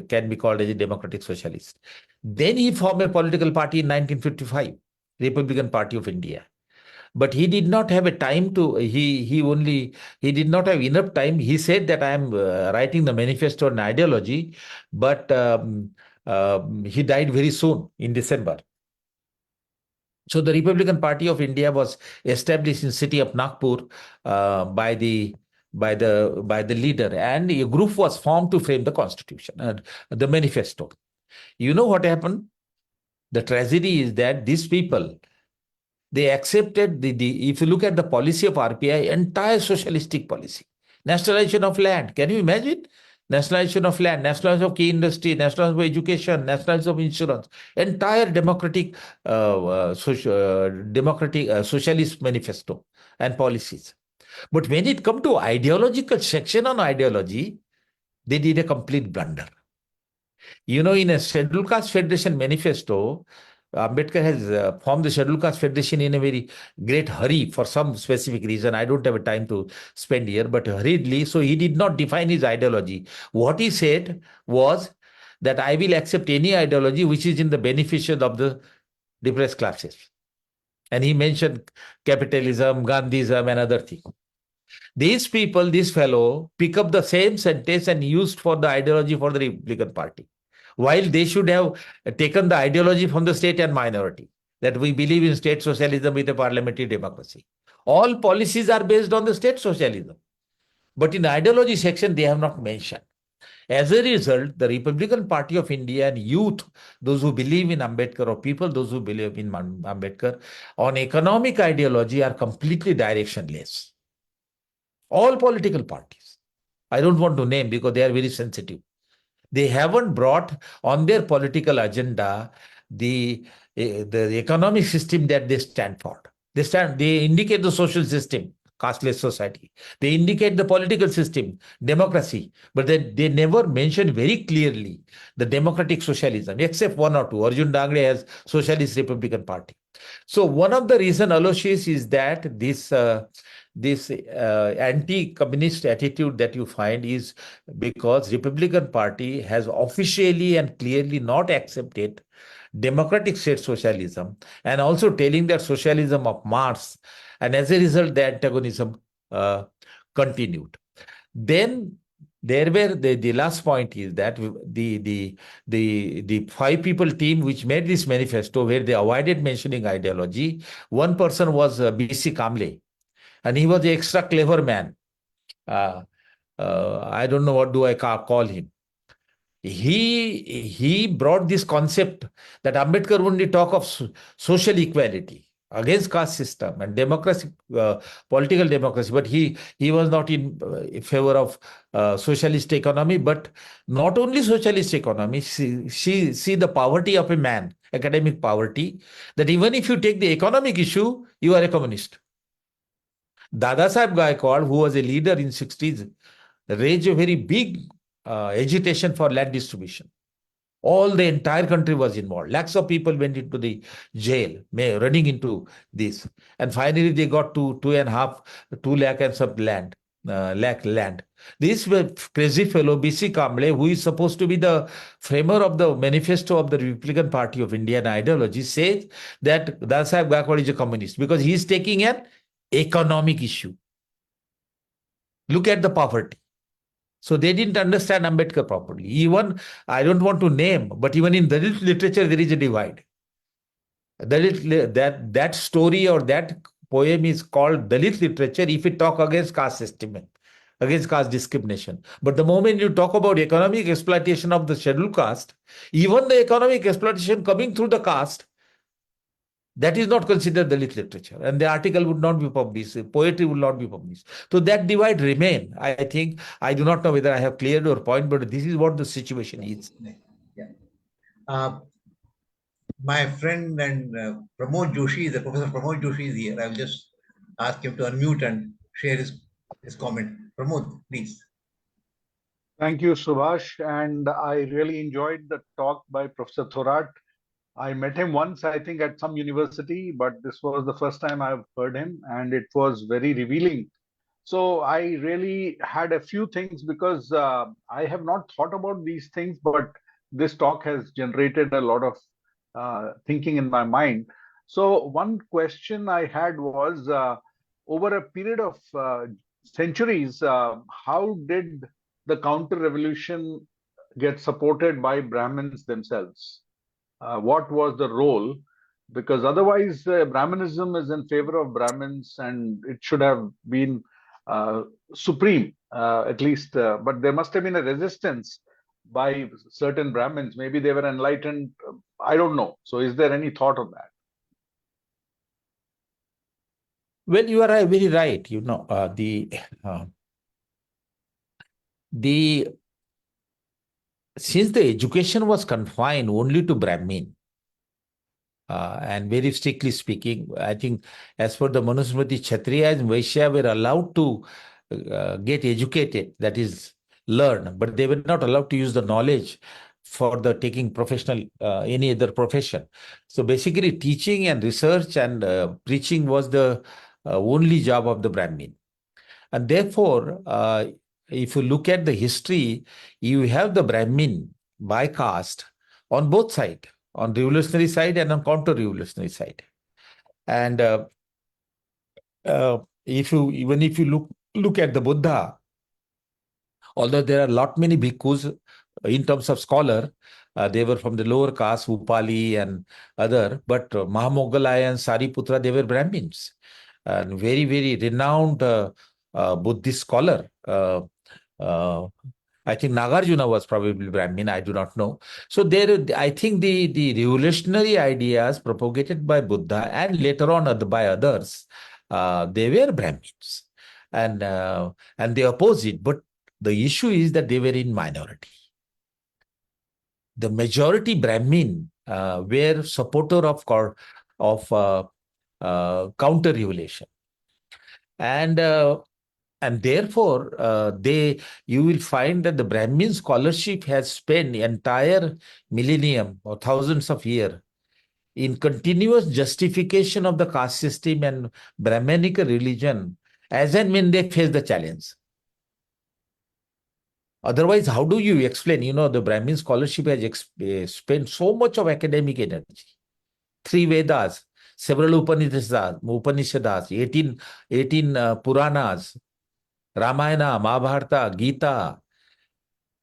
can be called as a democratic socialist. Then he formed a political party in 1955. Republican Party of India. But he did not have a time to, he did not have enough time. He said that I am writing the manifesto and ideology, but he died very soon in December. So the Republican Party of India was established in city of Nagpur by the leader, and a group was formed to frame the constitution, the manifesto. You know what happened? The tragedy is that these people, they accepted if you look at the policy of RPI, entire socialistic policy, nationalization of land. Can you imagine? Nationalization of land, nationalization of key industry, nationalization of education, nationalization of insurance, entire democratic socialist manifesto and policies. But when it comes to ideological section on ideology, they did a complete blunder. In a Scheduled Caste Federation manifesto, Ambedkar has formed the Scheduled Caste Federation in a very great hurry for some specific reason. I don't have a time to spend here, but hurriedly. So he did not define his ideology. What he said was that I will accept any ideology which is in the beneficial of the depressed classes. And he mentioned capitalism, Gandhism, and other things. These people, this fellow, pick up the same sentence and used for the ideology for the Republican Party, while they should have taken the ideology from the state and minority, that we believe in state socialism with a parliamentary democracy. All policies are based on the state socialism. But in ideology section, they have not mentioned. As a result, the Republican Party of India and youth, those who believe in Ambedkar, or people, those who believe in Ambedkar, on economic ideology are completely directionless. All political parties. I don't want to name because they are very sensitive. They haven't brought on their political agenda the economic system that they stand for. They indicate the social system, casteless society. They indicate the political system, democracy, but they never mention very clearly the democratic socialism, except one or two. Arjun Dangre has Socialist Republican Party. So one of the reason, Aloysius, is that this anti-communist attitude that you find is because Republican Party has officially and clearly not accepted democratic state socialism, and also telling that socialism of Marx, and as a result, the antagonism continued. Then there were the last point is that the 5 people team which made this manifesto, where they avoided mentioning ideology. One person was B.C. Kamble, and he was an extra clever man. I don't know what do I call him. He brought this concept that Ambedkar only talk of social equality against caste system and democracy, political democracy, but he was not in favor of socialist economy. But not only socialist economy, see the poverty of a man, academic poverty, that even if you take the economic issue, you are a communist. Dada Saheb Gaikwad, who was a leader in 60s, raised a very big agitation for land distribution. The entire country was involved. Lakhs of people went into the jail, running into this. And finally, they got to 2 lakh and some land. This crazy fellow, B.C. Kamble, who is supposed to be the framer of the manifesto of the Republican Party of Indian ideology, says that Dada Saheb Gaikwad is a communist because he is taking an economic issue. Look at the poverty. So they didn't understand Ambedkar properly. Even, I don't want to name, but even in Dalit literature, there is a divide. That story or that poem is called Dalit literature if it talk against caste system, against caste discrimination. But the moment you talk about economic exploitation of the scheduled caste, even the economic exploitation coming through the caste, that is not considered Dalit literature, and the article would not be published, poetry would not be published. So that divide remain. I think, I do not know whether I have cleared your point, but this is what the situation is. Yeah. My friend and Pramod Joshi, the Professor Pramod Joshi is here. I will just ask him to unmute and share his comment. Pramod, please. Thank you, Subhash. And I really enjoyed the talk by Professor Thorat. I met him once, I think, at some university, but this was the first time I've heard him, and it was very revealing. So I really had a few things because I have not thought about these things, but this talk has generated a lot of thinking in my mind. So one question I had was, over a period of centuries, how did the counter-revolution get supported by Brahmins themselves? What was the role? Because otherwise, Brahmanism is in favor of Brahmins, and it should have been supreme, at least. But there must have been a resistance by certain Brahmins. Maybe they were enlightened. I don't know. So is there any thought of that? Well, you are very right. You know, since the education was confined only to Brahmin, and very strictly speaking, I think as per the Manusmriti, Kshatriyas and Vaishya were allowed to get educated, that is, learn, but they were not allowed to use the knowledge for the taking professional, any other profession. So basically, teaching and research and preaching was the only job of the Brahmin. And therefore, if you look at the history, you have the Brahmin by caste on both sides, on revolutionary side and on counter-revolutionary side. And if you look at the Buddha, although there are many bhikkhus in terms of scholar, they were from the lower caste, Upali and other, but Mahamoggallaya and Sariputra, they were Brahmins, and very, very renowned Buddhist scholar. I think Nagarjuna was probably Brahmin, I do not know. So there, I think the revolutionary ideas propagated by Buddha and later on by others, they were Brahmins. and they oppose it. But the issue is that they were in minority. The majority Brahmin were supporter of counter-revolution, and therefore you will find that the Brahmin scholarship has spent the entire millennium or thousands of years in continuous justification of the caste system and Brahmanical religion as and when they face the challenge. Otherwise, how do you explain? The Brahmin scholarship has spent so much of academic energy. 3 Vedas, several Upanishads, 18 Puranas, Ramayana, Mahabharata, Gita.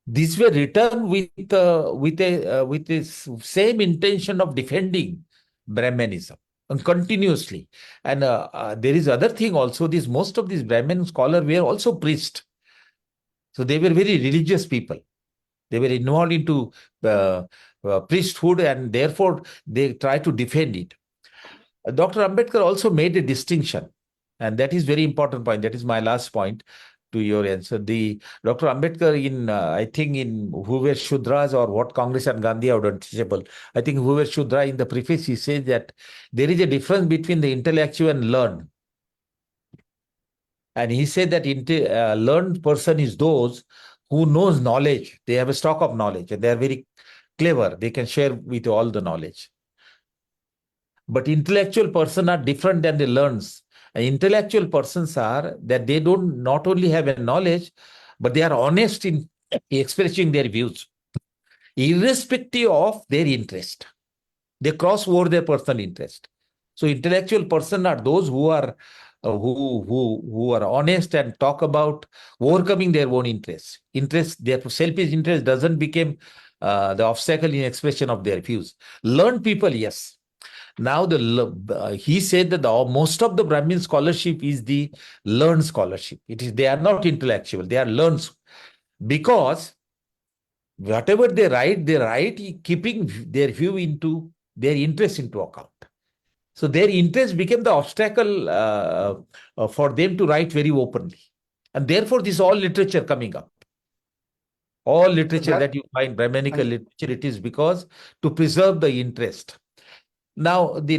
These were written with the same intention of defending Brahmanism and continuously. And there is other thing also. Most of these Brahmin scholars were also priests. So they were very religious people. They were involved into priesthood, and therefore they try to defend it. Dr. Ambedkar also made a distinction, and that is very important point. That is my last point to your answer. Dr. Ambedkar I think in Who Were Shudras or What Congress and Gandhi are untouchable. I think Who Were Shudra, in the preface he says that there is a difference between the intellectual and learned. And he said that learned person is those who knows knowledge. They have a stock of knowledge and they are very clever. They can share with you all the knowledge. But intellectual person are different than the learns. And intellectual persons are that they don't not only have a knowledge, but they are honest in expressing their views, irrespective of their interest. They cross over their personal interest. So intellectual person are those who are honest and talk about overcoming their own interests. Their selfish interest doesn't become the obstacle in expression of their views. Learned people, yes. Now he said that most of the Brahmin scholarship is the learned scholarship. They are not intellectual, they are learned, because whatever they write keeping their view into their interest into account. So their interest became the obstacle for them to write very openly. And therefore, this all literature coming up. All literature that you find, Brahmanical literature, it is because to preserve the interest. Now, the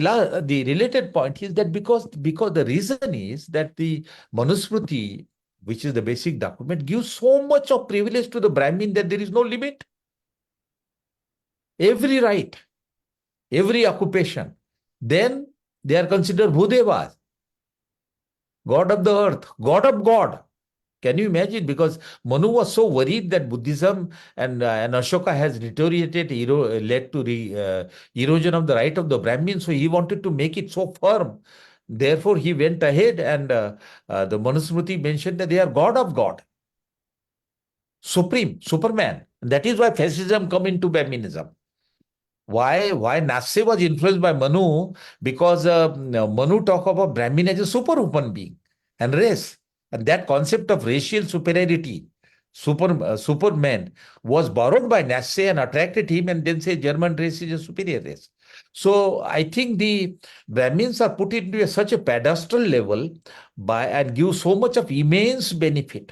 related point is that because the reason is that the Manusmriti, which is the basic document, gives so much of privilege to the Brahmin that there is no limit. Every right, every occupation, then they are considered Bhudevas, God of the earth, God of God. Can you imagine? Because Manu was so worried that Buddhism and Ashoka has deteriorated, led to erosion of the right of the Brahmins. So he wanted to make it so firm. Therefore, he went ahead and the Manusmriti mentioned that they are God of God, supreme, Superman. And that is why fascism come into Brahminism. Why Nasse was influenced by Manu? Because Manu talk about Brahmin as a superhuman being and race. And that concept of racial superiority, Superman, was borrowed by Nasse and attracted him, and then say German race is a superior race. So I think the Brahmins are put into such a pedestal level and give so much of immense benefit.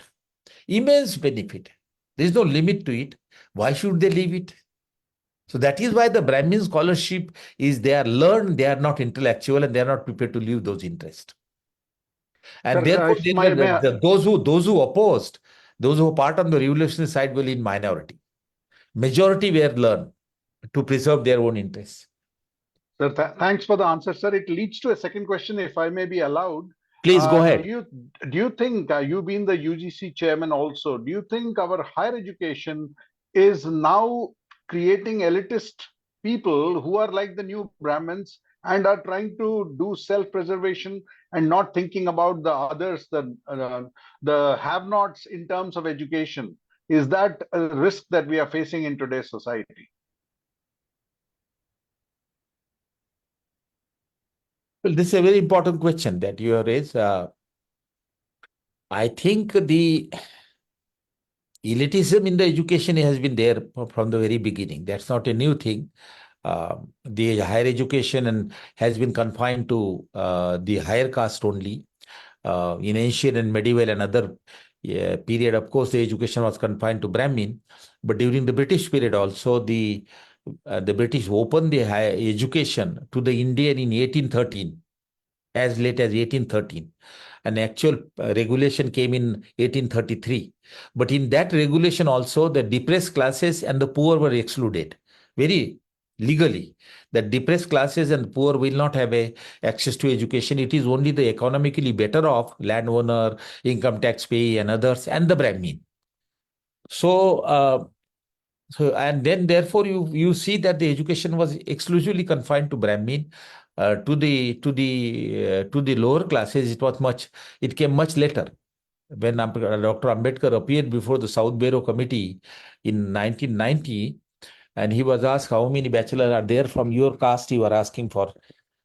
Immense benefit. There is no limit to it. Why should they leave it? So that is why the Brahmin scholarship is they are learned, they are not intellectual, and they are not prepared to leave those interests. And therefore, those who opposed, those who are part on the revolutionary side will in minority. Majority were learned to preserve their own interests. Sir, thanks for the answer, sir. It leads to a second question, if I may be allowed. Please go ahead. Do you think, you being the UGC chairman also, do you think our higher education is now creating elitist people who are like the new Brahmins and are trying to do self-preservation and not thinking about the others, the have-nots in terms of education? Is that a risk that we are facing in today's society? Well, this is a very important question that you have raised. I think the elitism in the education has been there from the very beginning. That's not a new thing. The higher education has been confined to the higher caste only. In ancient and medieval and other period, of course, the education was confined to Brahmin, but during the British period also, the British opened the higher education to the Indian in 1813, as late as 1813. An actual regulation came in 1833. But in that regulation also, the depressed classes and the poor were excluded very legally. The depressed classes and poor will not have access to education. It is only the economically better off landowner, income tax payee and others, and the Brahmin. So and then therefore you see that the education was exclusively confined to Brahmin. To the lower classes, it came much later. When Dr. Ambedkar appeared before the South Bureau Committee in 1990, and he was asked, how many bachelors are there from your caste? You are asking for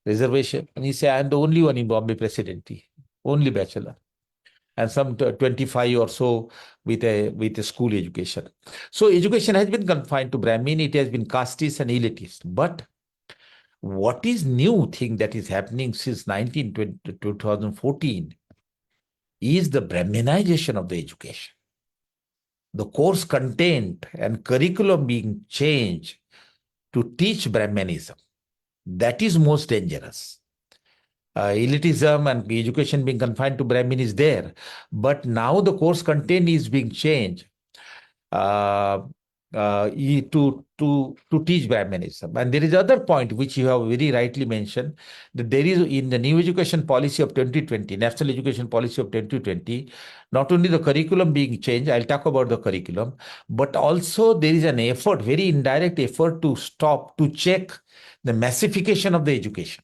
reservation. And he said, I am the only one in Bombay Presidency, only bachelor. And some 25 or so with a school education. So education has been confined to Brahmin. It has been casteist and elitist. But what is new thing that is happening since 2014 is the Brahminization of the education. The course content and curriculum being changed to teach Brahmanism. That is most dangerous. Elitism and education being confined to Brahmin is there, but now the course content is being changed to teach Brahmanism. And there is other point which you have very rightly mentioned, that there is in the new education policy of 2020, National Education Policy of 2020, not only the curriculum being changed, I'll talk about the curriculum, but also there is an effort, very indirect effort to check the massification of the education.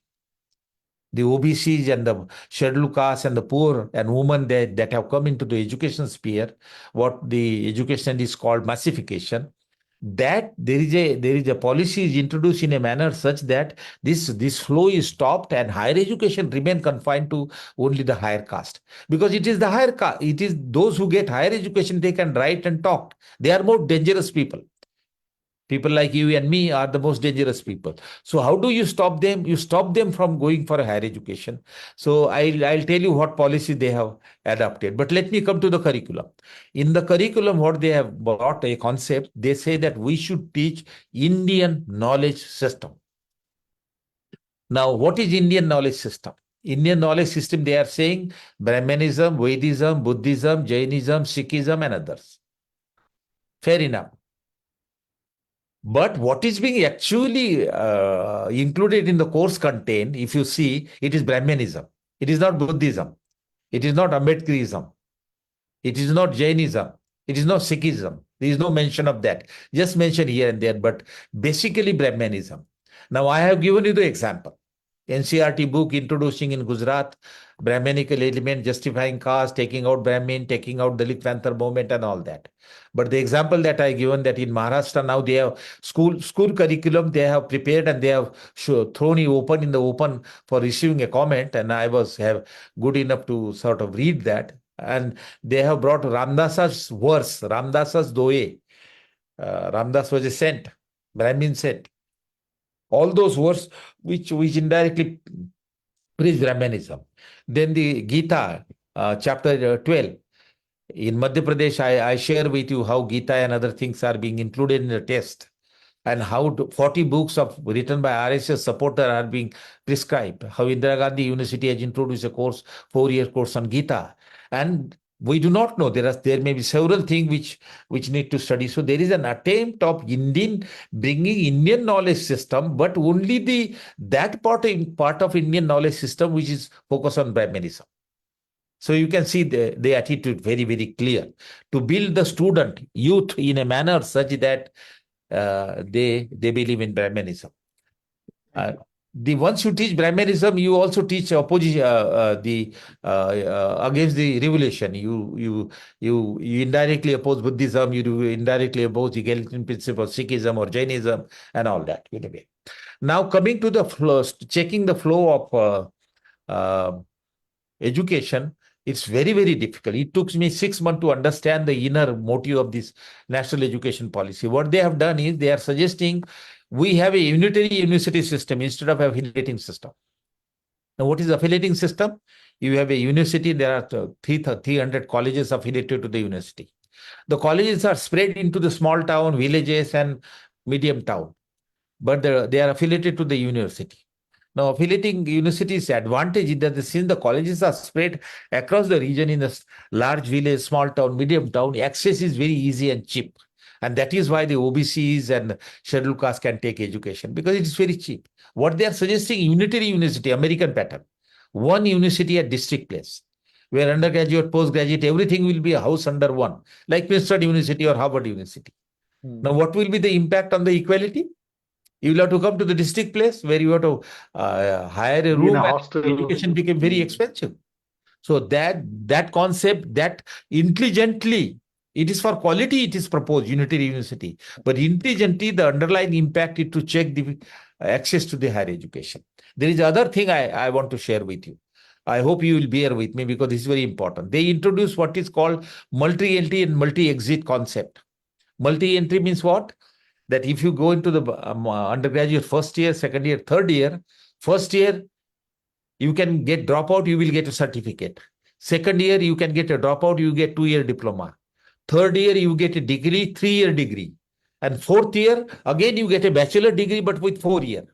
The OBCs and the scheduled castes and the poor and women that have come into the education sphere, what the education is called massification, that there is a policy is introduced in a manner such that this flow is stopped and higher education remain confined to only the higher caste. Because it is the higher caste, it is those who get higher education, they can write and talk. They are more dangerous people. People like you and me are the most dangerous people. So how do you stop them? You stop them from going for a higher education. So I'll tell you what policy they have adopted. But let me come to the curriculum. In the curriculum, what they have brought a concept, they say that we should teach Indian knowledge system. Now, what is Indian knowledge system? Indian knowledge system, they are saying Brahmanism, Vedism, Buddhism, Jainism, Sikhism, and others. Fair enough. But what is being actually included in the course content, if you see, it is Brahmanism. It is not Buddhism. It is not Ambedkarism. It is not Jainism. It is not Sikhism. There is no mention of that. Just mention here and there, but basically Brahmanism. Now, I have given you the example. NCERT book introducing in Gujarat, Brahmanical element, justifying caste, taking out Brahmin, taking out Dalit Panther movement and all that. But the example that I given that in Maharashtra now they have school curriculum they have prepared and they have thrown it open in the open for receiving a comment, and I have good enough to sort of read that, and they have brought Ramdasa's verse, Ramdasa's Doe. Ramdas was a saint, Brahmin saint. All those words which indirectly preach Brahmanism. Then the Gita, chapter 12. In Madhya Pradesh, I share with you how Gita and other things are being included in the test, and how 40 books written by RSS supporter are being prescribed. How Indira Gandhi University has introduced a course, 4-year course on Gita. And we do not know. There may be several things which need to study. So there is an attempt of bringing Indian knowledge system, but only that part of Indian knowledge system which is focused on Brahmanism. So you can see the attitude very, very clear to build the student, youth in a manner such that they believe in Brahmanism. Once you teach Brahmanism, you also teach opposition against the revolution. You indirectly oppose Buddhism. You indirectly oppose egalitarian principle, Sikhism or Jainism, and all that. Anyway, now coming to the flow, checking the flow of education. It's very, very difficult. It took me 6 months to understand the inner motive of this national education policy. What they have done is they are suggesting we have a unitary university system instead of affiliating system. Now, what is affiliating system? You have a university, there are 300 colleges affiliated to the university. The colleges are spread into the small town, villages, and medium town, but they are affiliated to the university. Now, affiliating universities' advantage is that since the colleges are spread across the region in a large village, small town, medium town, access is very easy and cheap. And that is why the OBCs and scheduled castes can take education, because it is very cheap. What they are suggesting, unitary university, American pattern, one university at district place, where undergraduate, postgraduate, everything will be a house under one, like Princeton University or Harvard University. Now, what will be the impact on the equality? You will have to come to the district place where you have to hire a room, and education became very expensive. So that concept, that intelligently, it is for quality, it is proposed, unitary university. But intelligently, the underlying impact is to check the access to the higher education. There is other thing I want to share with you. I hope you will bear with me because this is very important. They introduce what is called multi-entry and multi-exit concept. Multi-entry means what? That if you go into the undergraduate first year, second year, third year, first year, you can get dropout, you will get a certificate. Second year, you can get a dropout, you get 2-year diploma. Third year, you get a degree, 3-year degree. And fourth year, again, you get a bachelor degree, but with 4 years.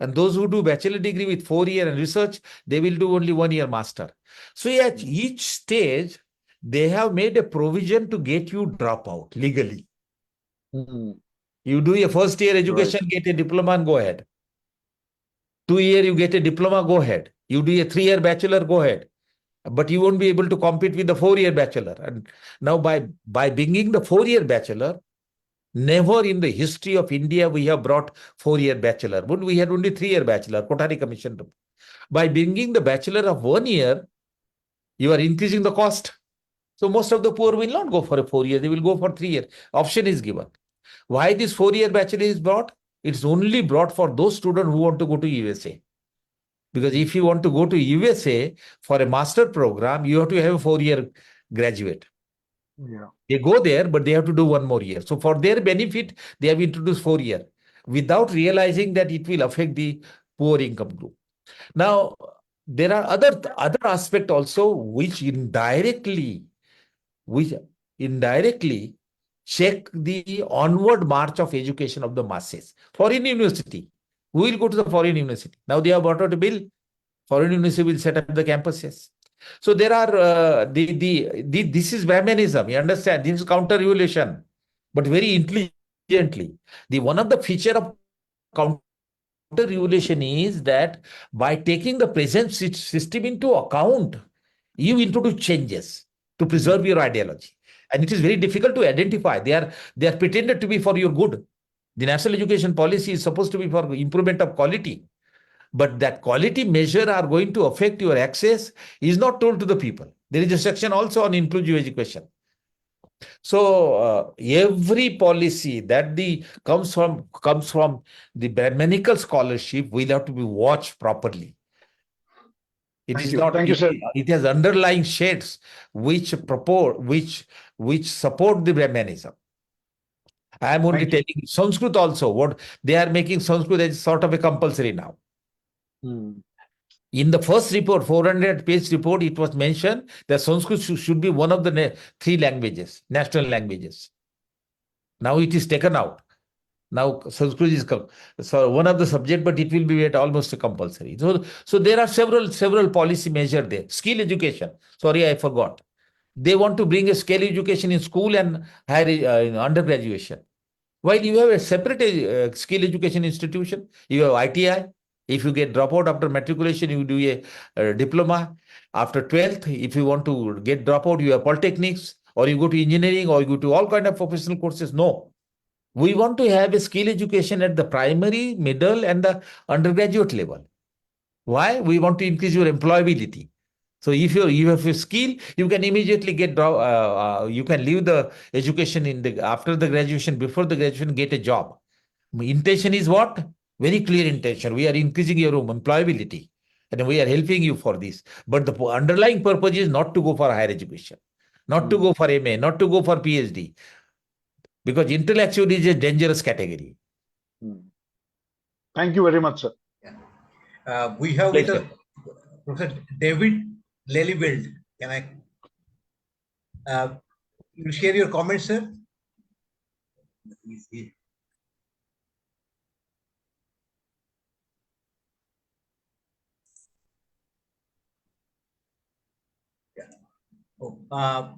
And those who do bachelor degree with 4 years and research, they will do only 1-year master. So at each stage, they have made a provision to get you dropout legally. You do a first year education, get a diploma and go ahead. 2 years, you get a diploma, go ahead. You do a 3-year bachelor, go ahead. But you won't be able to compete with the 4-year bachelor. And now by bringing the 4-year bachelor, never in the history of India we have brought 4-year bachelor. We had only 3-year bachelor, Kothari Commission. By bringing the bachelor of 1 year, you are increasing the cost. So most of the poor will not go for a 4 year, they will go for 3 year. Option is given. Why this 4-year bachelor is brought? It's only brought for those students who want to go to USA. Because if you want to go to USA for a master program, you have to have a 4-year graduate. Yeah. They go there, but they have to do 1 more year. So for their benefit, they have introduced 4 year without realizing that it will affect the poor income group. Now, there are other aspects also which indirectly check the onward march of education of the masses. Foreign university. Who will go to the foreign university? Now they have brought out a bill. Foreign university will set up the campuses. So there are this is Brahmanism. You understand? This is counter-revolution, but very intelligently. One of the feature of counter-revolution is that by taking the present system into account, you introduce changes to preserve your ideology. And it is very difficult to identify. They are pretended to be for your good. The national education policy is supposed to be for improvement of quality. But that quality measure are going to affect your access is not told to the people. There is a section also on inclusive education. So every policy that comes from the Brahmanical scholarship will have to be watched properly. Thank you, sir. It has underlying shades which support the Brahmanism. I am only telling you, Sanskrit also, what they are making Sanskrit as sort of a compulsory now. In the first report, 400-page report, it was mentioned that Sanskrit should be one of the 3 languages, national languages. Now it is taken out. Now Sanskrit is one of the subject, but it will be made almost compulsory. So there are several policy measures there. Skill education. Sorry, I forgot. They want to bring a skill education in school and higher undergraduation. While you have a separate skill education institution, you have ITI. If you get dropout after matriculation, you do a diploma. After 12th, if you want to get dropout, you have polytechnics, or you go to engineering, or you go to all kind of professional courses. No. We want to have a skill education at the primary, middle, and the undergraduate level. Why? We want to increase your employability. So if you have a skill, you can immediately get you can leave the education after the graduation, before the graduation, get a job. Intention is what? Very clear intention. We are increasing your employability, and we are helping you for this. But the underlying purpose is not to go for higher education, not to go for MA, not to go for PhD. Because intellectual is a dangerous category. Thank you very much, sir. We have with us Professor David Lely Build. Can you share your comments, sir? Yeah. Oh,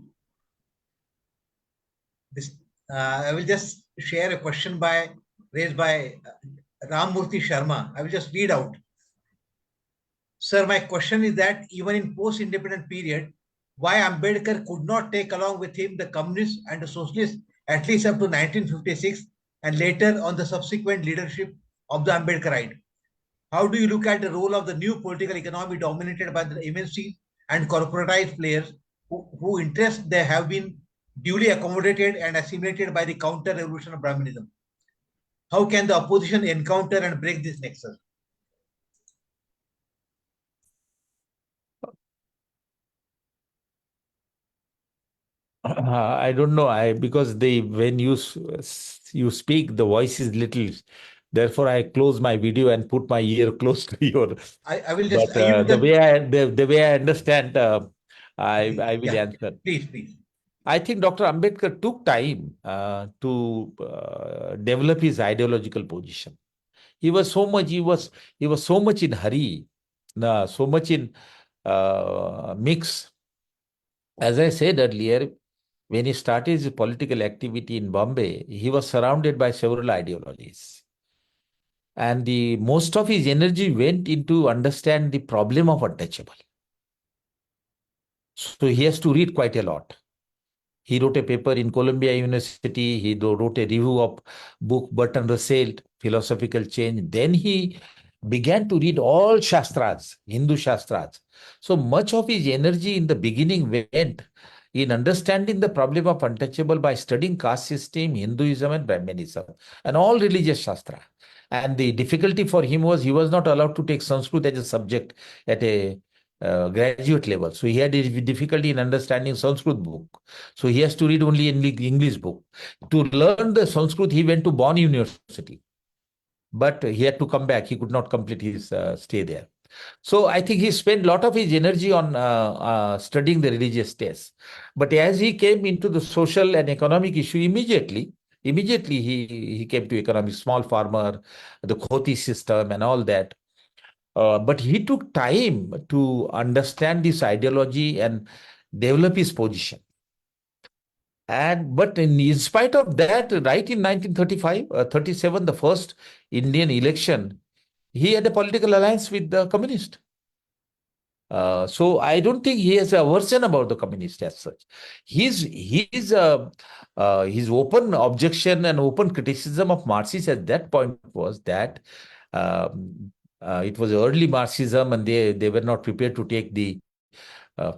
this I will just share a question raised by Ram Murthy Sharma. I will just read out. Sir, my question is that even in post-independent period, why Ambedkar could not take along with him the communists and the socialists at least up to 1956 and later on the subsequent leadership of the Ambedkarite? How do you look at the role of the new political economy dominated by the MNCs and corporatized players who interests they have been duly accommodated and assimilated by the counter-revolution of Brahmanism? How can the opposition encounter and break this nexus? I don't know. Because when you speak, the voice is little. Therefore, I close my video and put my ear close to your. I will just. But the way I understand, I will answer. Please. I think Dr. Ambedkar took time to develop his ideological position. He was so much in hurry, so much in mix. As I said earlier, when he started his political activity in Bombay, he was surrounded by several ideologies. And most of his energy went into understand the problem of untouchable. So he has to read quite a lot. He wrote a paper in Columbia University. He wrote a review of book Burton Russell, Philosophical Change. Then he began to read all Shastras, Hindu Shastras. So much of his energy in the beginning went in understanding the problem of untouchable by studying caste system, Hinduism and Brahmanism, and all religious Shastra. And the difficulty for him was he was not allowed to take Sanskrit as a subject at a graduate level. So he had difficulty in understanding Sanskrit book. So he has to read only English book. To learn the Sanskrit, he went to Bonn University. But he had to come back. He could not complete his stay there. So I think he spent a lot of his energy on studying the religious tests. But as he came into the social and economic issue, immediately he came to economics, small farmer, the Khoti system and all that. But he took time to understand this ideology and develop his position. But in spite of that, right in 1937, the first Indian election, he had a political alliance with the communist. So I don't think he has a aversion about the communist as such. His open objection and open criticism of Marxists at that point was that it was early Marxism and they were not prepared to take the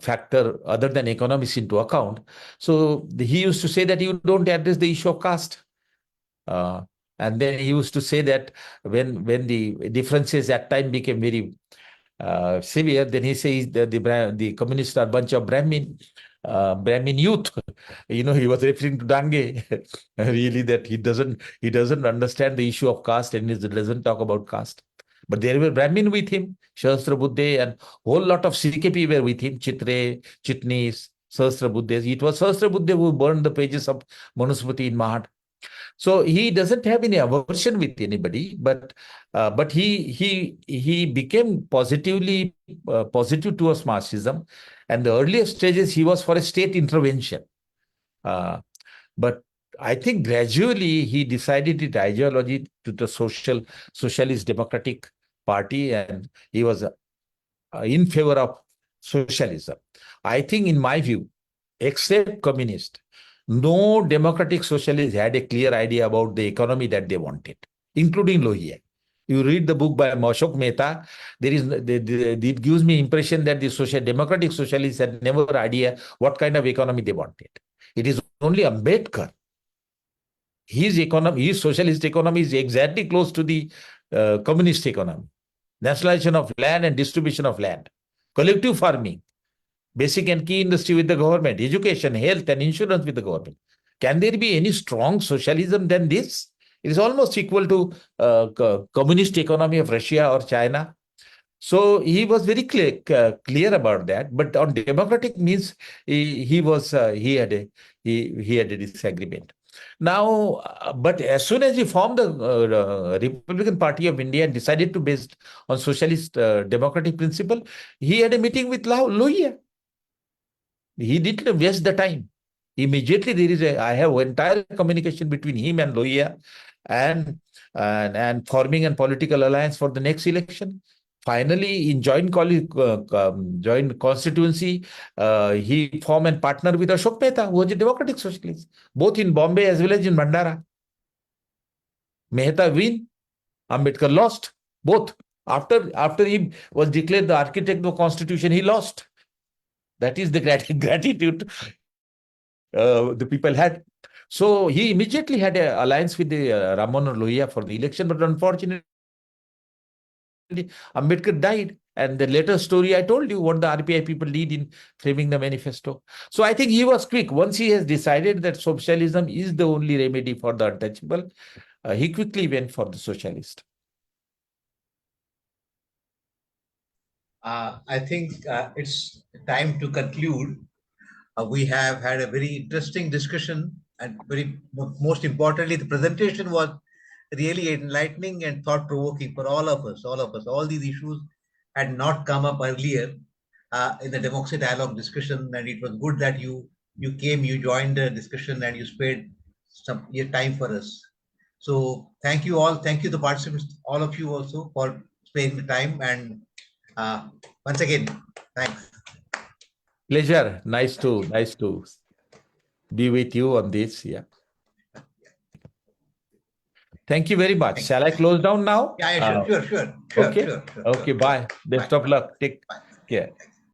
factor other than economics into account. So he used to say that you don't address the issue of caste. And then he used to say that when the differences at time became very severe, then he says that the communists are a bunch of Brahmin youth. He was referring to Dange. Really, that he doesn't understand the issue of caste and he doesn't talk about caste. But there were Brahmin with him, Sahasrabuddhe, and whole lot of CKP were with him, Chitre, Chitnis, Sahasrabuddhes. It was Sahasrabuddhe who burned the pages of Manusmriti in Mahad. So he doesn't have any aversion with anybody, but he became positive towards Marxism. And the earlier stages, he was for a state intervention. But I think gradually he decided his ideology to the Socialist Democratic Party, and he was in favor of socialism. I think, in my view, except communist, no democratic socialist had a clear idea about the economy that they wanted, including Lohiya. You read the book by Ashok Mehta, it gives me impression that the democratic socialists had never idea what kind of economy they wanted. It is only Ambedkar. His socialist economy is exactly close to the communist economy. Nationalization of land and distribution of land, collective farming, basic and key industry with the government, education, health and insurance with the government. Can there be any strong socialism than this? It is almost equal to communist economy of Russia or China. So he was very clear about that. But on democratic means, he had a disagreement. Now, but as soon as he formed the Republican Party of India and decided to based on socialist democratic principle, he had a meeting with Lohia. He didn't waste the time. Immediately I have entire communication between him and Lohia, and forming a political alliance for the next election. Finally, in joint constituency, he formed a partner with Ashok Mehta, who was a democratic socialist, both in Bombay as well as in Bhandara. Mehta win, Ambedkar lost, both. After he was declared the architect of the constitution, he lost. That is the gratitude the people had. So he immediately had an alliance with the Ram Manohar Lohia for the election, but unfortunately, Ambedkar died. And the later story I told you what the RPI people did in framing the manifesto. So I think he was quick. Once he has decided that socialism is the only remedy for the untouchable, he quickly went for the socialist. I think it's time to conclude. We have had a very interesting discussion, and most importantly, the presentation was really enlightening and thought-provoking for all of us. All these issues had not come up earlier in the Democracy Dialogue discussion, and it was good that you came, you joined the discussion, and you spared some your time for us. So thank you all. Thank you the participants, all of you also, for sparing the time. And once again, thanks. Pleasure. Nice to be with you on this. Yeah. Thank you very much. Shall I close down now? Yeah, sure. Okay. Okay. Bye. Best of luck. Take care.